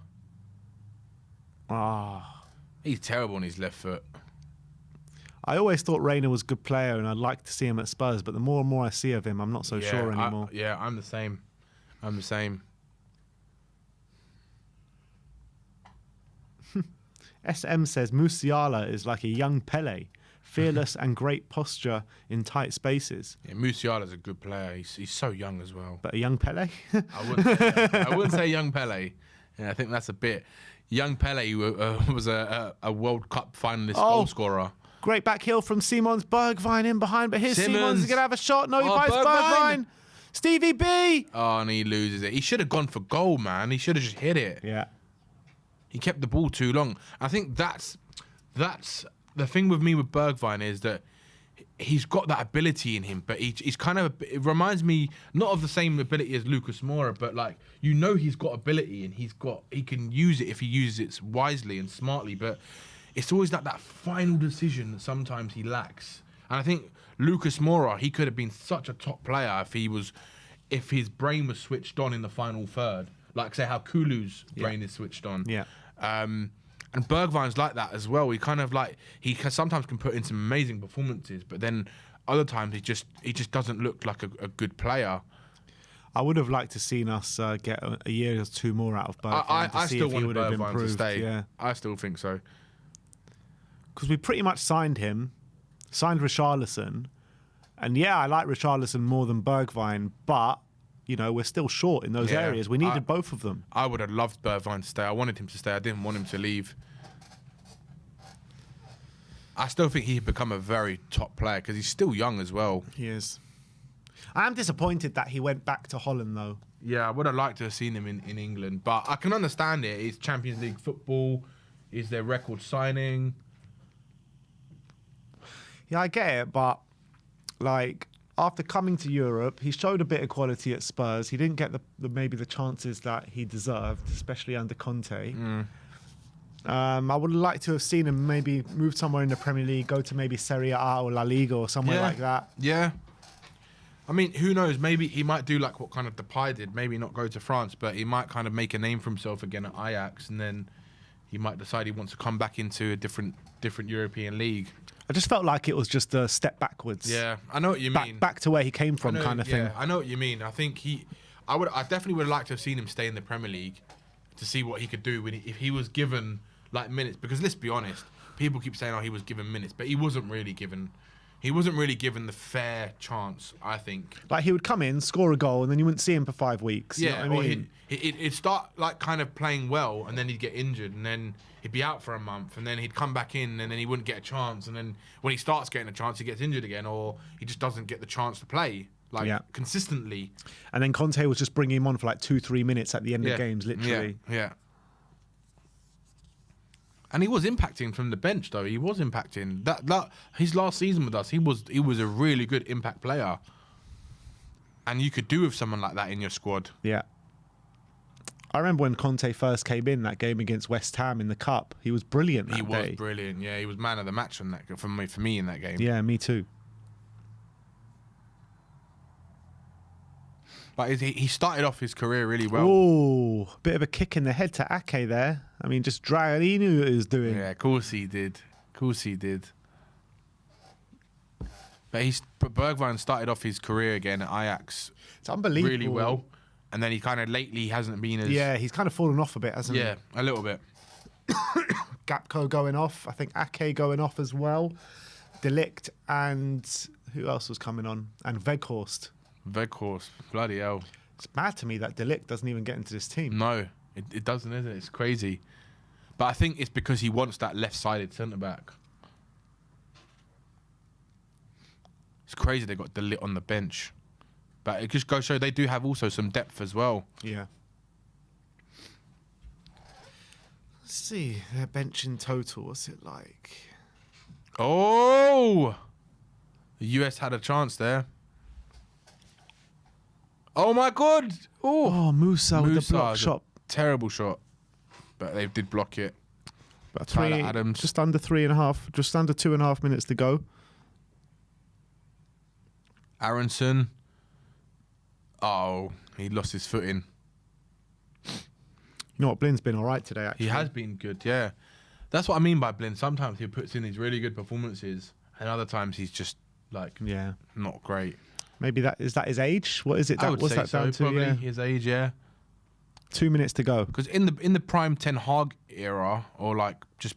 [SPEAKER 1] Ah.
[SPEAKER 2] He's terrible on his left foot.
[SPEAKER 1] I always thought Reina was a good player and I'd like to see him at Spurs, but the more and more I see of him, I'm not so sure anymore.
[SPEAKER 2] I'm the same. I'm the same.
[SPEAKER 1] SM says Musiala is like a young Pele, fearless and great posture in tight spaces.
[SPEAKER 2] Yeah, Musiala's a good player. He's so young as well.
[SPEAKER 1] But a young Pele?
[SPEAKER 2] I wouldn't say young Pele. Yeah, I think that's a bit. Young Pele was a World Cup finalist goal scorer.
[SPEAKER 1] Great back heel from Simons. Bergwijn in behind, but here's Simons. He's going to have a shot. No, he finds Bergwijn. Stevie B.
[SPEAKER 2] Oh, and he loses it. He should have gone for goal, man. He should have just hit it.
[SPEAKER 1] Yeah.
[SPEAKER 2] He kept the ball too long. I think that's the thing with me with Bergwijn is that he's got that ability in him, but he's kind of, it reminds me not of the same ability as Lucas Moura, but like, you know, he's got ability and he can use it if he uses it wisely and smartly, but it's always like that final decision that sometimes he lacks. And I think Lucas Moura, he could have been such a top player if his brain was switched on in the final third, like say how Kulu's brain is switched on.
[SPEAKER 1] Yeah.
[SPEAKER 2] And Bergwijn's like that as well. He kind of like sometimes can put in some amazing performances, but then other times he just doesn't look like a good player.
[SPEAKER 1] I would have liked to seen us get a year or two more out of Bergwijn
[SPEAKER 2] I
[SPEAKER 1] to see
[SPEAKER 2] still
[SPEAKER 1] if he
[SPEAKER 2] want
[SPEAKER 1] would have
[SPEAKER 2] Bergwijn to
[SPEAKER 1] improved.
[SPEAKER 2] stay.
[SPEAKER 1] Yeah.
[SPEAKER 2] I still think so.
[SPEAKER 1] Because we pretty much signed Richarlison, and yeah, I like Richarlison more than Bergwijn, but you know, we're still short in those areas. We needed both of them.
[SPEAKER 2] I would have loved Bergwijn to stay. I wanted him to stay. I didn't want him to leave. I still think he'd become a very top player because he's still young as well.
[SPEAKER 1] He is. I am disappointed that he went back to Holland, though.
[SPEAKER 2] Yeah, I would have liked to have seen him in England, but I can understand it. It's Champions League football. Is their record signing?
[SPEAKER 1] Yeah, I get it, but like after coming to Europe, he showed a bit of quality at Spurs. He didn't get maybe the chances that he deserved, especially under Conte. I would like to have seen him maybe move somewhere in the Premier League, go to maybe Serie A or La Liga or somewhere like that.
[SPEAKER 2] Yeah. I mean, who knows? Maybe he might do like what kind of Depay did. Maybe not go to France, but he might kind of make a name for himself again at Ajax, and then he might decide he wants to come back into a different European league.
[SPEAKER 1] I just felt like it was just a step backwards.
[SPEAKER 2] Yeah, I know what you mean.
[SPEAKER 1] Back to where he came from, kind of thing.
[SPEAKER 2] Yeah, I know what you mean. I think I definitely would have liked to have seen him stay in the Premier League to see what he could do if he was given like minutes. Because let's be honest, people keep saying, "Oh, he was given minutes," but he wasn't really given. He wasn't really given the fair chance, I think.
[SPEAKER 1] Like he would come in, score a goal, and then you wouldn't see him for 5 weeks.
[SPEAKER 2] Yeah,
[SPEAKER 1] you know what I mean?
[SPEAKER 2] He'd start like kind of playing well, and then he'd get injured, and then he'd be out for a month, and then he'd come back in, and then he wouldn't get a chance, and then when he starts getting a chance, he gets injured again, or he just doesn't get the chance to play consistently.
[SPEAKER 1] And then Conte was just bringing him on for like 2-3 minutes at the end of games, literally.
[SPEAKER 2] Yeah. And he was impacting from the bench, though. He was impacting. That his last season with us, he was a really good impact player. And you could do with someone like that in your squad.
[SPEAKER 1] Yeah. I remember when Conte first came in that game against West Ham in the Cup. He was brilliant that day.
[SPEAKER 2] He was brilliant. Yeah, he was man of the match on that for me in that game.
[SPEAKER 1] Yeah, me too.
[SPEAKER 2] But he started off his career really well.
[SPEAKER 1] Oh, bit of a kick in the head to Ake there. I mean, just drag. He knew what he was doing.
[SPEAKER 2] Yeah, of course he did. But Bergwijn started off his career again at Ajax.
[SPEAKER 1] It's unbelievable.
[SPEAKER 2] Really well. And then he kind of lately hasn't been as...
[SPEAKER 1] Yeah, he's kind of fallen off a bit, hasn't he?
[SPEAKER 2] Yeah, a little bit.
[SPEAKER 1] Gapco going off. I think Ake going off as well. Delict and who else was coming on? And Weghorst.
[SPEAKER 2] Bloody hell.
[SPEAKER 1] It's mad to me that Delict doesn't even get into this team.
[SPEAKER 2] No, it doesn't, is it? It's crazy. But I think it's because he wants that left-sided centre-back. It's crazy they got Delict on the bench. But it just goes to show they do have also some depth as well.
[SPEAKER 1] Yeah. Let's see, their bench in total, what's it like?
[SPEAKER 2] Oh! The US had a chance there. Oh my God!
[SPEAKER 1] Oh, Musa with the block
[SPEAKER 2] Musa,
[SPEAKER 1] shot.
[SPEAKER 2] Terrible shot, but they did block it.
[SPEAKER 1] About
[SPEAKER 2] Tyler Adams.
[SPEAKER 1] just under 3.5, just under 2.5 minutes to go.
[SPEAKER 2] Aronson. Oh, he lost his footing.
[SPEAKER 1] You know what? Blin's been all right today, actually.
[SPEAKER 2] He has been good, yeah. That's what I mean by Blin. Sometimes he puts in these really good performances, and other times he's just like not great.
[SPEAKER 1] Maybe that is his age. What is it?
[SPEAKER 2] I would
[SPEAKER 1] what's
[SPEAKER 2] say
[SPEAKER 1] that
[SPEAKER 2] so.
[SPEAKER 1] down to?
[SPEAKER 2] Probably
[SPEAKER 1] Yeah.
[SPEAKER 2] his age, yeah.
[SPEAKER 1] 2 minutes to go.
[SPEAKER 2] Because in the prime Ten Hag era, or like just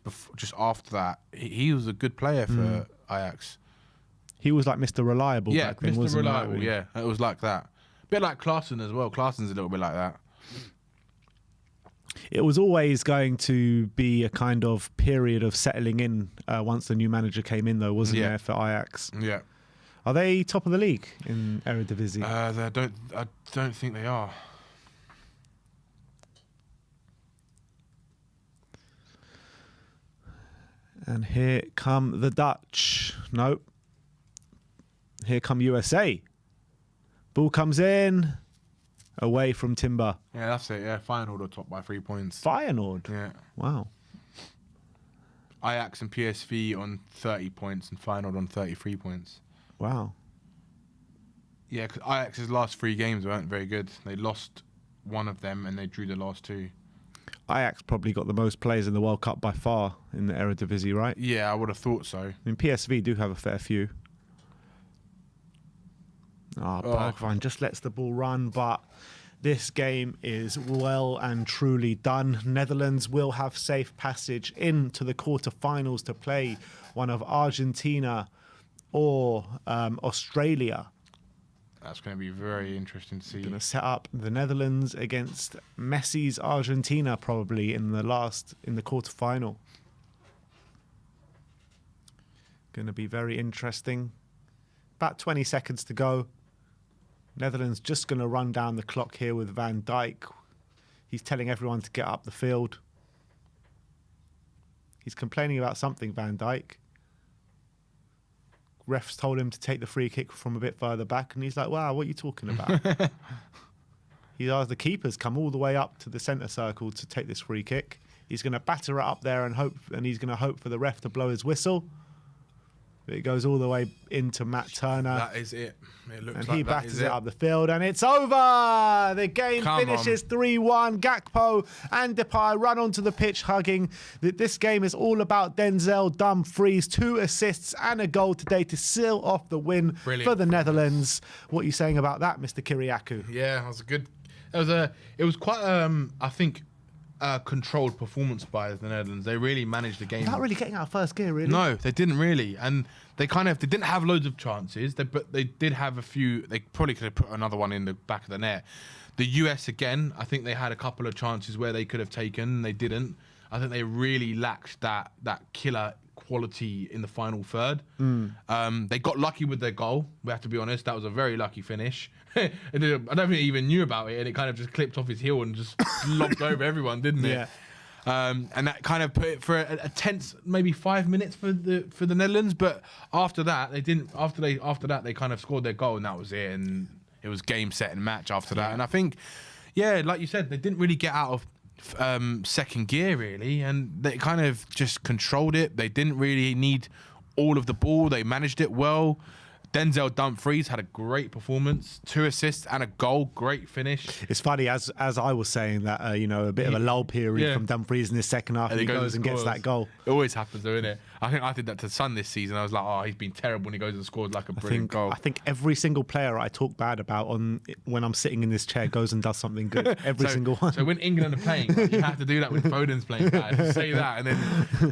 [SPEAKER 2] after that, he was a good player for Ajax.
[SPEAKER 1] He was like Mr. Reliable back then,
[SPEAKER 2] Mr.
[SPEAKER 1] wasn't
[SPEAKER 2] Reliable.
[SPEAKER 1] he?
[SPEAKER 2] Yeah, it was like that. A bit like Klaassen as well. Klaassen's a little bit like that.
[SPEAKER 1] It was always going to be a kind of period of settling in once the new manager came in, though, wasn't there, for Ajax?
[SPEAKER 2] Yeah.
[SPEAKER 1] Are they top of the league in Eredivisie?
[SPEAKER 2] I don't think they are.
[SPEAKER 1] And here come the Dutch. Nope. Here come USA. Ball comes in. Away from Timber.
[SPEAKER 2] Yeah, that's it. Yeah, Feyenoord are top by 3 points.
[SPEAKER 1] Feyenoord.
[SPEAKER 2] Yeah.
[SPEAKER 1] Wow.
[SPEAKER 2] Ajax and PSV on 30 points and Feyenoord on 33 points.
[SPEAKER 1] Wow.
[SPEAKER 2] Yeah, because Ajax's last 3 games weren't very good. They lost one of them and they drew the last 2.
[SPEAKER 1] Ajax probably got the most players in the World Cup by far in the Eredivisie, right?
[SPEAKER 2] Yeah, I would have thought so.
[SPEAKER 1] I mean, PSV do have a fair few. Bergwijn just lets the ball run, but this game is well and truly done. Netherlands will have safe passage into the quarterfinals to play one of Argentina or Australia.
[SPEAKER 2] That's going to be very interesting to see.
[SPEAKER 1] Going to set up the Netherlands against Messi's Argentina probably in the quarterfinal. Going to be very interesting. About 20 seconds to go. Netherlands just going to run down the clock here with Van Dijk. He's telling everyone to get up the field. He's complaining about something, Van Dijk. Refs told him to take the free kick from a bit further back, and he's like, wow, what are you talking about? He asked the keepers come all the way up to the centre circle to take this free kick. He's going to batter it up there and he's going to hope for the ref to blow his whistle. But it goes all the way into Matt Turner.
[SPEAKER 2] That is it.
[SPEAKER 1] And he batters it up the field, and it's over. The game finishes 3-1. Gakpo and Depay run onto the pitch hugging. This game is all about Denzel Dumfries. 2 assists and a goal today to seal off the win for the Netherlands. What are you saying about that, Mr. Kyriakou?
[SPEAKER 2] Yeah, that was a good. It was quite. I think. Controlled performance by the Netherlands. They really managed the game.
[SPEAKER 1] Not really getting out of first gear, really.
[SPEAKER 2] No, they didn't really, and they didn't have loads of chances. But they did have a few. They probably could have put another one in the back of the net. The US again, I think they had a couple of chances where they could have taken. They didn't. I think they really lacked that killer quality in the final third. They got lucky with their goal. We have to be honest. That was a very lucky finish. I don't think he even knew about it, and it kind of just clipped off his heel and just lobbed over everyone, didn't it?
[SPEAKER 1] Yeah.
[SPEAKER 2] And that kind of put it for a tense, maybe 5 minutes for the Netherlands. But after that, they didn't. After that, they kind of scored their goal, and that was it. And it was game, set, and match after that. And I think, yeah, like you said, they didn't really get out of second gear really, and they kind of just controlled it. They didn't really need all of the ball. They managed it well. Denzel Dumfries had a great performance, 2 assists and a goal, great finish.
[SPEAKER 1] It's funny, as I was saying that, a bit of a lull period from Dumfries in his second half, and he goes and gets that goal.
[SPEAKER 2] It always happens though, isn't it? I did that to Son this season. I was like, he's been terrible, and he goes and scores like a brilliant goal.
[SPEAKER 1] I think every single player I talk bad about when I'm sitting in this chair goes and does something good. Every single one.
[SPEAKER 2] So when England are playing, you have to do that when Foden's playing bad. Just say that, and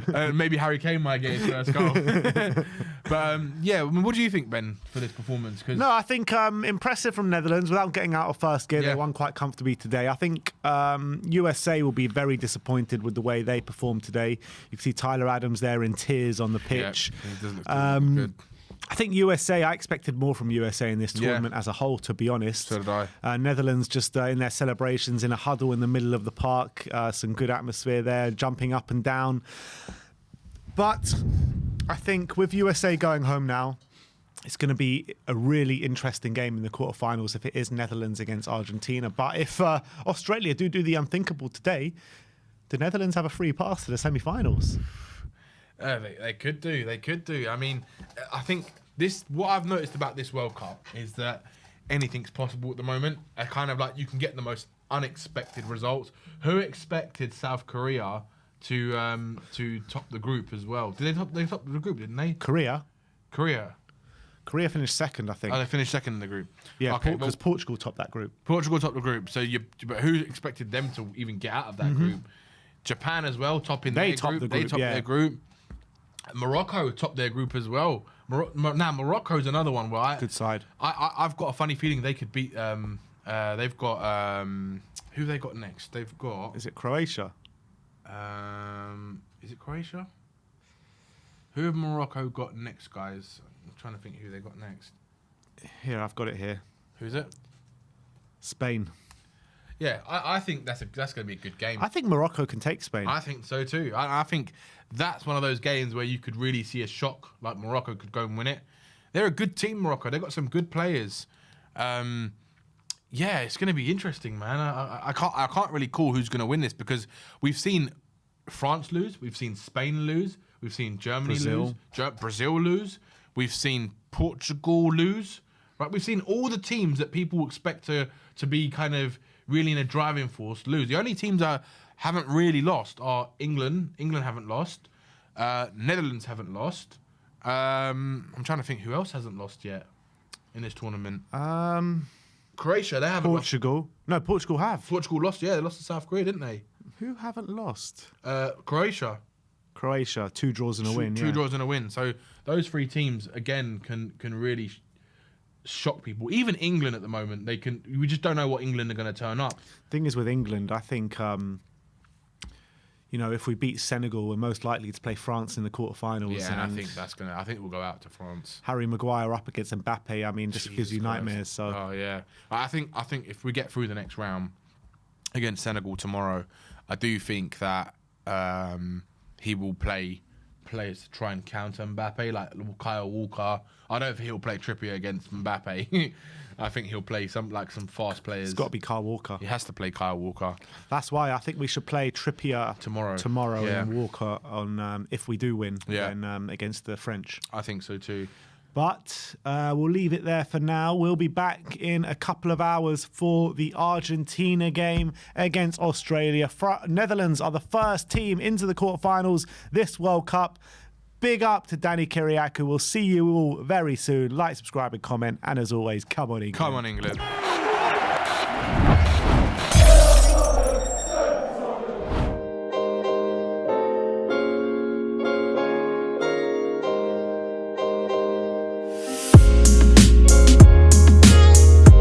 [SPEAKER 2] then maybe Harry Kane might get his first goal. But yeah, I mean, what do you think, Ben, for this performance?
[SPEAKER 1] No, I think impressive from Netherlands without getting out of first gear. They won quite comfortably today. I think USA will be very disappointed with the way they performed today. You can see Tyler Adams there in tears on the pitch.
[SPEAKER 2] Yeah, he doesn't look good.
[SPEAKER 1] I think USA, I expected more from USA in this tournament as a whole, to be honest.
[SPEAKER 2] So did I.
[SPEAKER 1] Netherlands just in their celebrations in a huddle in the middle of the park. Some good atmosphere there, jumping up and down. But I think with USA going home now, it's going to be a really interesting game in the quarterfinals if it is Netherlands against Argentina. But if Australia do the unthinkable today, the Netherlands have a free pass to the semi-finals.
[SPEAKER 2] They could do. They could do. I mean, I think what I've noticed about this World Cup is that anything's possible at the moment. Kind of like you can get the most unexpected results. Who expected South Korea to top the group as well? Did they top the group? Didn't they?
[SPEAKER 1] Korea finished second, I think.
[SPEAKER 2] Oh, they finished second in the group.
[SPEAKER 1] Yeah, because Portugal topped that group.
[SPEAKER 2] Portugal topped the group. So but who expected them to even get out of that group? Japan as well, topping their group. They topped their group. Morocco topped their group as well. Now Morocco's another one where
[SPEAKER 1] good side.
[SPEAKER 2] I've got a funny feeling they could beat. They've got who they got next? They've got.
[SPEAKER 1] Is it Croatia?
[SPEAKER 2] Is it Croatia? Who have Morocco got next, guys? I'm trying to think who they got next.
[SPEAKER 1] Here, I've got it here.
[SPEAKER 2] Who's it?
[SPEAKER 1] Spain.
[SPEAKER 2] Yeah, I think that's going to be a good game.
[SPEAKER 1] I think Morocco can take Spain.
[SPEAKER 2] I think so too. I think that's one of those games where you could really see a shock, like Morocco could go and win it. They're a good team, Morocco. They've got some good players. Yeah, it's going to be interesting, man. I can't really call who's going to win this because we've seen France lose, we've seen Spain lose, we've seen Germany lose, Brazil lose, we've seen Portugal lose. Right, we've seen all the teams that people expect to be kind of really in a driving force lose. The only teams that haven't really lost are England. England haven't lost. Netherlands haven't lost. I'm trying to think who else hasn't lost yet in this tournament. Croatia, they haven't
[SPEAKER 1] Portugal.
[SPEAKER 2] lost.
[SPEAKER 1] No, Portugal have.
[SPEAKER 2] Portugal lost, yeah. They lost to South Korea, didn't they?
[SPEAKER 1] Who haven't lost?
[SPEAKER 2] Croatia.
[SPEAKER 1] 2 draws and a win.
[SPEAKER 2] Two draws and a win. So those three teams, again, can really shock people. Even England at the moment, we just don't know what England are going to turn up.
[SPEAKER 1] Thing is with England, I think, if we beat Senegal, we're most likely to play France in the quarterfinals.
[SPEAKER 2] Yeah, and I think we'll go out to France.
[SPEAKER 1] Harry Maguire up against Mbappe, I mean, just gives you nightmares. So.
[SPEAKER 2] Oh, yeah. I think if we get through the next round against Senegal tomorrow, I do think that he will play players to try and counter Mbappe, like Kyle Walker. I don't think he'll play Trippier against Mbappe. I think he'll play some fast players. It's
[SPEAKER 1] got to be Kyle Walker.
[SPEAKER 2] He has to play Kyle Walker.
[SPEAKER 1] That's why I think we should play Trippier tomorrow
[SPEAKER 2] yeah.
[SPEAKER 1] and Walker on if we do win
[SPEAKER 2] then,
[SPEAKER 1] against the French.
[SPEAKER 2] I think so too.
[SPEAKER 1] But we'll leave it there for now. We'll be back in a couple of hours for the Argentina game against Australia. Netherlands are the first team into the quarterfinals this World Cup. Big up to Danny Kyriakou. We'll see you all very soon. Like, subscribe and comment. And as always, come on England.
[SPEAKER 2] Come on England.